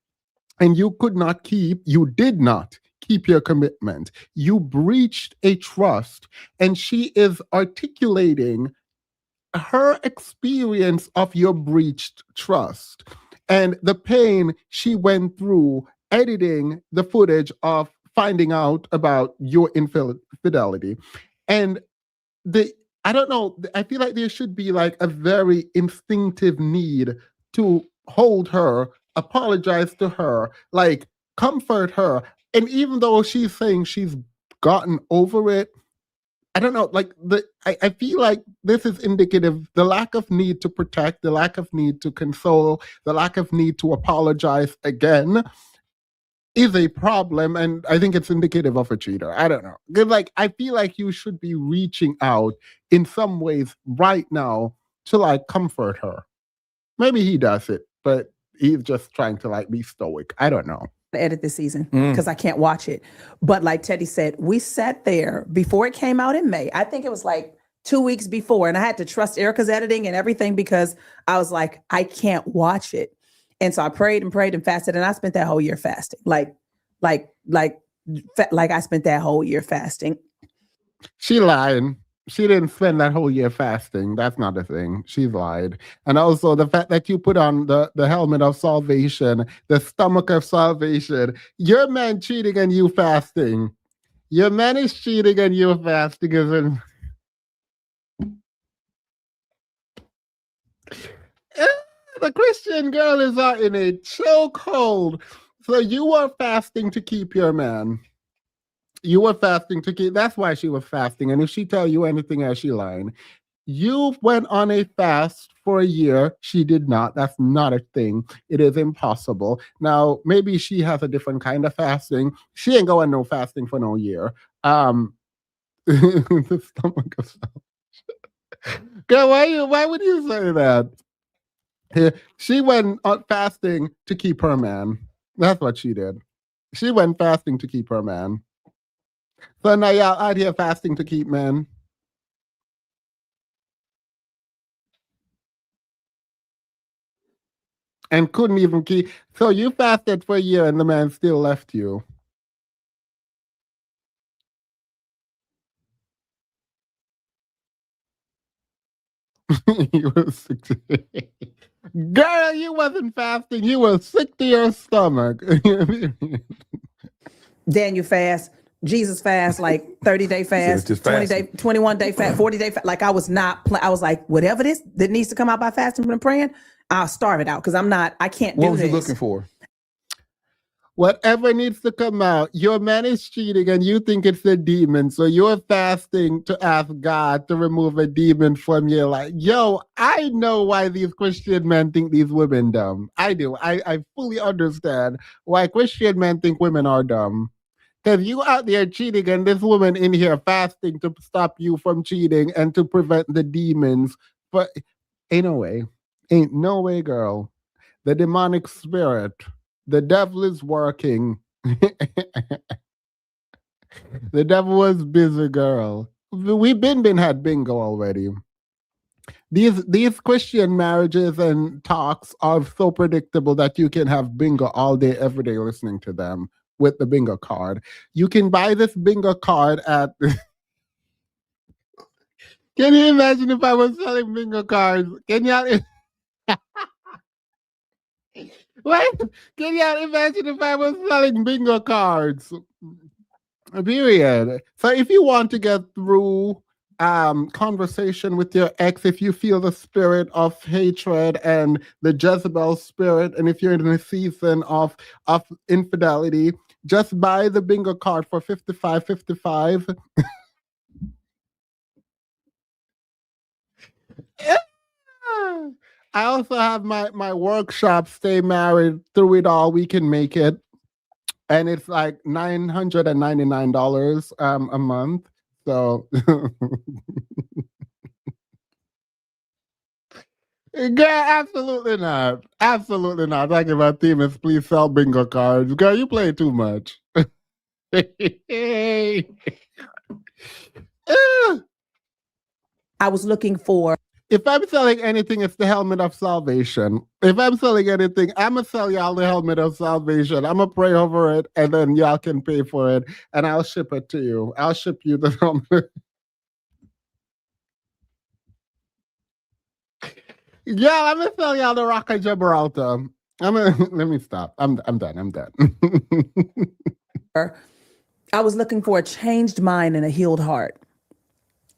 and you did not keep your commitment. You breached a trust, and she is articulating her experience of your breached trust and the pain she went through editing the footage of finding out about your infidelity. And I don't know. I feel like there should be like a very instinctive need to hold her, apologize to her, like comfort her. And even though she's saying she's gotten over it, I don't know. Like I feel like this is indicative the lack of need to protect, the lack of need to console, the lack of need to apologize again. is a problem, and I think it's indicative of a cheater. I don't know. 'Cause, like, I feel like you should be reaching out in some ways right now to like comfort her. Maybe he does it, but he's just trying to like be stoic. I don't know. Edit this season because I can't watch it. But like Teddy said, we sat there before it came out in May. I think it was like 2 weeks before, and I had to trust Erica's editing and everything because I was like, I can't watch it. And so I prayed and fasted, and I spent that whole year fasting. Like I spent that whole year fasting. She lied. She didn't spend that whole year fasting. That's not a thing. She's lied. And also the fact that you put on the helmet of salvation, the stomach of salvation, your man cheating and you fasting. Your man is cheating and you fasting. The Christian girl is out in a chokehold. So you are fasting to keep your man. You were fasting to keep. That's why she was fasting. And if she tell you anything else, she lying. You went on a fast for a year. She did not. That's not a thing. It is impossible. Now, maybe she has a different kind of fasting. She ain't going no fasting for no year. The stomach of salvation. Girl, why would you say that? She went fasting to keep her man. That's what she did. She went fasting to keep her man. So now y'all out here fasting to keep men. And couldn't even keep. So you fasted for a year and the man still left you. You were sick to... Girl, you wasn't fasting. You were sick to your stomach. Daniel fast, Jesus fast, like 30-day fast, 20-day, 21-day fast, 40-day fast. Like I was not, I was like, whatever this that needs to come out by fasting and praying, I'll starve it out because I can't do this. What was you looking for? Whatever needs to come out. Your man is cheating and you think it's a demon. So you're fasting to ask God to remove a demon from you. Like, yo, I know why these Christian men think these women dumb. I do. I fully understand why Christian men think women are dumb. Because you out there cheating and this woman in here fasting to stop you from cheating and to prevent the demons. But ain't no way. Ain't no way, girl. The demonic spirit. The devil is working. The devil was busy, girl. We've been had bingo already. These Christian marriages and talks are so predictable that you can have bingo all day, every day listening to them with the bingo card. You can buy this bingo card at... Can you imagine if I was selling bingo cards? Can y'all... What? Can y'all imagine if I was selling bingo cards? Period. So if you want to get through conversation with your ex, if you feel the spirit of hatred and the Jezebel spirit, and if you're in a season of infidelity, just buy the bingo card for $55.55. I also have my workshop, Stay Married, Through It All, We Can Make It. And it's like $999 a month. So, girl, absolutely not. Absolutely not. Talking about demons, please sell bingo cards. Girl, you play too much. I was looking for... If I'm selling anything, it's the helmet of salvation. If I'm selling anything, I'm going to sell y'all the helmet of salvation. I'm going to pray over it, and then y'all can pay for it, and I'll ship it to you. I'll ship you the helmet. Yeah, I'm going to sell y'all the Rock of Gibraltar. Let me stop. I'm done. I was looking for a changed mind and a healed heart.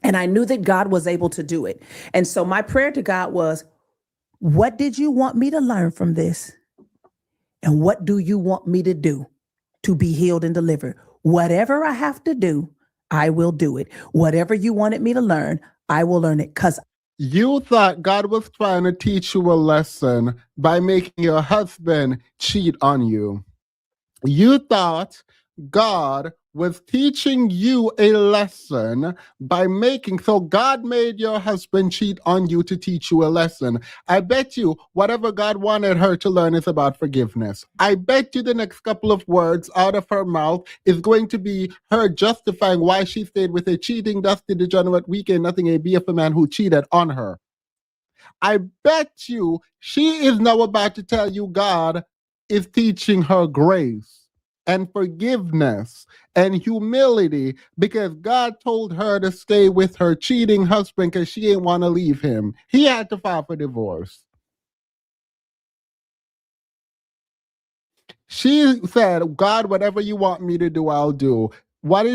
And I knew that God was able to do it. And so my prayer to God was, what did you want me to learn from this? And what do you want me to do to be healed and delivered? Whatever I have to do, I will do it. Whatever you wanted me to learn, I will learn it. Because you thought God was trying to teach you a lesson by making your husband cheat on you. You thought God was teaching you a lesson by making, so God made your husband cheat on you to teach you a lesson. I bet you whatever God wanted her to learn is about forgiveness. I bet you the next couple of words out of her mouth is going to be her justifying why she stayed with a cheating, dusty, degenerate, weak and nothing a BF man who cheated on her. I bet you she is now about to tell you God is teaching her grace and forgiveness and humility because God told her to stay with her cheating husband because she didn't want to leave him. He had to file for divorce. She said, God, whatever you want me to do, I'll do. What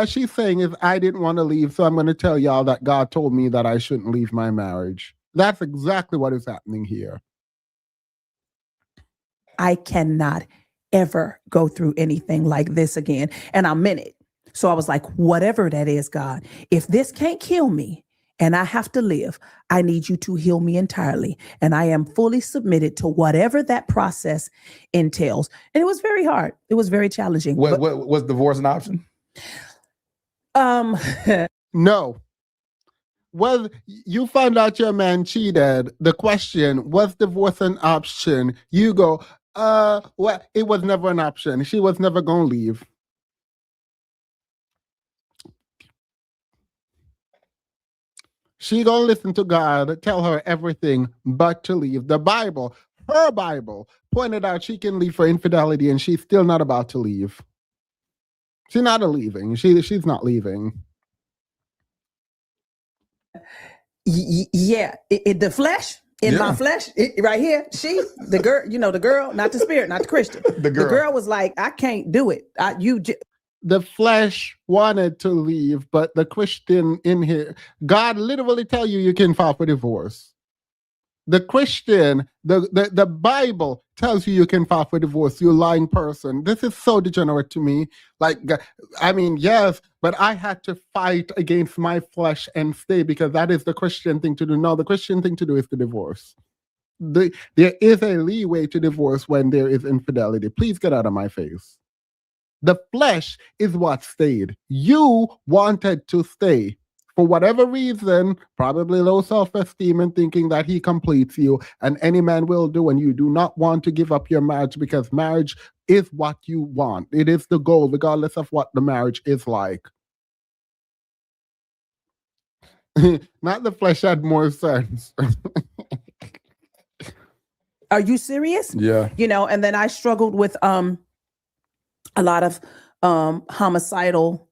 she's saying is, I didn't want to leave, so I'm going to tell y'all that God told me that I shouldn't leave my marriage. That's exactly what is happening here. I cannot ever go through anything like this again. And I meant it. So I was like, whatever that is, God, if this can't kill me and I have to live, I need you to heal me entirely. And I am fully submitted to whatever that process entails. And it was very hard. It was very challenging. What was divorce an option? No. Well, you found out your man cheated. The question, was divorce an option? You go, well, it was never an option. She was never going to leave. She going to listen to God, tell her everything but to leave. The Bible, her Bible, pointed out she can leave for infidelity and she's still not about to leave. She's not leaving. She's not leaving. Yeah, the flesh in my flesh, right here. The girl, not the spirit, not the Christian. The girl was like, I can't do it. The flesh wanted to leave, but the Christian in here, God literally tell you can file for divorce. The Christian, the Bible tells you can file for divorce, you lying person. This is so degenerate to me. Like, I mean, yes, but I had to fight against my flesh and stay because that is the Christian thing to do. No, the Christian thing to do is to divorce. There is a leeway to divorce when there is infidelity. Please get out of my face. The flesh is what stayed. You wanted to stay. For whatever reason, probably low self-esteem and thinking that he completes you, and any man will do, and you do not want to give up your marriage because marriage is what you want. It is the goal, regardless of what the marriage is like. Not the flesh had more sense. Are you serious? Yeah. And then I struggled with a lot of homicidal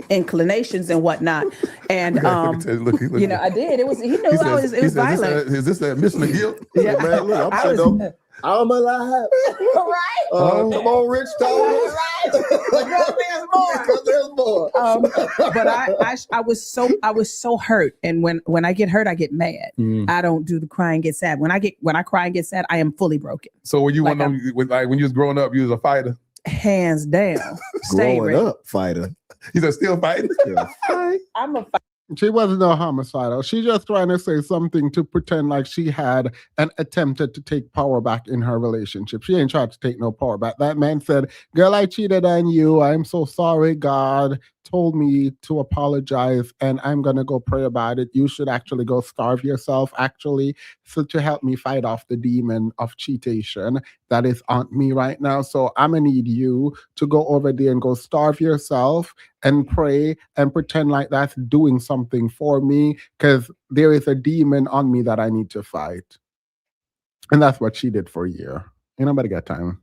inclinations and whatnot. And look. I did. It was he knew it was violent. Is this that admission of guilt? Yeah, man, look, I'm alive. Right. Come on, Rich, tell me. Right. There's more. But I was so hurt, and when I get hurt, I get mad. I don't do the cry and get sad. When I cry and get sad, I am fully broken. So were you when you was growing up, you was a fighter? Hands down. Growing up, fighter. You said still fighting? I'm a fighter. She wasn't no homicidal. She just trying to say something to pretend like she had and attempted to take power back in her relationship. She ain't tried to take no power back. That man said, girl, I cheated on you. I'm so sorry. God told me to apologize and I'm going to go pray about it. You should actually go starve yourself, actually, so to help me fight off the demon of cheatation that is on me right now. So I'm going to need you to go over there and go starve yourself and pray and pretend like that's doing something for me because there is a demon on me that I need to fight. And that's what she did for a year. Ain't nobody got time.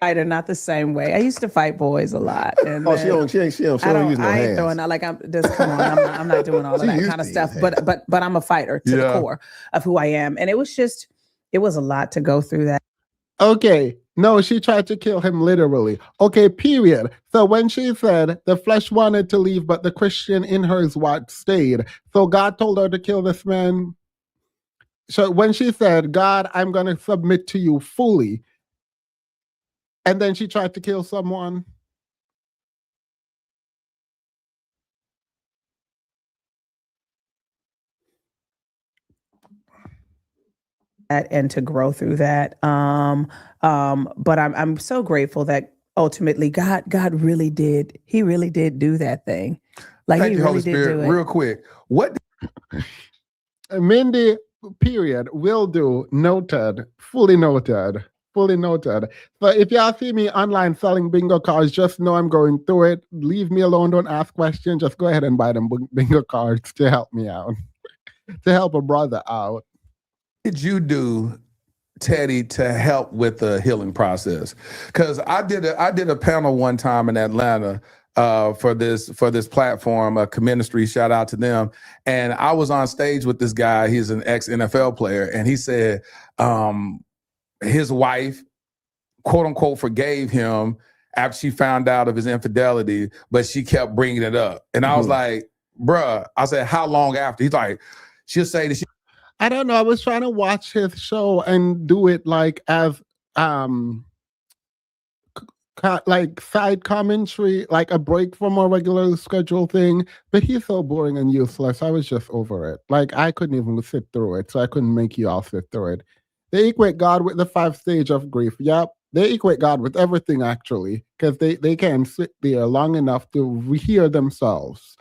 Fighter, not the same way. I used to fight boys a lot. And she don't use no hands. I ain't throwing out like I'm just come on. I'm not doing all of that kind of stuff. But I'm a fighter to the core of who I am. And it was a lot to go through that. Okay. No, she tried to kill him literally. Okay, period. So when she said the flesh wanted to leave, but the Christian in her is what stayed. So God told her to kill this man. So when she said, God, I'm going to submit to you fully, and then she tried to kill someone. and to grow through that. But I'm so grateful that ultimately God really did. He really did do that thing. Like Thank he you, really Holy did Spirit. do it. Real quick, what Mindy, period, will do. Noted. Fully noted. Fully noted. So if y'all see me online selling bingo cards, just know I'm going through it. Leave me alone. Don't ask questions. Just go ahead and buy them bingo cards to help me out, to help a brother out. did you do, Teddy, to help with the healing process? Because I did a panel one time in Atlanta for this platform, Ministry, shout out to them. And I was on stage with this guy. He's an ex-NFL player, and he said his wife, quote unquote, forgave him after she found out of his infidelity, but she kept bringing it up. And I was like, bruh, I said, how long after? He's like, she'll say that she. I don't know. I was trying to watch his show and do it like as like side commentary, like a break from a regular schedule thing. But he's so boring and useless. I was just over it. Like I couldn't even sit through it, so I couldn't make you all sit through it. They equate God with the 5 stage of grief. Yep. They equate God with everything actually, because they can sit there long enough to hear themselves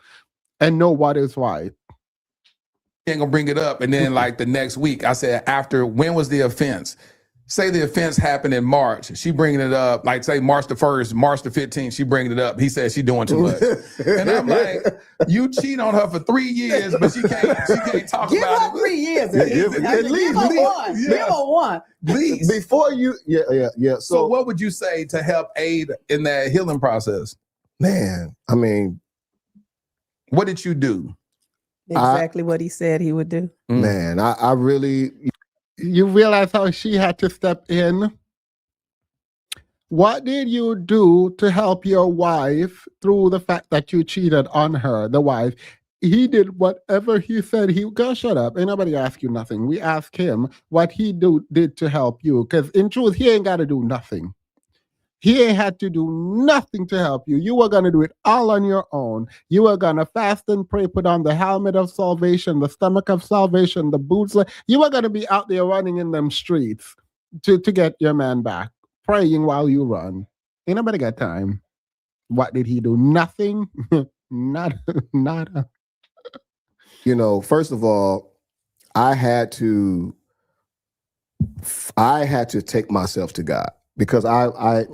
and know what is right. Ain't gonna bring it up. And then like the next week, I said, after, when was the offense? Say the offense happened in March. She bringing it up, like say March the 1st, March the 15th, she bringing it up. He said she doing too much. And I'm like, you cheat on her for 3 years, but she can't talk Give about her it. 3 years. Give Her one. Give her one. Please. Before you, yeah. So what would you say to help aid in that healing process? Man, I mean, What did you do? Exactly what he said he would do. man, I really. You realize how she had to step in? What did you do to help your wife through the fact that you cheated on her, the wife? He did whatever he said. Girl, shut up. Ain't nobody ask you nothing. We asked him what he did to help you. Because in truth, he ain't got to do nothing. He ain't had to do nothing to help you. You were going to do it all on your own. You were going to fast and pray, put on the helmet of salvation, the stomach of salvation, the boots. You were going to be out there running in them streets to get your man back, praying while you run. Ain't nobody got time. What did he do? Nothing. Nada. You know, first of all, I had to take myself to God, because I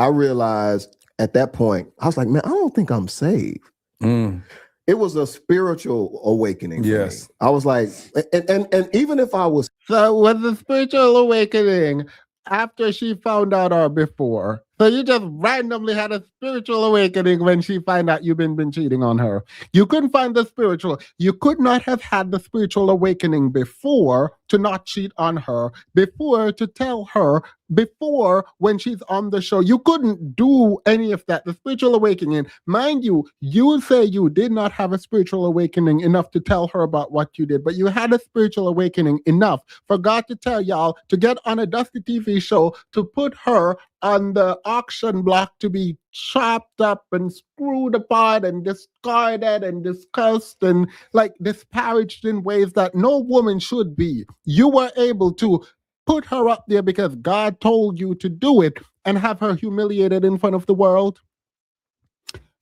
realized at that point, I was like, man, I don't think I'm saved. It was a spiritual awakening for me. I was like, and even if I was. So was the spiritual awakening after she found out or before? So you just randomly had a spiritual awakening when she found out you've been cheating on her. You couldn't find the spiritual. You could not have had the spiritual awakening before to not cheat on her, before to tell her, before when she's on the show. You couldn't do any of that. The spiritual awakening, mind you, you say you did not have a spiritual awakening enough to tell her about what you did, but you had a spiritual awakening enough for God to tell y'all to get on a Dusty TV show to put her on the auction block to be chopped up and screwed apart and discarded and discussed and like disparaged in ways that no woman should be. You were able to put her up there because God told you to do it and have her humiliated in front of the world.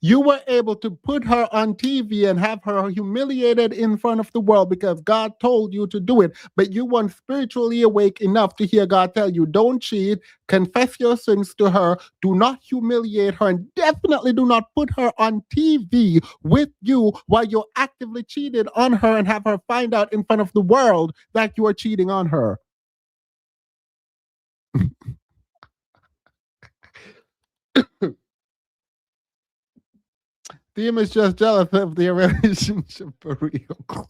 You were able to put her on TV and have her humiliated in front of the world because God told you to do it. But you weren't spiritually awake enough to hear God tell you, don't cheat, confess your sins to her, do not humiliate her, and definitely do not put her on TV with you while you're actively cheated on her and have her find out in front of the world that you are cheating on her. Theme is just jealous of their relationship for real.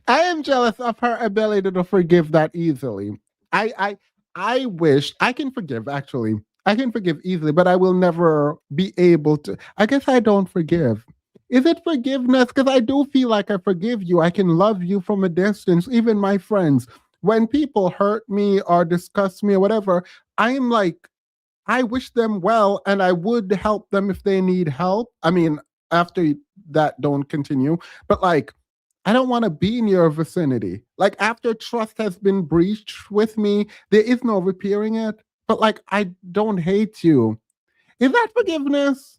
I am jealous of her ability to forgive that easily. I wish I can forgive, actually. I can forgive easily, but I will never be able to. I guess I don't forgive. Is it forgiveness? Because I do feel like I forgive you. I can love you from a distance, even my friends. When people hurt me or discuss me or whatever, I'm like, I wish them well and I would help them if they need help. I mean, after that, don't continue. But like, I don't want to be in your vicinity. Like after trust has been breached with me, there is no repairing it. But like I don't hate you. Is that forgiveness?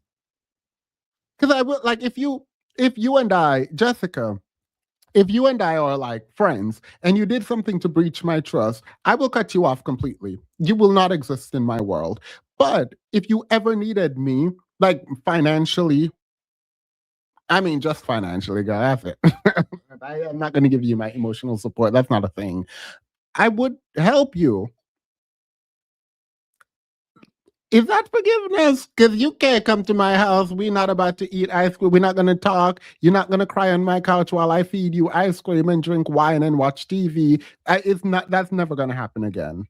Because I will like if you and I, Jessica, if you and I are like friends and you did something to breach my trust, I will cut you off completely. You will not exist in my world. But if you ever needed me, like financially, I mean, just financially, girl, that's it. I am not going to give you my emotional support. That's not a thing. I would help you. Is that forgiveness? Because you can't come to my house. We're not about to eat ice cream. We're not going to talk. You're not going to cry on my couch while I feed you ice cream and drink wine and watch TV. It's not. That's never going to happen again.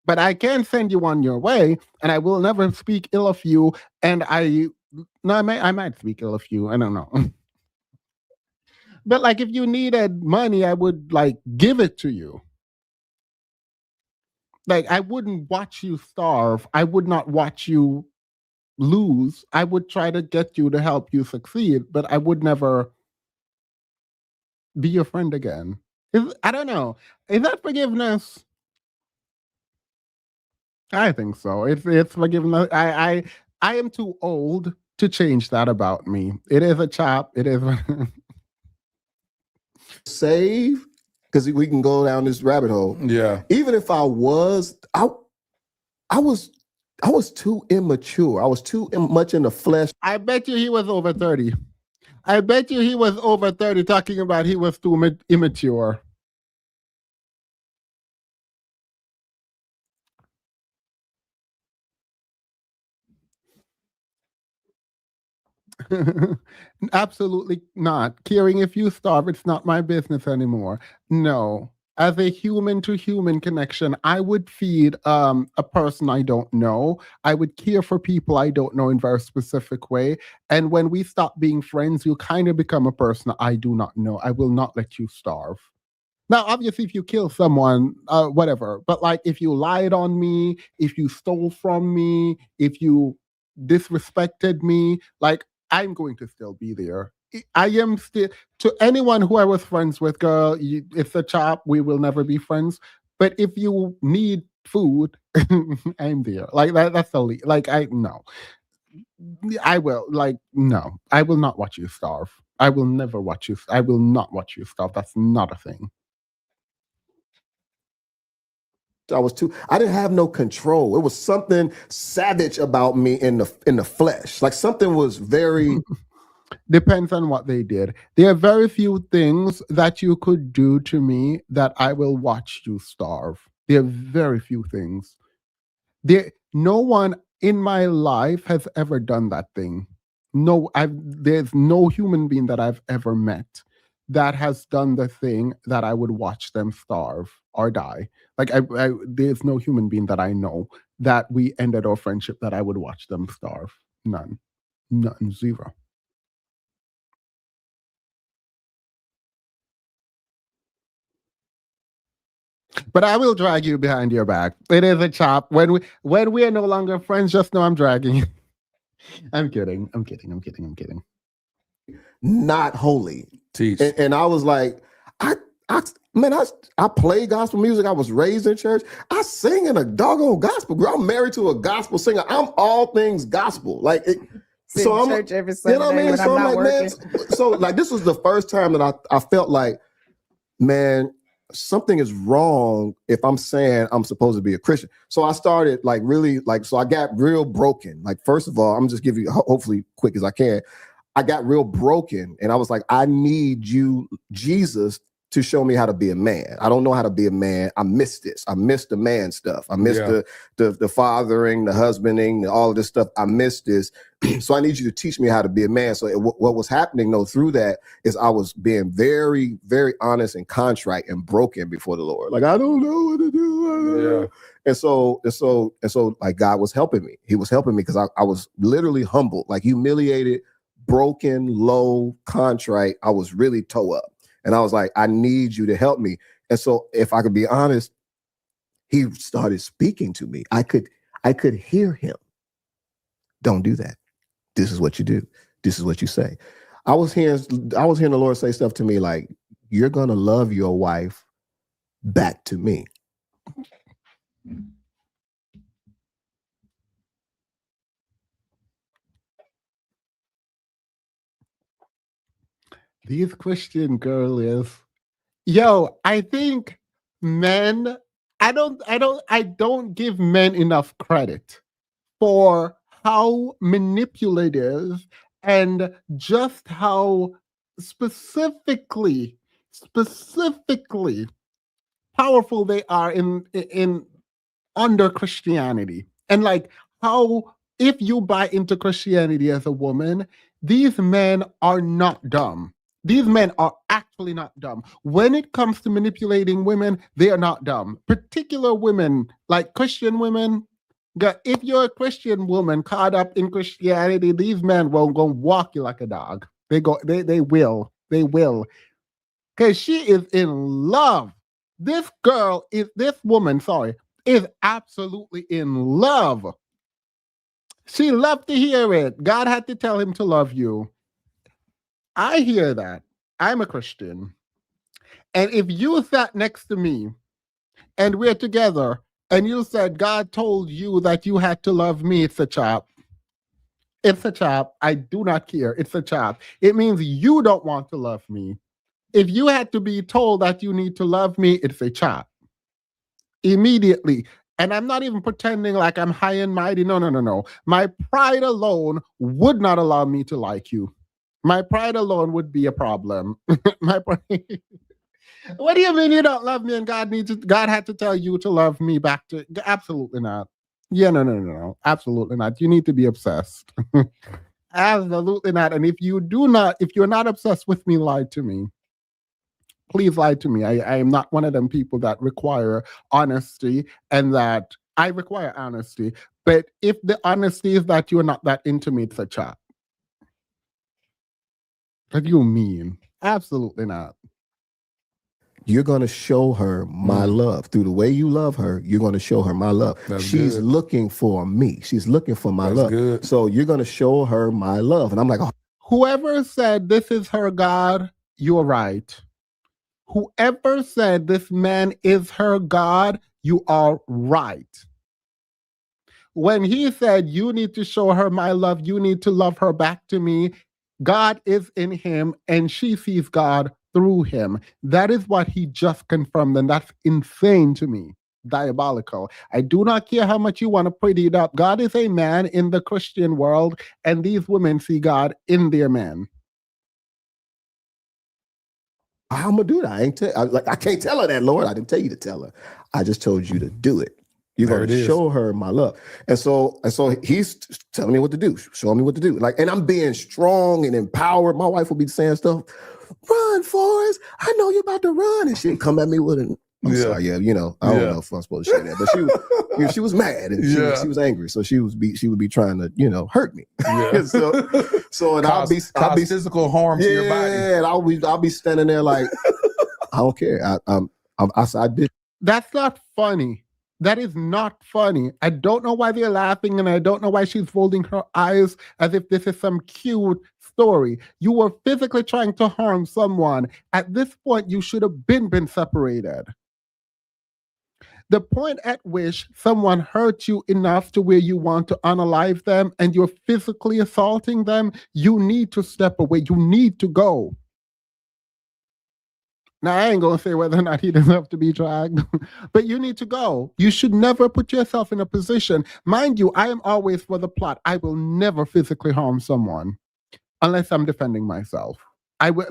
But I can send you on your way, and I will never speak ill of you. And I might speak ill of you. I don't know. But like, if you needed money, I would like give it to you. Like, I wouldn't watch you starve. I would not watch you lose. I would try to get you to help you succeed, but I would never be your friend again. I don't know. Is that forgiveness? I think so. It's forgiveness. I am too old to change that about me. It is a chop. It is. Save, because we can go down this rabbit hole. Yeah. Even if I was too immature. I was too much in the flesh. I bet you he was over 30. I bet you he was over 30 talking about he was too immature. Absolutely not. Caring if you starve, it's not my business anymore. No. As a human to human connection, I would feed a person I don't know. I would care for people I don't know in a very specific way. And when we stop being friends, you kind of become a person I do not know. I will not let you starve. Now, obviously, if you kill someone, whatever. But like, if you lied on me, if you stole from me, if you disrespected me, like, I'm going to still be there. I am still to anyone who I was friends with, girl. It's a chop. We will never be friends. But if you need food, I'm there. Like that. That's the least. Like I no. I will like no. I will not watch you starve. I will never watch you. I will not watch you starve. That's not a thing. I didn't have no control. It was something savage about me in the flesh. Like something was very Depends on what they did. There are very few things that you could do to me that I will watch you starve. There are very few things. No one in my life has ever done that thing. No, there's no human being that I've ever met that has done the thing that I would watch them starve or die. Like there's no human being that I know that we ended our friendship that I would watch them starve. None. None. Zero. But I will drag you behind your back. It is a chop. When we are no longer friends, just know I'm dragging you. I'm kidding. I'm kidding. I'm kidding. I'm kidding. not holy. Teach. And I was like, I play gospel music. I was raised in church. I sing in a doggone gospel group. I'm married to a gospel singer. I'm all things gospel. Like it, so I'm church every Sunday. You know what I mean? So I'm like, working. Man. So like, this was the first time that I felt like, man, something is wrong if I'm saying I'm supposed to be a Christian. So I started like really like, so I got real broken. Like, first of all, I'm just giving you hopefully quick as I can. I got real broken and I was like, I need you, Jesus, to show me how to be a man. I don't know how to be a man. I missed this. I missed the man stuff. I missed the fathering, the husbanding, all of this stuff. I missed this. So I need you to teach me how to be a man. So what was happening though through that is I was being very, very honest and contrite and broken before the Lord. Like, I don't know what to do. Yeah. And so like God was helping me. He was helping me because I was literally humbled, like humiliated, broken, low, contrite. I was really toe up. And I was like, I need you to help me. And so if I could be honest, he started speaking to me. I could hear him. Don't do that. This is what you do. This is what you say. I was hearing the Lord say stuff to me like, "You're gonna love your wife back to me." These Christian girls, yo, I think men, I don't give men enough credit for how manipulative and just how specifically powerful they are in under Christianity. And like how if you buy into Christianity as a woman, these men are not dumb. These men are actually not dumb. When it comes to manipulating women, they are not dumb. Particular women, like Christian women, if you're a Christian woman caught up in Christianity, these men won't go walk you like a dog. They will. They will. Because she is in love. This woman, is absolutely in love. She loved to hear it. God had to tell him to love you. I hear that. I'm a Christian. And if you sat next to me and we're together and you said God told you that you had to love me, it's a chop. It's a chop. I do not care. It's a chop. It means you don't want to love me. If you had to be told that you need to love me, it's a chop. Immediately. And I'm not even pretending like I'm high and mighty. No. My pride alone would not allow me to like you. My pride alone would be a problem. My pride. What do you mean you don't love me and God had to tell you to love me back to? Absolutely not. Yeah, no. Absolutely not. You need to be obsessed. Absolutely not. And if you're not obsessed with me, lie to me. Please lie to me. I am not one of them people that require honesty, and that I require honesty. But if the honesty is that you're not that into me, it's a chat. What do you mean? Absolutely not. You're going to show her my love. Through the way you love her, you're going to show her my love. She's good. Looking for me. She's looking for my love. Good. So you're going to show her my love. And I'm like, oh. Whoever said this is her God, you're right. Whoever said this man is her God, you are right. When he said, you need to show her my love, you need to love her back to me, God is in him and she sees God through him. That is what he just confirmed, and that's insane to me. Diabolical. I do not care how much you want to pretty it up. God is a man in the Christian world, and these women see God in their men. I'm gonna do that. I can't tell her that, Lord. I didn't tell you to tell her. I just told you to do it. You're gonna show her my love. And so he's telling me what to do, showing me what to do. And I'm being strong and empowered. My wife will be saying stuff, run, Forrest. I know you're about to run. And she'd come at me with I'm sorry, I don't know if I'm supposed to say that, but she was mad and she was angry. So she would be trying to, hurt me. Yeah. so I'll be physical harm to your body. Yeah, and I'll be standing there like, I don't care. I did. That's not funny. That is not funny. I don't know why they're laughing, and I don't know why she's folding her eyes as if this is some cute story. You were physically trying to harm someone. At this point, you should have been separated. The point at which someone hurt you enough to where you want to unalive them and you're physically assaulting them, you need to step away. You need to go. Now, I ain't going to say whether or not he deserves to be dragged, but you need to go. You should never put yourself in a position. Mind you, I am always for the plot. I will never physically harm someone unless I'm defending myself. I would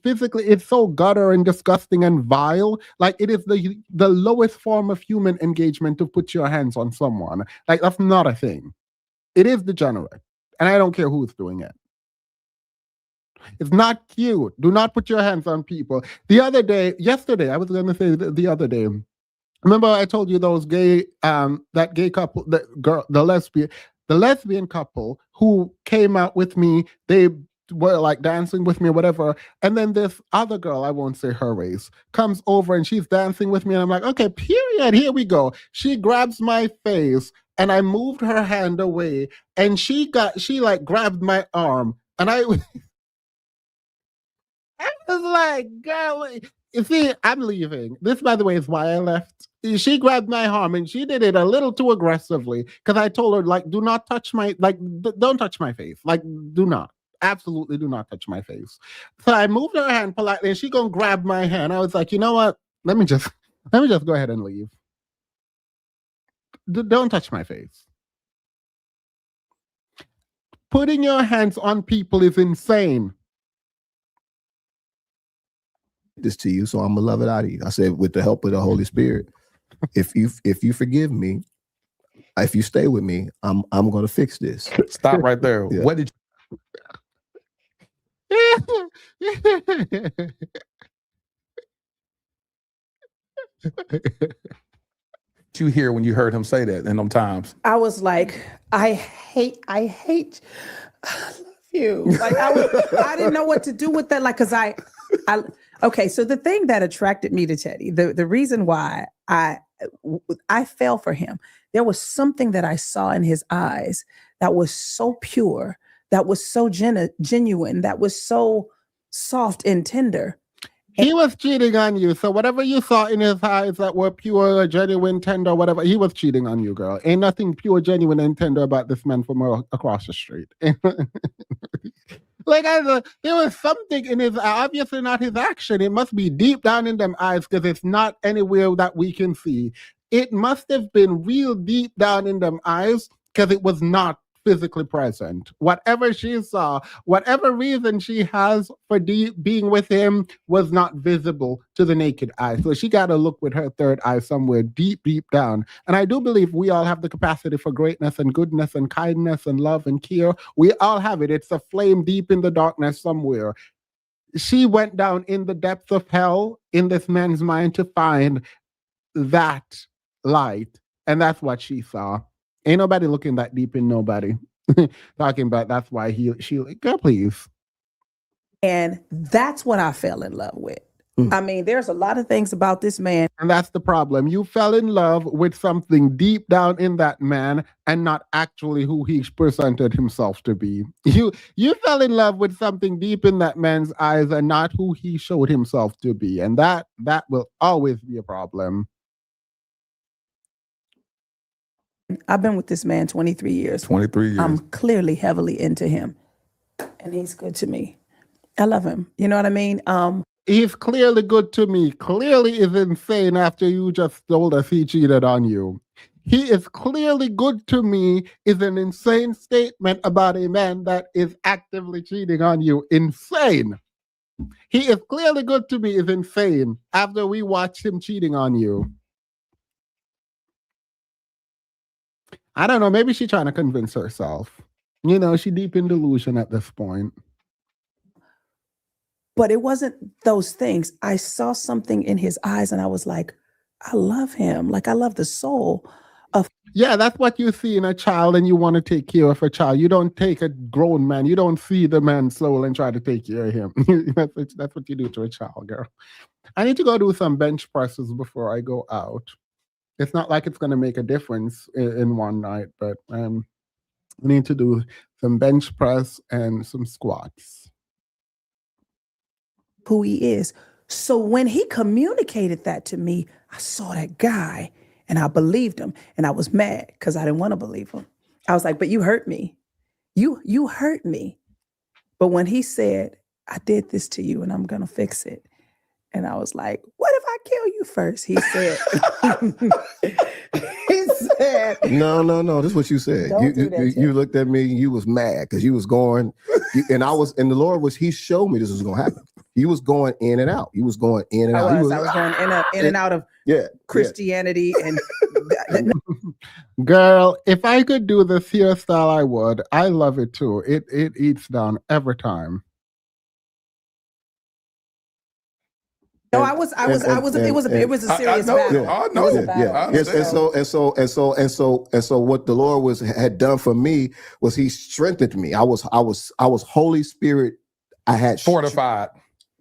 physically, it's so gutter and disgusting and vile. It is the lowest form of human engagement to put your hands on someone. That's not a thing. It is degenerate. And I don't care who's doing it. It's not cute. Do not put your hands on people. Yesterday, I was going to say the other day. Remember I told you those that gay couple, the lesbian couple who came out with me, they were dancing with me or whatever. And then this other girl, I won't say her race, comes over and she's dancing with me. And I'm like, okay, period. Here we go. She grabs my face and I moved her hand away and she grabbed my arm and It's like, girl, you see, I'm leaving. This, by the way, is why I left. She grabbed my arm and she did it a little too aggressively because I told her, like, do not touch my, like, don't touch my face. Like, do not. Absolutely do not touch my face. So I moved her hand politely and she gonna grab my hand. I was like, you know what? Let me just go ahead and leave. Don't touch my face. Putting your hands on people is insane. This to you, so I'm gonna love it out of you. I said, with the help of the Holy Spirit, if you forgive me, if you stay with me, I'm gonna fix this. Stop right there. Yeah. What did you hear when you heard him say that in them times? I was like, I hate I love you. Like I didn't know what to do with that. Like, cause I okay. So the thing that attracted me to Teddy, the reason why I fell for him, there was something that I saw in his eyes that was so pure, that was so genuine, that was so soft and tender. He was cheating on you. So whatever you saw in his eyes that were pure, genuine, tender, whatever, he was cheating on you, girl. Ain't nothing pure, genuine, and tender about this man from across the street. Like, there was something in his, obviously not his action. It must be deep down in them eyes because it's not anywhere that we can see. It must have been real deep down in them eyes because it was not physically present. Whatever she saw, whatever reason she has for being with him was not visible to the naked eye. So she got to look with her third eye somewhere deep, deep down. And I do believe we all have the capacity for greatness and goodness and kindness and love and care. We all have it. It's a flame deep in the darkness somewhere. She went down in the depths of hell in this man's mind to find that light. And that's what she saw. Ain't nobody looking that deep in nobody. Talking about that's why she girl, please. And that's what I fell in love with. I mean, there's a lot of things about this man. And that's the problem. You fell in love with something deep down in that man and not actually who he presented himself to be. You fell in love with something deep in that man's eyes and not who he showed himself to be. And that will always be a problem. I've been with this man 23 years. 23 years. I'm clearly heavily into him. And he's good to me. I love him. You know what I mean? He's clearly good to me. Clearly is insane after you just told us he cheated on you. He is clearly good to me is an insane statement about a man that is actively cheating on you. Insane. He is clearly good to me is insane after we watched him cheating on you. I don't know. Maybe she's trying to convince herself. You know, she deep in delusion at this point. But it wasn't those things. I saw something in his eyes and I was like, I love him. Like, I love the soul of. Yeah, that's what you see in a child and you want to take care of a child. You don't take a grown man. You don't see the man's soul and try to take care of him. That's what you do to a child, girl. I need to go do some bench presses before I go out. It's not like it's going to make a difference in one night, but I need to do some bench press and some squats. Who he is. So when he communicated that to me, I saw that guy and I believed him and I was mad because I didn't want to believe him. I was like, but you hurt me. You hurt me. But when he said, I did this to you and I'm going to fix it. And I was like, what if I kill you first? He said, No. This is what you said. You looked at me and you was mad because you was going, and the Lord he showed me this was going to happen. He was going in and out. He was going in and out. I was going in and out of Christianity. And girl, if I could do this hairstyle, I would. I love it too. It eats down every time. No, it was a serious battle. I know. And so what the Lord had done for me was he strengthened me. I was Holy Spirit. I had fortified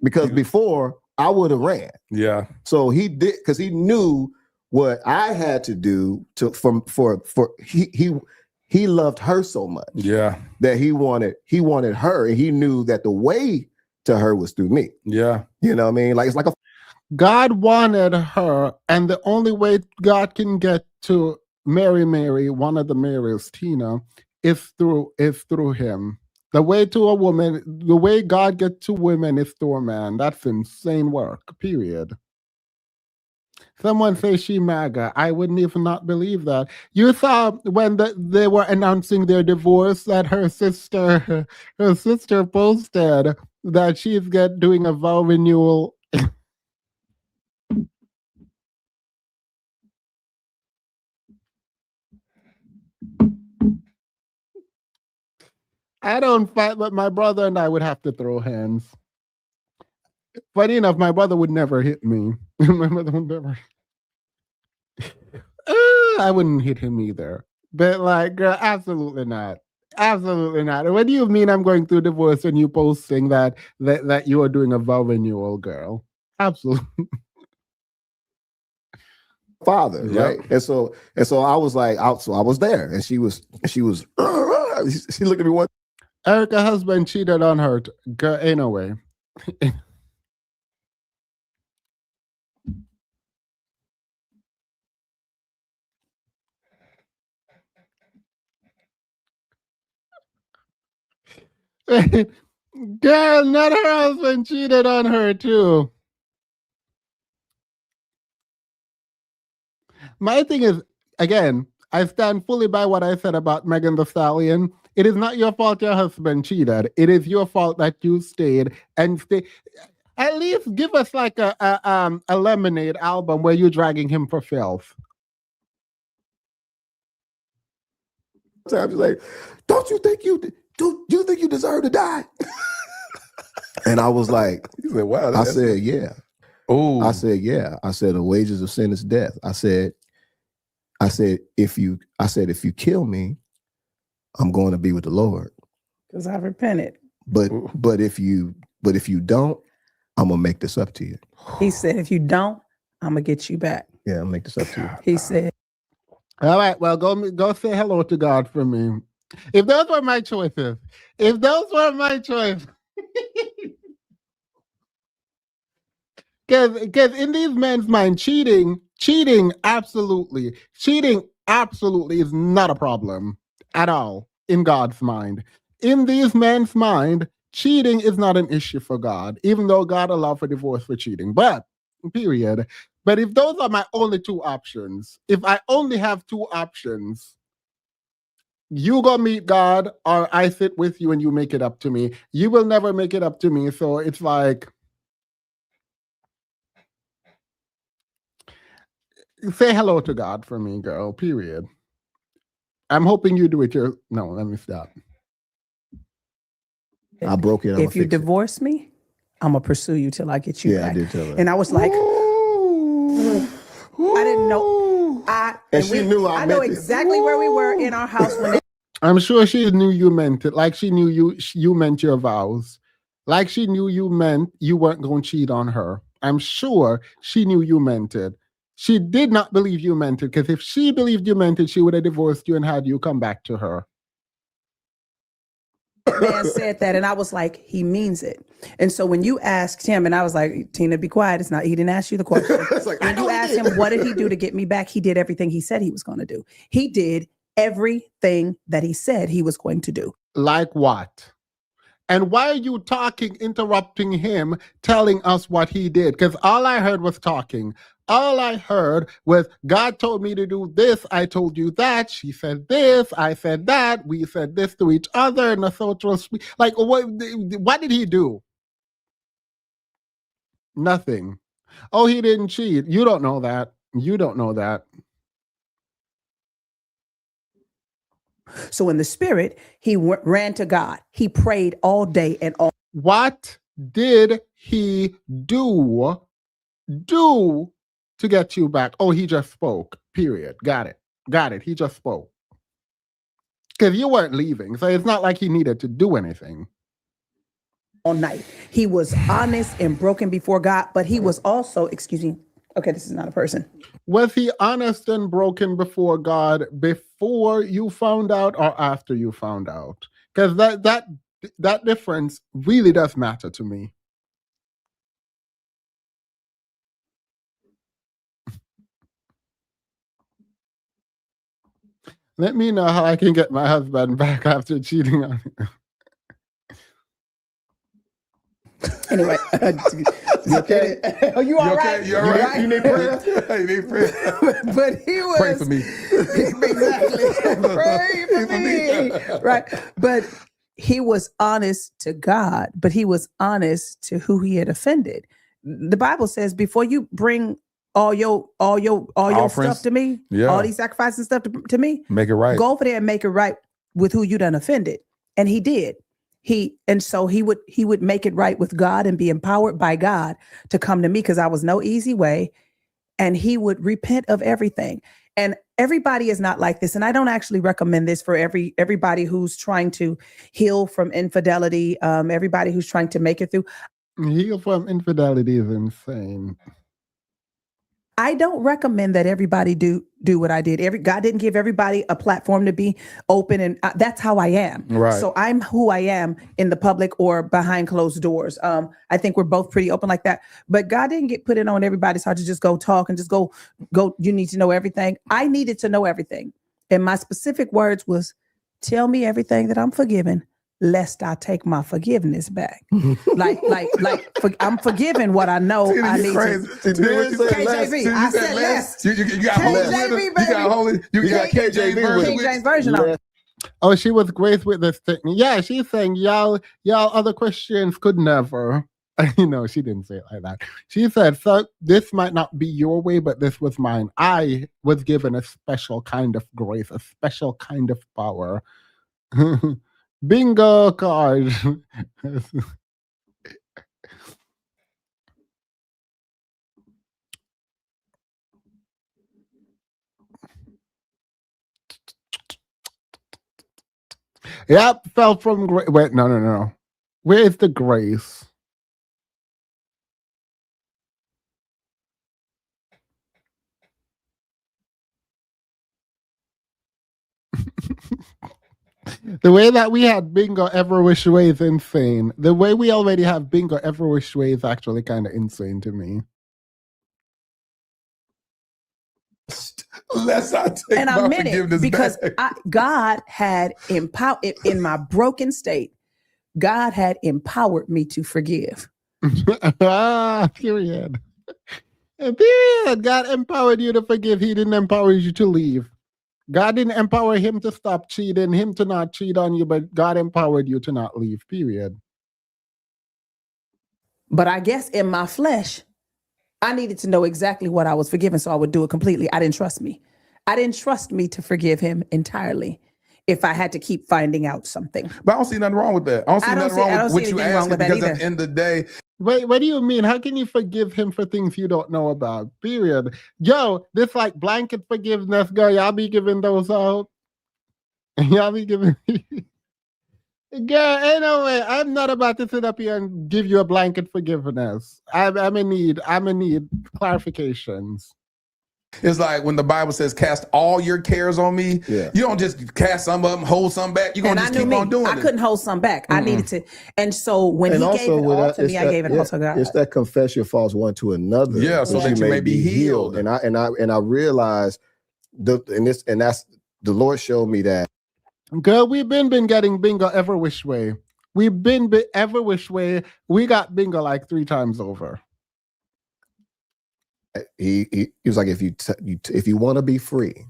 because before I would have ran. Yeah. So he did because he knew what I had to do he loved her so much. Yeah. That he wanted her, and he knew that the way to her was through me. Yeah. You know what I mean? Like, it's like a God wanted her, and the only way God can get to Mary, one of the Marys, Tina, is through him. The way to a woman, the way God gets to women is through a man. That's insane work, period. Someone say she MAGA. I wouldn't even not believe that. You saw when they were announcing their divorce that her sister posted that she's doing a vow renewal. I don't fight, but my brother and I would have to throw hands. Funny enough, my brother would never hit me. My brother would never. I wouldn't hit him either. But like, girl, absolutely not. Absolutely not. What do you mean I'm going through divorce when you posting that you are doing a vow renewal, girl? Absolutely. father, right? And so I was like, so I was there, and she was she looked at me one. Erica's husband cheated on her. Girl, ain't no way. Girl, not her husband cheated on her too. My thing is, again, I stand fully by what I said about Megan Thee Stallion. It is not your fault your husband cheated. It is your fault that you stayed and stay. At least give us like a Lemonade album where you're dragging him for filth. I was like, don't you think you deserve to die? And I was like, wow. I said, yeah. Oh, I said, yeah. I said, the wages of sin is death. I said, if you kill me, I'm going to be with the Lord. Because I've repented. But if you don't, I'm gonna make this up to you. He said, if you don't, I'm gonna get you back. Yeah, I'll make this up to you. He said, all right, well, go say hello to God for me. If those were my choices, because in these men's mind, cheating absolutely is not a problem at all in God's mind. In these men's mind, cheating is not an issue for God, even though God allowed for divorce for cheating. But period. But if those are my only two options, if I only have two options, you go meet God or I sit with you and you make it up to me. You will never make it up to me. So it's like, say hello to God for me, girl, period. I'm hoping you do it. No, let me stop. I broke it. if you divorce me, I'm gonna pursue you till I get you back. I did tell her. And I was like, I didn't know. She knew I know meant it. exactly where we were in our house when they I'm sure she knew you meant it. Like she knew you meant your vows. Like she knew you meant you weren't going to cheat on her. I'm sure she knew you meant it. She did not believe you meant it, because if she believed you meant it, she would have divorced you and had you come back to her. man said that, and I was like, he means it. And so when you asked him, and I was like, Tina, be quiet. It's not. He didn't ask you the question. Like, when you asked him, what did he do to get me back? He did everything he said he was going to do. He did everything that he said he was going to do. Like what? And why are you talking, interrupting him, telling us what he did? Because all I heard was talking. All I heard was, God told me to do this. I told you that. She said this. I said that. We said this to each other. And so it was like, what did he do? Nothing. Oh, he didn't cheat. You don't know that. You don't know that. So in the spirit, he ran to God. He prayed all day and all. What did he do to get you back? Oh, he just spoke. Period. Got it. He just spoke. Because you weren't leaving. So it's not like he needed to do anything. All night. He was honest and broken before God, but he was also, excuse me. Okay, this is not a person. Was he honest and broken before God before you found out or after you found out? Because that difference really does matter to me. Let me know how I can get my husband back after cheating on him. Anyway, You okay? are you all right? You all right? You need prayer? You need prayer. But he was Pray for me. Exactly. Pray for me. Right. But he was honest to God, but he was honest to who he had offended. The Bible says before you bring all your Offerings. stuff to me, Yeah. all these sacrifices and stuff to me, Make it right. go over there and make it right with who you done offended. And he did. So he would make it right with God and be empowered by God to come to me because I was no easy way. And he would repent of everything. And everybody is not like this. And I don't actually recommend this for everybody who's trying to heal from infidelity, everybody who's trying to make it through. Heal from infidelity is insane. I don't recommend that everybody do what I did. God didn't give everybody a platform to be open, and that's how I am. Right. So I'm who I am in the public or behind closed doors. I think we're both pretty open like that. But God didn't put it on everybody's heart to just go talk and just go. You need to know everything. I needed to know everything, and my specific words was, "Tell me everything that I'm forgiven, lest I take my forgiveness back." I'm forgiving what I know I need to. KJV. I said less. You got KJV, holy. You got KJV version. King James version on it. Oh, she was Grace with this thing. Yeah, she's saying y'all other Christians could never. She didn't say it like that. She said, so this might not be your way, but this was mine. I was given a special kind of grace, a special kind of power. Bingo card. Yep, fell from grace. Wait, no. Where is the grace? The way that we had bingo every which way is insane. The way we already have bingo every which way is actually kind of insane to me. Lest I take And I my meant it forgiveness because back. God had empowered in my broken state. God had empowered me to forgive. Period. Period. God empowered you to forgive. He didn't empower you to leave. God didn't empower him to stop cheating, him to not cheat on you, but God empowered you to not leave. Period. But I guess in my flesh, I needed to know exactly what I was forgiven so I would do it completely. I didn't trust me. I didn't trust me to forgive him entirely if I had to keep finding out something. But I don't see nothing wrong with that. I don't see nothing wrong with what you asking because at the end of the day. Wait, what do you mean? How can you forgive him for things you don't know about? Period. Yo, this like blanket forgiveness, girl, y'all be giving those out. Y'all be giving... Girl, anyway, I'm not about to sit up here and give you a blanket forgiveness. I'm in need clarifications. It's like when the Bible says, cast all your cares on me. Yeah. You don't just cast some of them, hold some back. You're going to just keep on doing it. I couldn't hold some back. I needed to. And so when he gave it all to me, I gave it all to God. It's that confess your faults one to another. Yeah, so that you may be healed. And I realized that's the Lord showed me that. Girl, we've been getting bingo every which way. We've been every which way. We got bingo like 3 times over. He was like, if you want to be free,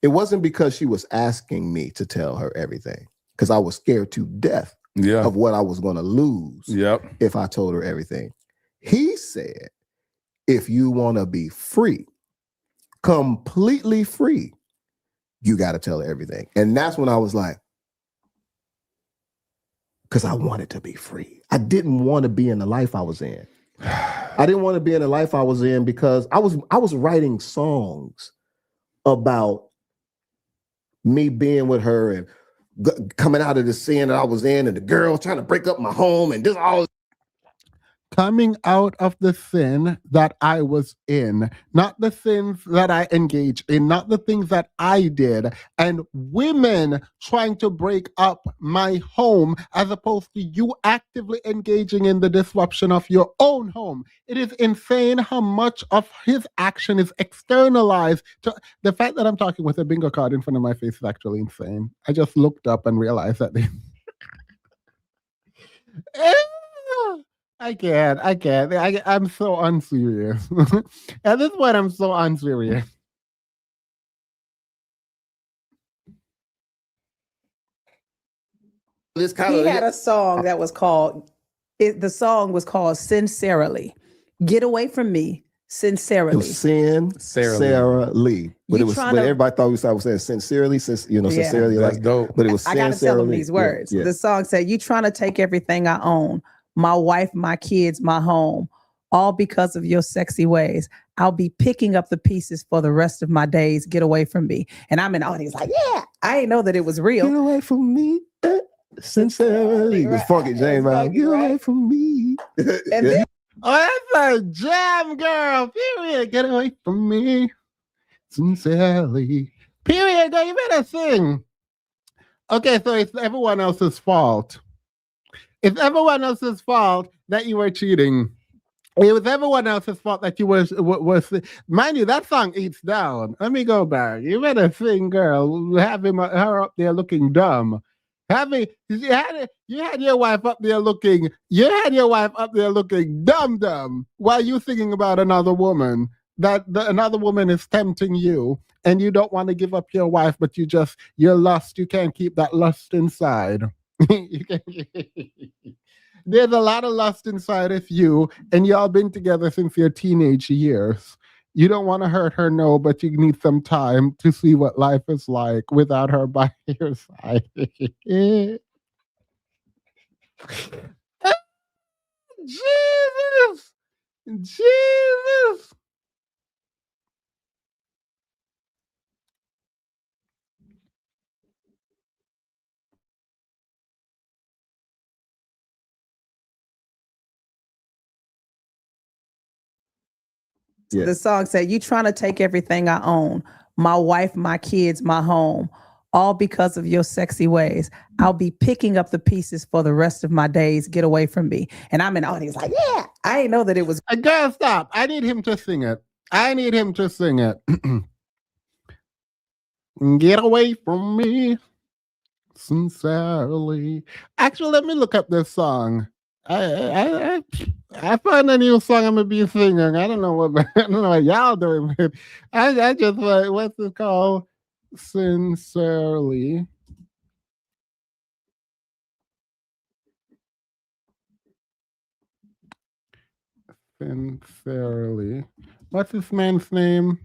it wasn't because she was asking me to tell her everything, because I was scared to death of what I was going to lose if I told her everything. He said, if you want to be free, completely free, you got to tell her everything. And that's when I was like, because I wanted to be free. I didn't want to be in the life I was in. I didn't want to be in the life I was in because I was writing songs about me being with her and coming out of the sin that I was in, and the girl trying to break up my home and this all. coming out of the sin that I was in, not the sins that I engaged in, not the things that I did, and women trying to break up my home as opposed to you actively engaging in the disruption of your own home. It is insane how much of his action is externalized to the fact that I'm talking with a bingo card in front of my face is actually insane. I just looked up and realized that I can't. I'm so unserious. At this point, I'm so unserious. This kind He of had a song that was called, the song was called Sincerely. Get away from me, it sincerely. was Sarah Lee. But You it was trying but to- everybody thought we was saying sincerely, sincerely, That's like dope. but it was I got to tell them sincerely. these words. Yeah. The song said, you trying to take everything I own, my wife, my kids, my home, all because of your sexy ways. I'll be picking up the pieces for the rest of my days. Get away from me. And I'm in the audience like, yeah, I didn't know that it was Get real. away from me. Sincerely. It was Funky James. Funky, Get away right? from me. And then Oh, that's a jam, girl. Period. Get away from me. Sincerely. Period. Girl, you better sing. Okay, so it's everyone else's fault. It's everyone else's fault that you were cheating. It was everyone else's fault that you was mind you, that song eats down. Let me go back. You better sing, girl. Have her up there looking dumb. You had your wife up there looking dumb while you thinking about another woman. Another woman is tempting you, and you don't want to give up your wife, but you're lust. You can't keep that lust inside. You can't. There's a lot of lust inside of you, and y'all been together since your teenage years. You don't want to hurt her, no, but you need some time to see what life is like without her by your side. Jesus! Jesus! Yeah. the song said, you trying to take everything I own, my wife, my kids, my home, all because of your sexy ways. I'll be picking up the pieces for the rest of my days. Get away from me. And I'm in the audience like, yeah, I didn't know that it was. Girl, stop. I need him to sing it. Get away from me. Sincerely. Actually, let me look up this song. I found a new song I'm gonna be singing. I don't know what y'all doing, but I just like, what's it called? Sincerely. Sincerely. What's this man's name?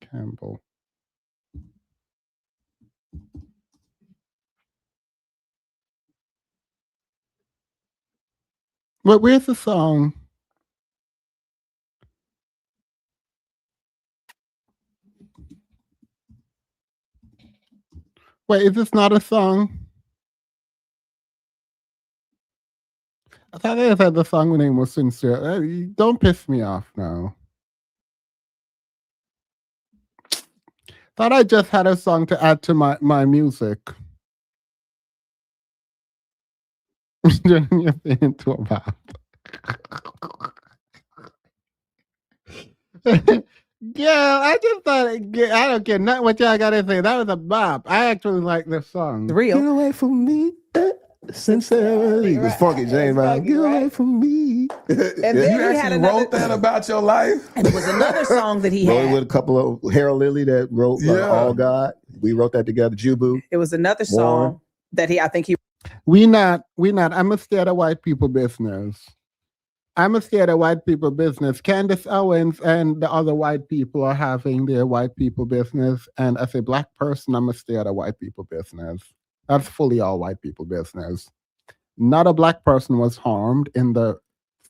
Campbell. But where's the song? Wait, is this not a song? I thought they said the song name was Sincere. Don't piss me off now. Thought I just had a song to add to my music. Turning your thing into a bop. Yeah, I just thought, I don't care, not what y'all gotta say. That was a bop. I actually like this song. Real. Get away from me. Sincerely. It was Funky James. Get away from me. And You then he had actually another, wrote that about your life? and it was another song that he Wrote it had. with a couple of Harold Lilly that wrote Yeah. All God. We wrote that together. Jubu. It was another song that I think he. We not. I'm a scared of white people business. Candace Owens and the other white people are having their white people business. And as a black person, I'm a scared of white people business. That's fully all white people business. Not a black person was harmed in the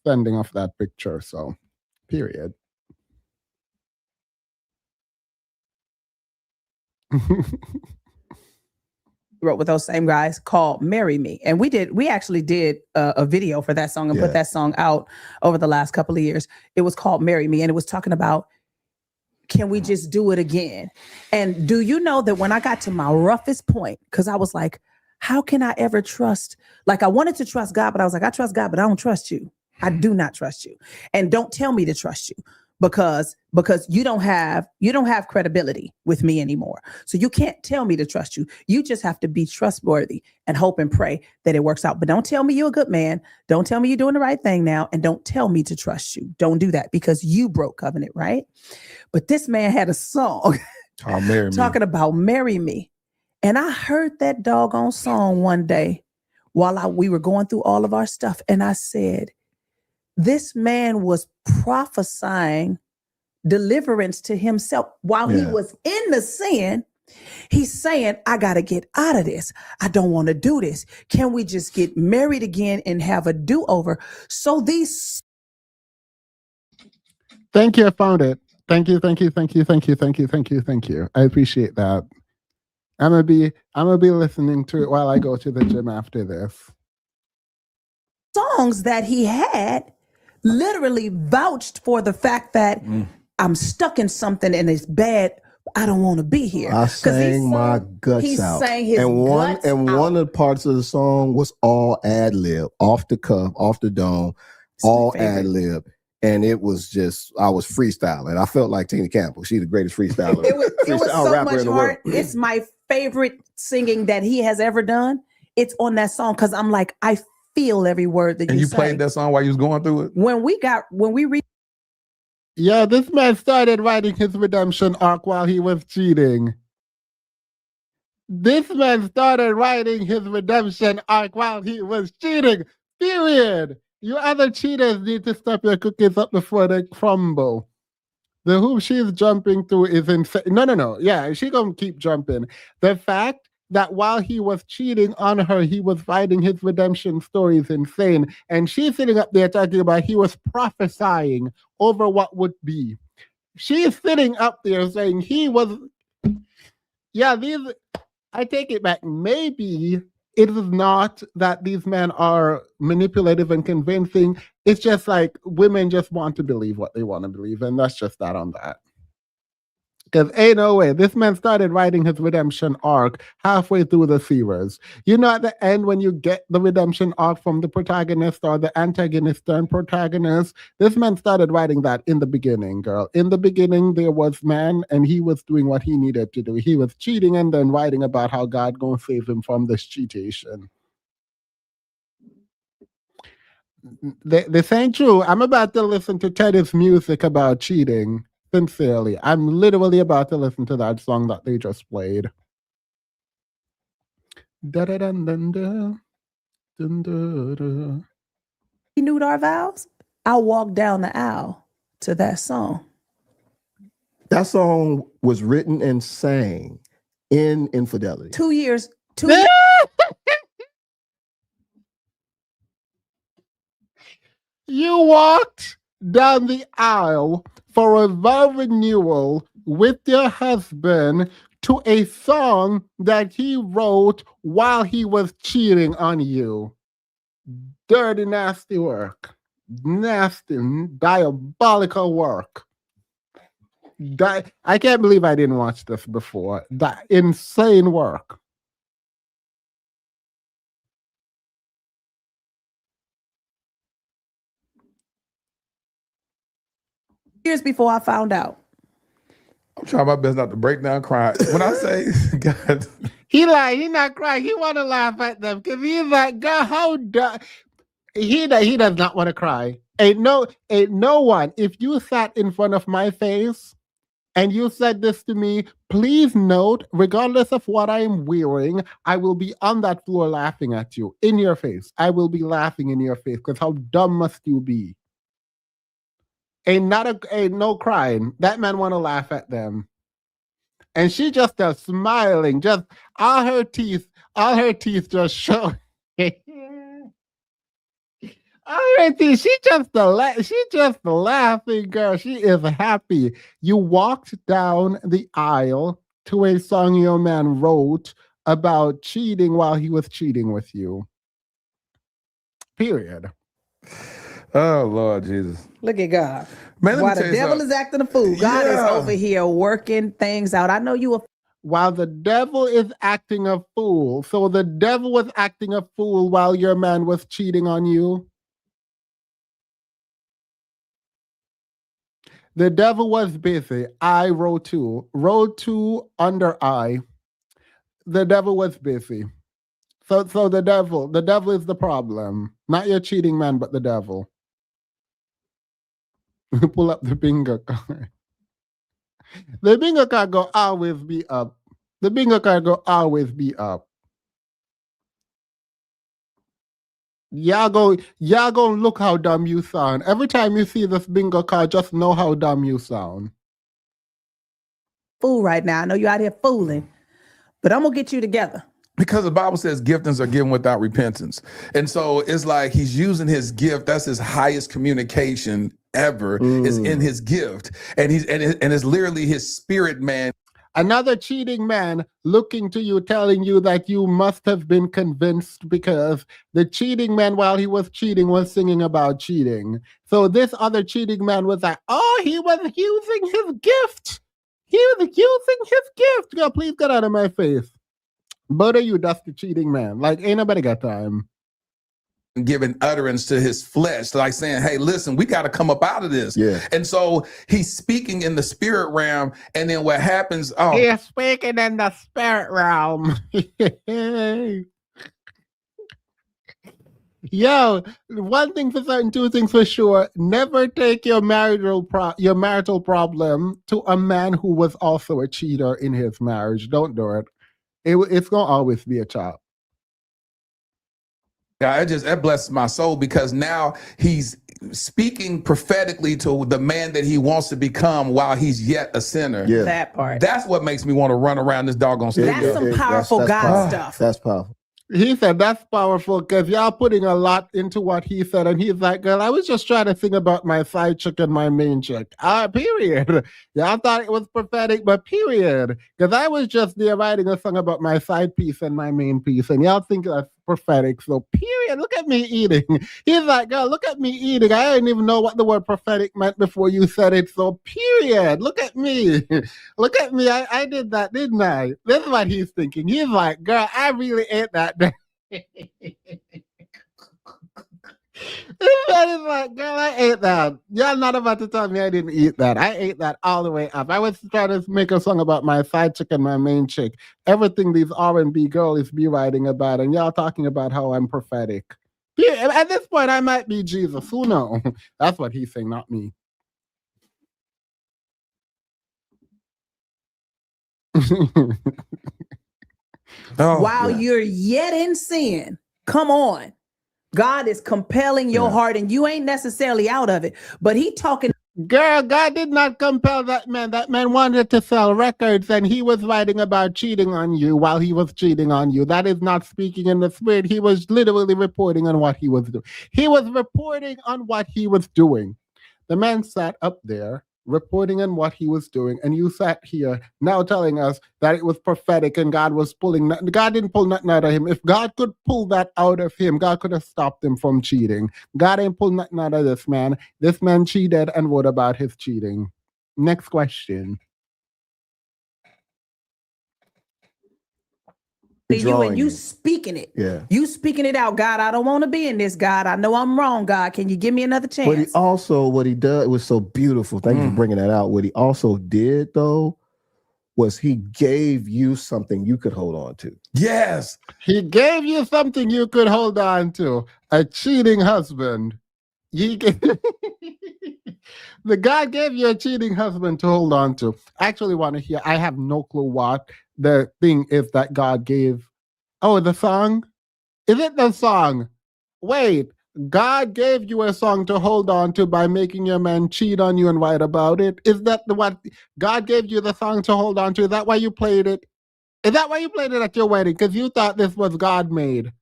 sending of that picture. So, period. wrote with those same guys called Marry Me. And we actually did a video for that song and put that song out over the last couple of years. It was called Marry Me. And it was talking about, can we just do it again? And do you know that when I got to my roughest point, because I was like, how can I ever trust? Like, I wanted to trust God, but I was like, I trust God, but I don't trust you. I do not trust you. And don't tell me to trust you because you don't have credibility with me anymore. So you can't tell me to trust you. You just have to be trustworthy and hope and pray that it works out. But don't tell me you're a good man. Don't tell me you're doing the right thing now. And don't tell me to trust you. Don't do that because you broke covenant, right? But this man had a song talking about marry me. And I heard that doggone song one day while we were going through all of our stuff. And I said, this man was prophesying deliverance to himself while he was in the sin. He's saying, I got to get out of this. I don't want to do this. Can we just get married again and have a do-over? So these. Thank you. I found it. Thank you. I appreciate that. I'm gonna be listening to it while I go to the gym after this. Songs that he had literally vouched for the fact that I'm stuck in something and it's bad. I don't want to be here. I sang my guts out. Sang his guts out. One of the parts of the song was all ad lib, off the cuff, off the dome, all ad lib. And it was just, I was freestyling. I felt like Tina Campbell. She's the greatest freestyler. It was so much heart. It's my favorite singing that he has ever done. It's on that song because I'm like, I feel every word that you say. And you played that song while you was going through it? Yeah, this man started writing his redemption arc while he was cheating. Period. You other cheaters need to step your cookies up before they crumble. The hoop she's jumping through is insane. No. Yeah, she gonna keep jumping. The fact that while he was cheating on her, he was writing his redemption story is insane. And she's sitting up there talking about he was prophesying over what would be. She's sitting up there saying he was. Yeah, I take it back. Maybe it is not that these men are manipulative and convincing. It's just like women just want to believe what they want to believe. And that's just that on that. Because ain't no way. This man started writing his redemption arc halfway through the series. You know, at the end, when you get the redemption arc from the protagonist or the antagonist and protagonist, this man started writing that in the beginning, girl. In the beginning, there was man, and he was doing what he needed to do. He was cheating and then writing about how God gonna save him from this cheatation. This ain't true. I'm about to listen to Teddy's music about cheating. Sincerely, I'm literally about to listen to that song that they just played. We renewed our vows. I walked down the aisle to that song. That song was written and sang in infidelity. 2 years. You walked down the aisle for a vow renewal with your husband to a song that he wrote while he was cheating on you. Dirty, nasty work. Nasty, diabolical work. I can't believe I didn't watch this before. That insane work. Years before I found out. I'm trying my best not to break down crying. When I say, God. He not crying. He want to laugh at them because he's like, God, how he does not want to cry. Ain't no one. If you sat in front of my face and you said this to me, please note, regardless of what I'm wearing, I will be on that floor laughing at you in your face. I will be laughing in your face because how dumb must you be? Ain't no crying. That man want to laugh at them. And she just smiling, just all her teeth just show. All her teeth, she just laughing, girl. She is happy. You walked down the aisle to a song your man wrote about cheating while he was cheating with you. Period. Oh, Lord Jesus. Look at God. Man, let me While tell the you devil something. is acting a fool, God is Yeah. over here working things out. I know you a While the devil is acting a fool. So the devil was acting a fool while your man was cheating on you. The devil was busy. I row 2. Row 2 under I. The devil was busy. So the devil is the problem. Not your cheating man, but the devil. Pull up the bingo card. The bingo card go always be up. The bingo card go always be up. Y'all go look how dumb you sound. Every time you see this bingo card, just know how dumb you sound. fool right now. I know you out here fooling, but I'm gonna get you together. Because the Bible says giftings are given without repentance. And so it's like he's using his gift. That's his highest communication ever is in his gift. And it's literally his spirit man. Another cheating man looking to you, telling you that you must have been convinced because the cheating man, while he was cheating, was singing about cheating. So this other cheating man was like, oh, he was using his gift. He was using his gift. Girl, please get out of my face. Both of you, that's the cheating man. Like, ain't nobody got time. Giving utterance to his flesh, like saying, hey, listen, we got to come up out of this. Yeah. And so he's speaking in the spirit realm. And then what happens? Oh, He's speaking in the spirit realm. Yo, one thing for certain, two things for sure. Never take your marital problem to a man who was also a cheater in his marriage. Don't do it. It's gonna always be a chop. yeah, that blesses my soul because now he's speaking prophetically to the man that he wants to become while he's yet a sinner. Yeah. That part. That's what makes me want to run around this doggone stage. That's some powerful that's God powerful. stuff. That's powerful. He said that's powerful because y'all putting a lot into what he said, and he's like, "Girl, I was just trying to think about my side chick and my main chick." Period. Y'all thought it was prophetic, but period. Because I was just there writing a song about my side piece and my main piece, and y'all think that's prophetic. So period. Look at me eating. He's like, "Girl, look at me eating. I didn't even know what the word prophetic meant before you said it. So period. Look at me. Look at me. I did that, didn't I?" This is what he's thinking. He's like, "Girl, I really ate that." This man is like, "Girl, I ate that. Y'all not about to tell me I didn't eat that. I ate that all the way up. I was trying to make a song about my side chick and my main chick. Everything these R&B girls be writing about, and y'all talking about how I'm prophetic. Yeah, at this point, I might be Jesus. Who knows?" That's what he's saying, not me. While you're yet in sin, come on. God is compelling your heart, and you ain't necessarily out of it. But he talking. Girl, God did not compel that man. That man wanted to sell records, and he was writing about cheating on you while he was cheating on you. That is not speaking in the spirit. He was literally reporting on what he was doing. He was reporting on what he was doing. The man sat up there reporting on what he was doing, and you sat here now telling us that it was prophetic and God was pulling. God didn't pull nothing out of him. If God could pull that out of him, God could have stopped him from cheating. God ain't pulled nothing out of this man. This man cheated and wrote about his cheating. Next question. You and you speaking it. Yeah. You speaking it out. God, I don't want to be in this. God, I know I'm wrong. God, can you give me another chance? But he also, what he did was so beautiful. Thank you for bringing that out. What he also did, though, was he gave you something you could hold on to. Yes. He gave you something you could hold on to. A cheating husband. The God gave you a cheating husband to hold on to. I actually want to hear. I have no clue what the thing is that God gave. Oh, the song? Is it the song? Wait, God gave you a song to hold on to by making your man cheat on you and write about it? Is that what God gave you the song to hold on to? Is that why you played it? Is that why you played it at your wedding? Because you thought this was God made.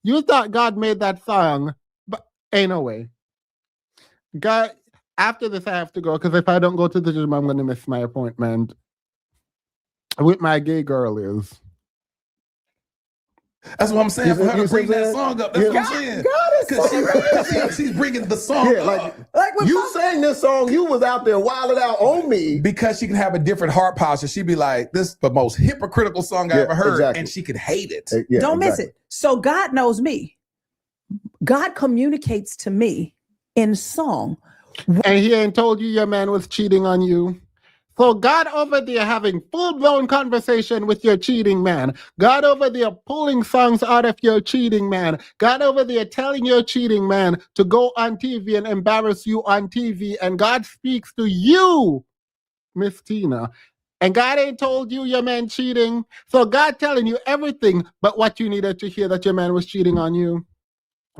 You thought God made that song, but ain't no way. God, after this, I have to go because if I don't go to the gym, I'm going to miss my appointment with my gay girlies. That's what I'm saying. You For her see- to bring you see that that? song up, that's what I'm God- saying. God is Because she's bringing the song Yeah, up. Like when you sang this song, you was out there wilding out on me. Because she can have a different heart posture. She'd be like, this is the most hypocritical song I Yeah, ever heard. exactly. And she could hate it. Yeah, don't miss exactly. it. So God knows me. God communicates to me in song. And he ain't told you your man was cheating on you. So God over there having full-blown conversation with your cheating man. God over there pulling songs out of your cheating man. God over there telling your cheating man to go on TV and embarrass you on TV. And God speaks to you, Miss Tina. And God ain't told you your man cheating. So God telling you everything but what you needed to hear, that your man was cheating on you.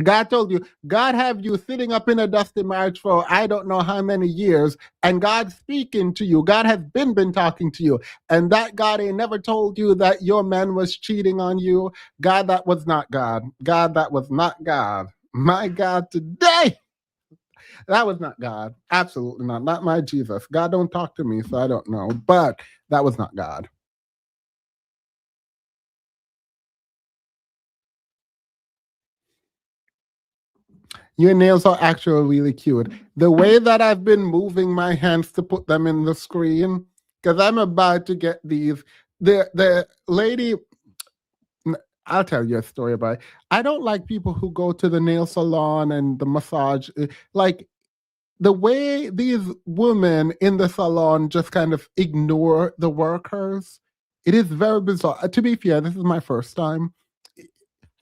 God told you, God have you sitting up in a dusty marriage for I don't know how many years, and God speaking to you. God has been talking to you. And that God ain't never told you that your man was cheating on you. God, that was not God. God, that was not God. My God, today, that was not God. Absolutely not. Not my Jesus. God don't talk to me, so I don't know. But that was not God. Your nails are actually really cute. The way that I've been moving my hands to put them in the screen, because I'm about to get these. The lady, I'll tell you a story about it. I don't like people who go to the nail salon and the massage. Like the way these women in the salon just kind of ignore the workers. It is very bizarre. To be fair, this is my first time.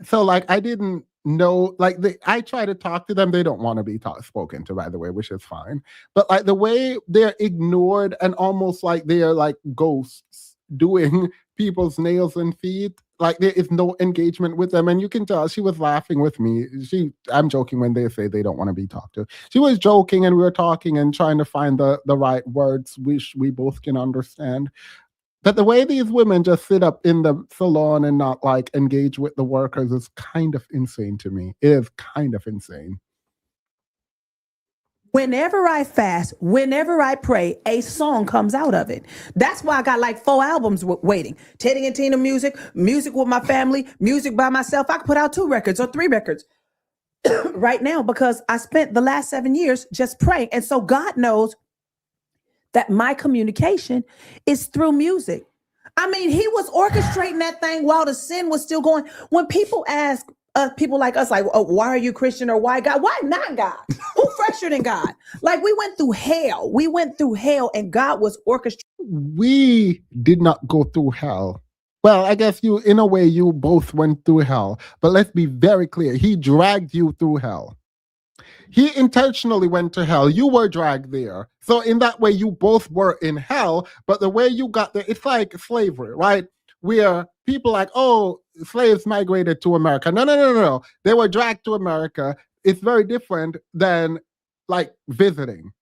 So like I didn't know, like I try to talk to them, they don't want to be spoken to, by the way, which is fine. But like the way they're ignored and almost like they're like ghosts doing people's nails and feet, like there is no engagement with them. And you can tell she was laughing with me. I'm joking when they say they don't want to be talked to. She was joking and we were talking and trying to find the right words which we both can understand. But the way these women just sit up in the salon and not like engage with the workers is kind of insane to me. It is kind of insane. Whenever I fast, whenever I pray, a song comes out of it. That's why I got like 4 albums waiting. Teddy and Tina music, music with my family, music by myself. I could put out 2 records or 3 records right now because I spent the last 7 years just praying. And so God knows that my communication is through music. I mean, he was orchestrating that thing while the sin was still going. When people ask people like us, like, oh, why are you Christian or why God? Why not God? Who fresher than God? Like we went through hell. We went through hell and God was orchestrating. We did not go through hell. Well, I guess you, in a way, you both went through hell. But let's be very clear. He dragged you through hell. He intentionally went to hell. You were dragged there. So in that way, you both were in hell. But the way you got there, it's like slavery, right? Where people like, oh, slaves migrated to America. No. They were dragged to America. It's very different than like visiting.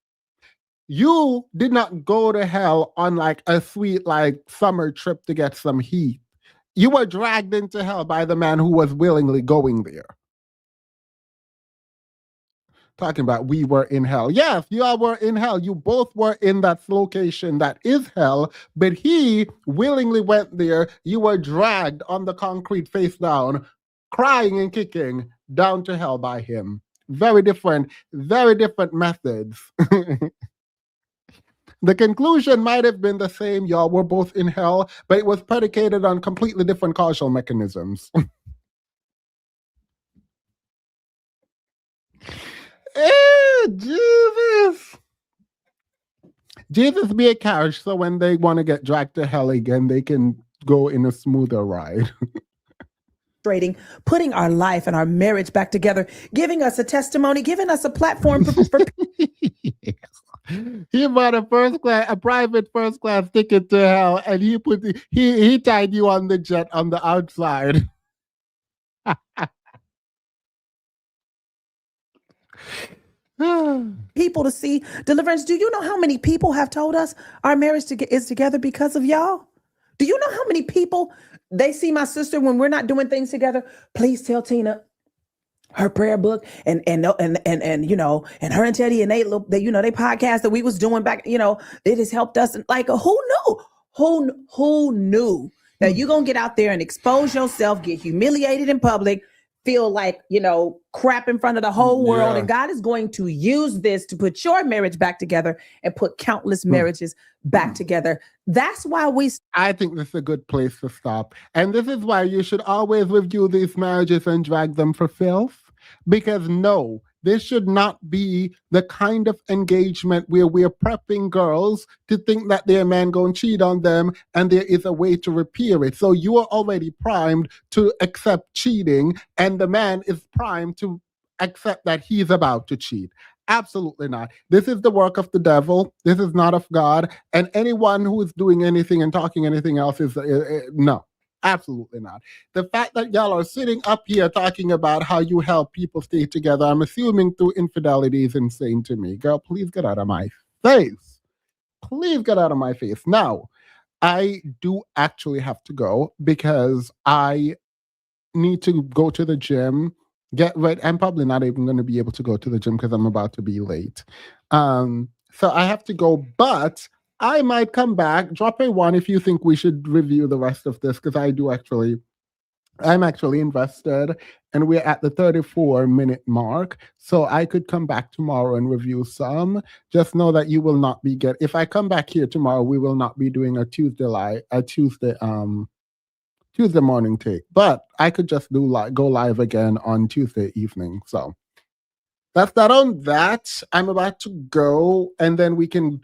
You did not go to hell on like a sweet like summer trip to get some heat. You were dragged into hell by the man who was willingly going there. Talking about we were in hell. Yes, you all were in hell. You both were in that location that is hell, but he willingly went there. You were dragged on the concrete face down, crying and kicking down to hell by him. Very different methods. The conclusion might have been the same. Y'all were both in hell, but it was predicated on completely different causal mechanisms. Jesus. Jesus be a carriage, so when they want to get dragged to hell again, they can go in a smoother ride. Putting our life and our marriage back together, giving us a testimony, giving us a platform for He bought a private first class ticket to hell, and he tied you on the jet on the outside. people to see deliverance. Do you know how many people have told us our marriage is together because of y'all? Do you know how many people they see my sister when we're not doing things together? Please tell Tina her prayer book and you know, and her and Teddy and they you know, they podcast that we was doing back, you know, it has helped us. And like, who knew that you're going to get out there and expose yourself, get humiliated in public, feel like, crap in front of the whole world. Yeah. And God is going to use this to put your marriage back together and put countless marriages back together. That's why I think this is a good place to stop. And this is why you should always review these marriages and drag them for filth. Because no, this should not be the kind of engagement where we're prepping girls to think that their man going to cheat on them and there is a way to repair it. So you are already primed to accept cheating, and the man is primed to accept that he's about to cheat. Absolutely not. This is the work of the devil. This is not of God. And anyone who is doing anything and talking anything else is no. Absolutely not. The fact that y'all are sitting up here talking about how you help people stay together, I'm assuming through infidelity, is insane to me. Girl, please get out of my face. Please get out of my face. Now, I do actually have to go because I need to go to the gym, get ready. I'm probably not even going to be able to go to the gym because I'm about to be late. So I have to go, but I might come back. Drop a one if you think we should review the rest of this, because I'm actually invested, and we're at the 34-minute mark. So I could come back tomorrow and review some. Just know that you will not be if I come back here tomorrow, we will not be doing a Tuesday morning take. But I could just go live again on Tuesday evening. So that's that on that. I'm about to go, and then we can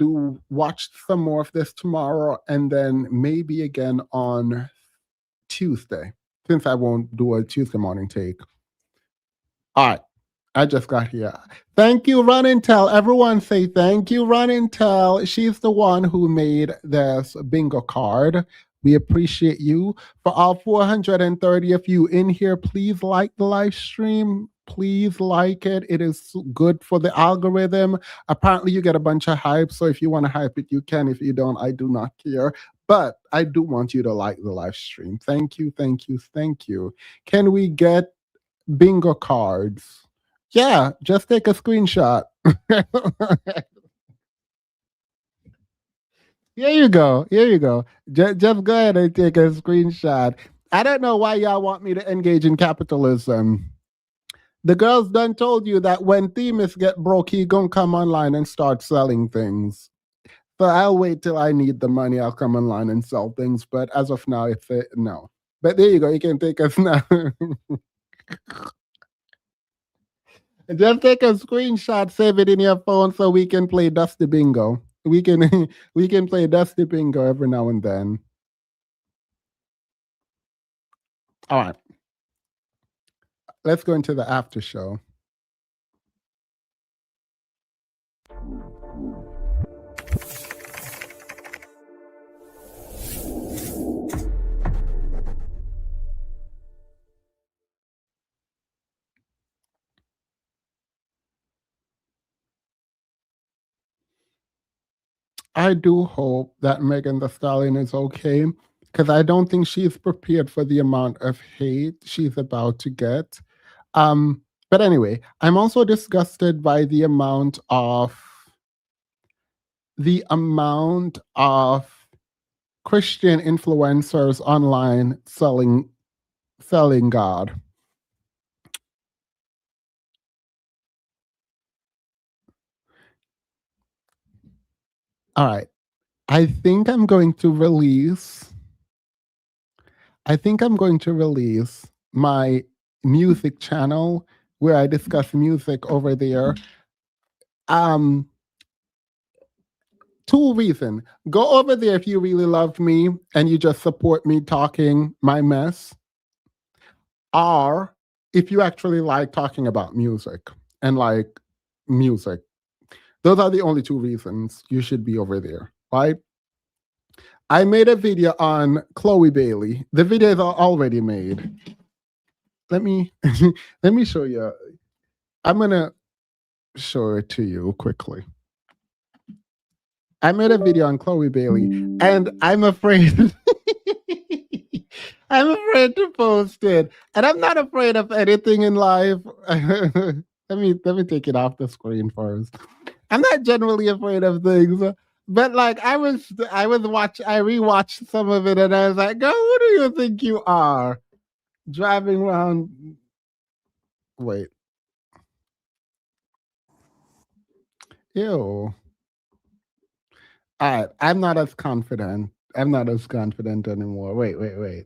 watch some more of this tomorrow, and then maybe again on Tuesday, since I won't do a Tuesday morning take. All right. I just got here. Thank you, Run and Tell. Everyone say thank you, Run and Tell. She's the one who made this bingo card. We appreciate you. For all 430 of you in here, please like the live stream. Please like it. It is good for the algorithm. Apparently, you get a bunch of hype. So if you want to hype it, you can. If you don't, I do not care. But I do want you to like the live stream. Thank you, thank you, thank you. Can we get bingo cards? Yeah, just take a screenshot. Here you go. Here you go. Just go ahead and take a screenshot. I don't know why y'all want me to engage in capitalism. The girls done told you that when Themis get broke, he gonna come online and start selling things. So I'll wait till I need the money. I'll come online and sell things. But as of now, it's no. But there you go. You can take us now. Just take a screenshot, save it in your phone so we can play Dusty Bingo. We can play Dusty Bingo every now and then. All right. Let's go into the after show. I do hope that Megan Thee Stallion is okay, because I don't think she's prepared for the amount of hate she's about to get. But anyway, I'm also disgusted by the amount of Christian influencers online selling God. All right. I think I'm going to release my music channel where I discuss music over there. Two reasons. Go over there if you really love me and you just support me talking my mess. Or if you actually like talking about music and like music. Those are the only two reasons you should be over there, right? I made a video on Chloe Bailey. The videos are already made. Let me show you. I'm gonna show it to you quickly. I made a video on Chloe Bailey, and I'm afraid to post it. And I'm not afraid of anything in life. Let me take it off the screen first. I'm not generally afraid of things, But like I rewatched some of it and I was like, girl, who do you think you are? Driving around. Wait. Ew. All right. I'm not as confident. I'm not as confident anymore. Wait.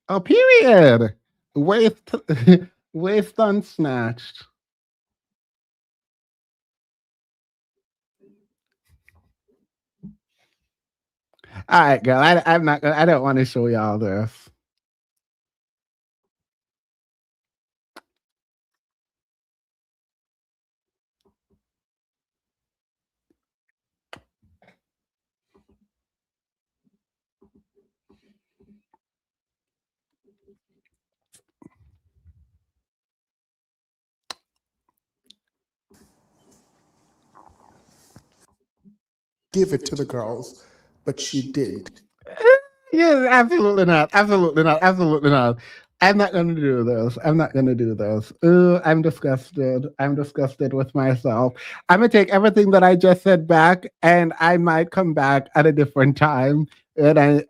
Oh, period. Waist waist unsnatched. All right, girl. I'm not gonna. I don't want to show y'all this. Give it to the girls, but she didn't. Yes, absolutely not. Absolutely not. Absolutely not. I'm not gonna do this. I'm not gonna do this. I'm disgusted. I'm disgusted with myself. I'm gonna take everything that I just said back, and I might come back at a different time. And I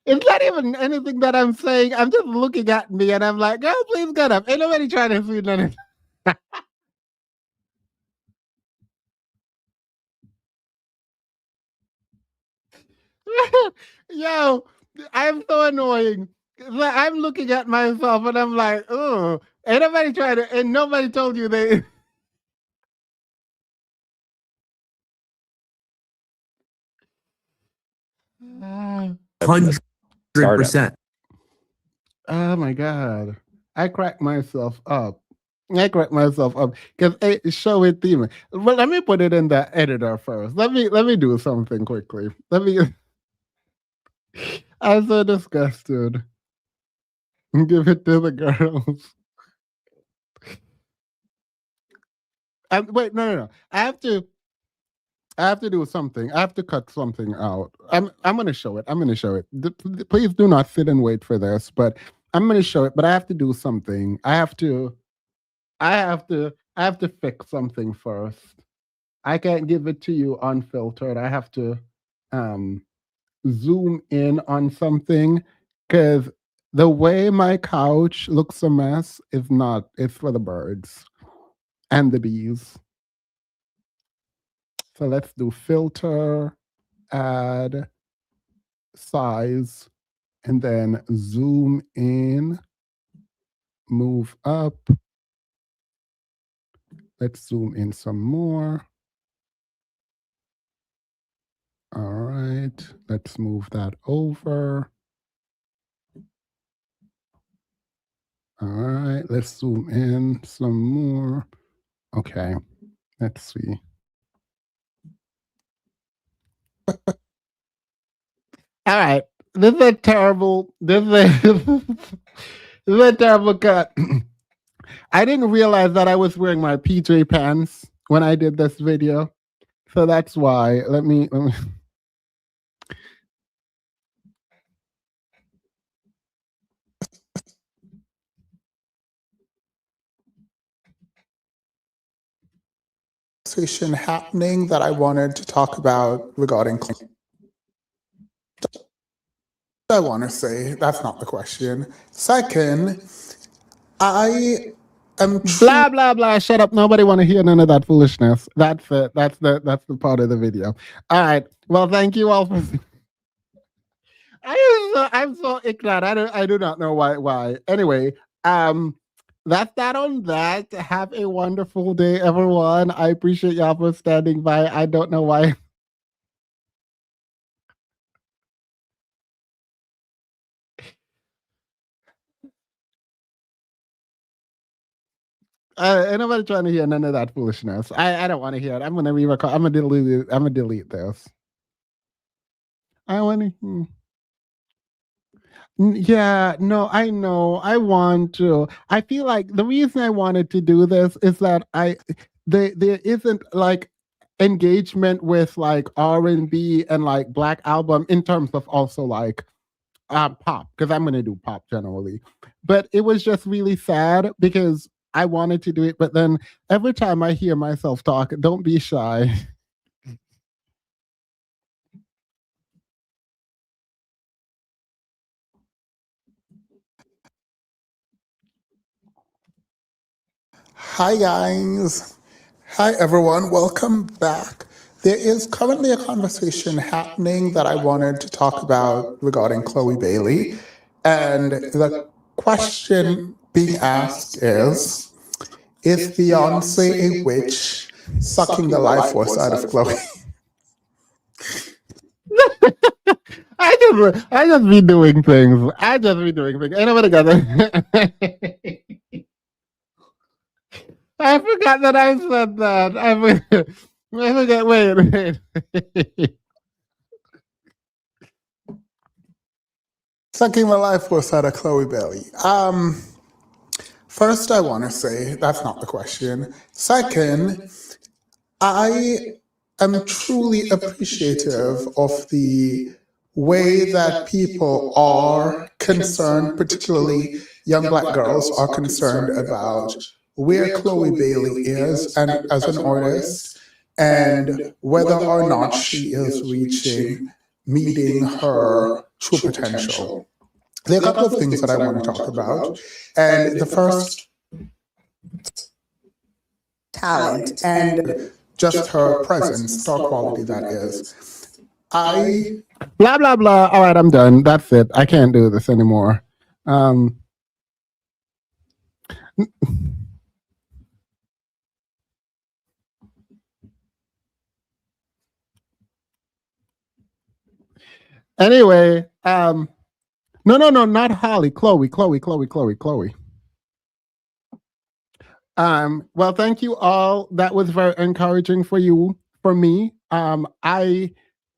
it's not even anything that I'm saying. I'm just looking at me, and I'm like, girl, please get up. Ain't nobody trying to see nothing. Yo, I'm so annoying. Like, I'm looking at myself and I'm like, oh, ain't nobody trying to, and nobody told you they. Ah, 100%. oh my God. I cracked myself up. I cracked myself up because show it theme. Well, let me put it in the editor first. Let me do something quickly. Let me. I'm so disgusted. Give it to the girls. Wait, no. I have to do something. I have to cut something out. I'm gonna show it. I'm gonna show it. Please do not sit and wait for this, but I'm gonna show it. But I have to do something. I have to fix something first. I can't give it to you unfiltered. I have to um zoom in on something because the way my couch looks a mess is not, it's for the birds and the bees. So let's do filter, add size, and then zoom in, move up. Let's zoom in some more. All right, let's move that over. All right, let's zoom in some more. Okay, let's see. All right, this is a terrible. This is a terrible cut. I didn't realize that I was wearing my PJ pants when I did this video, so that's why. Let me. Conversation happening that I wanted to talk about regarding. I want to say that's not the question. Second, I am Blah blah blah. Shut up. Nobody want to hear none of that foolishness. That's it. That's the part of the video. All right. Well, thank you all for. I'm so ignorant. I do not know why. Anyway, that's that on that. Have a wonderful day, everyone. I appreciate y'all for standing by. I don't know why. Ain't nobody trying to hear none of that foolishness. I don't want to hear it. I'm gonna re-record. I'm gonna delete it. I'm gonna delete this. I want to. Yeah, no, I know. I want to. I feel like the reason I wanted to do this is that there isn't like engagement with like R&B and like black album in terms of also like pop, because I'm gonna do pop generally. But it was just really sad because I wanted to do it. But then every time I hear myself talk, don't be shy. Hi, guys. Hi, everyone. Welcome back. There is currently a conversation happening that I wanted to talk about regarding Chloe Bailey. And the question being asked is Beyonce a witch sucking the life force out of Chloe? I just be doing things. I just be doing things. Ain't nobody got that. I forgot that I said that. I forgot. Wait. Sucking the life force out of Chloe Bailey. First, I want to say that's not the question. Second, I am truly appreciative of the way that people are concerned, particularly young Black girls are concerned about where Chloe Bailey is and as an artist and whether or not she is meeting her true potential. There are a couple of things that I want to talk about. And the first, talent and just her presence, star quality that is. Blah blah blah. All right, I'm done. That's it. I can't do this anymore. Anyway, no, not Holly. Chloe. Well, thank you all. That was very encouraging for you, for me. I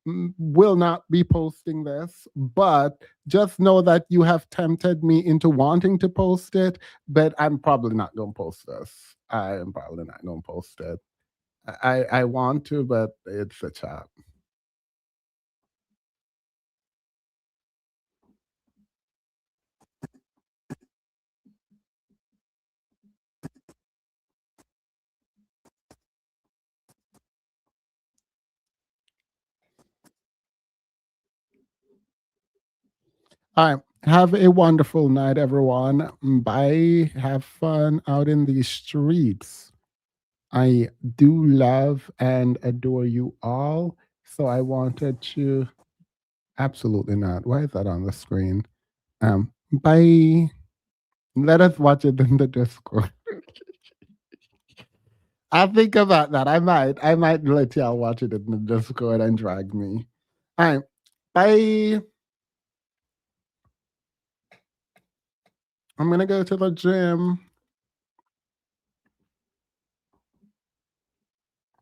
will not be posting this, but just know that you have tempted me into wanting to post it, but I'm probably not going to post this. I am probably not going to post it. I want to, but it's a chat. All right. Have a wonderful night, everyone. Bye. Have fun out in the streets. I do love and adore you all. So I wanted to absolutely not. Why is that on the screen? Bye. Let us watch it in the Discord. I'll think about that. I might let y'all watch it in the Discord and drag me. All right. Bye. I'm gonna go to the gym.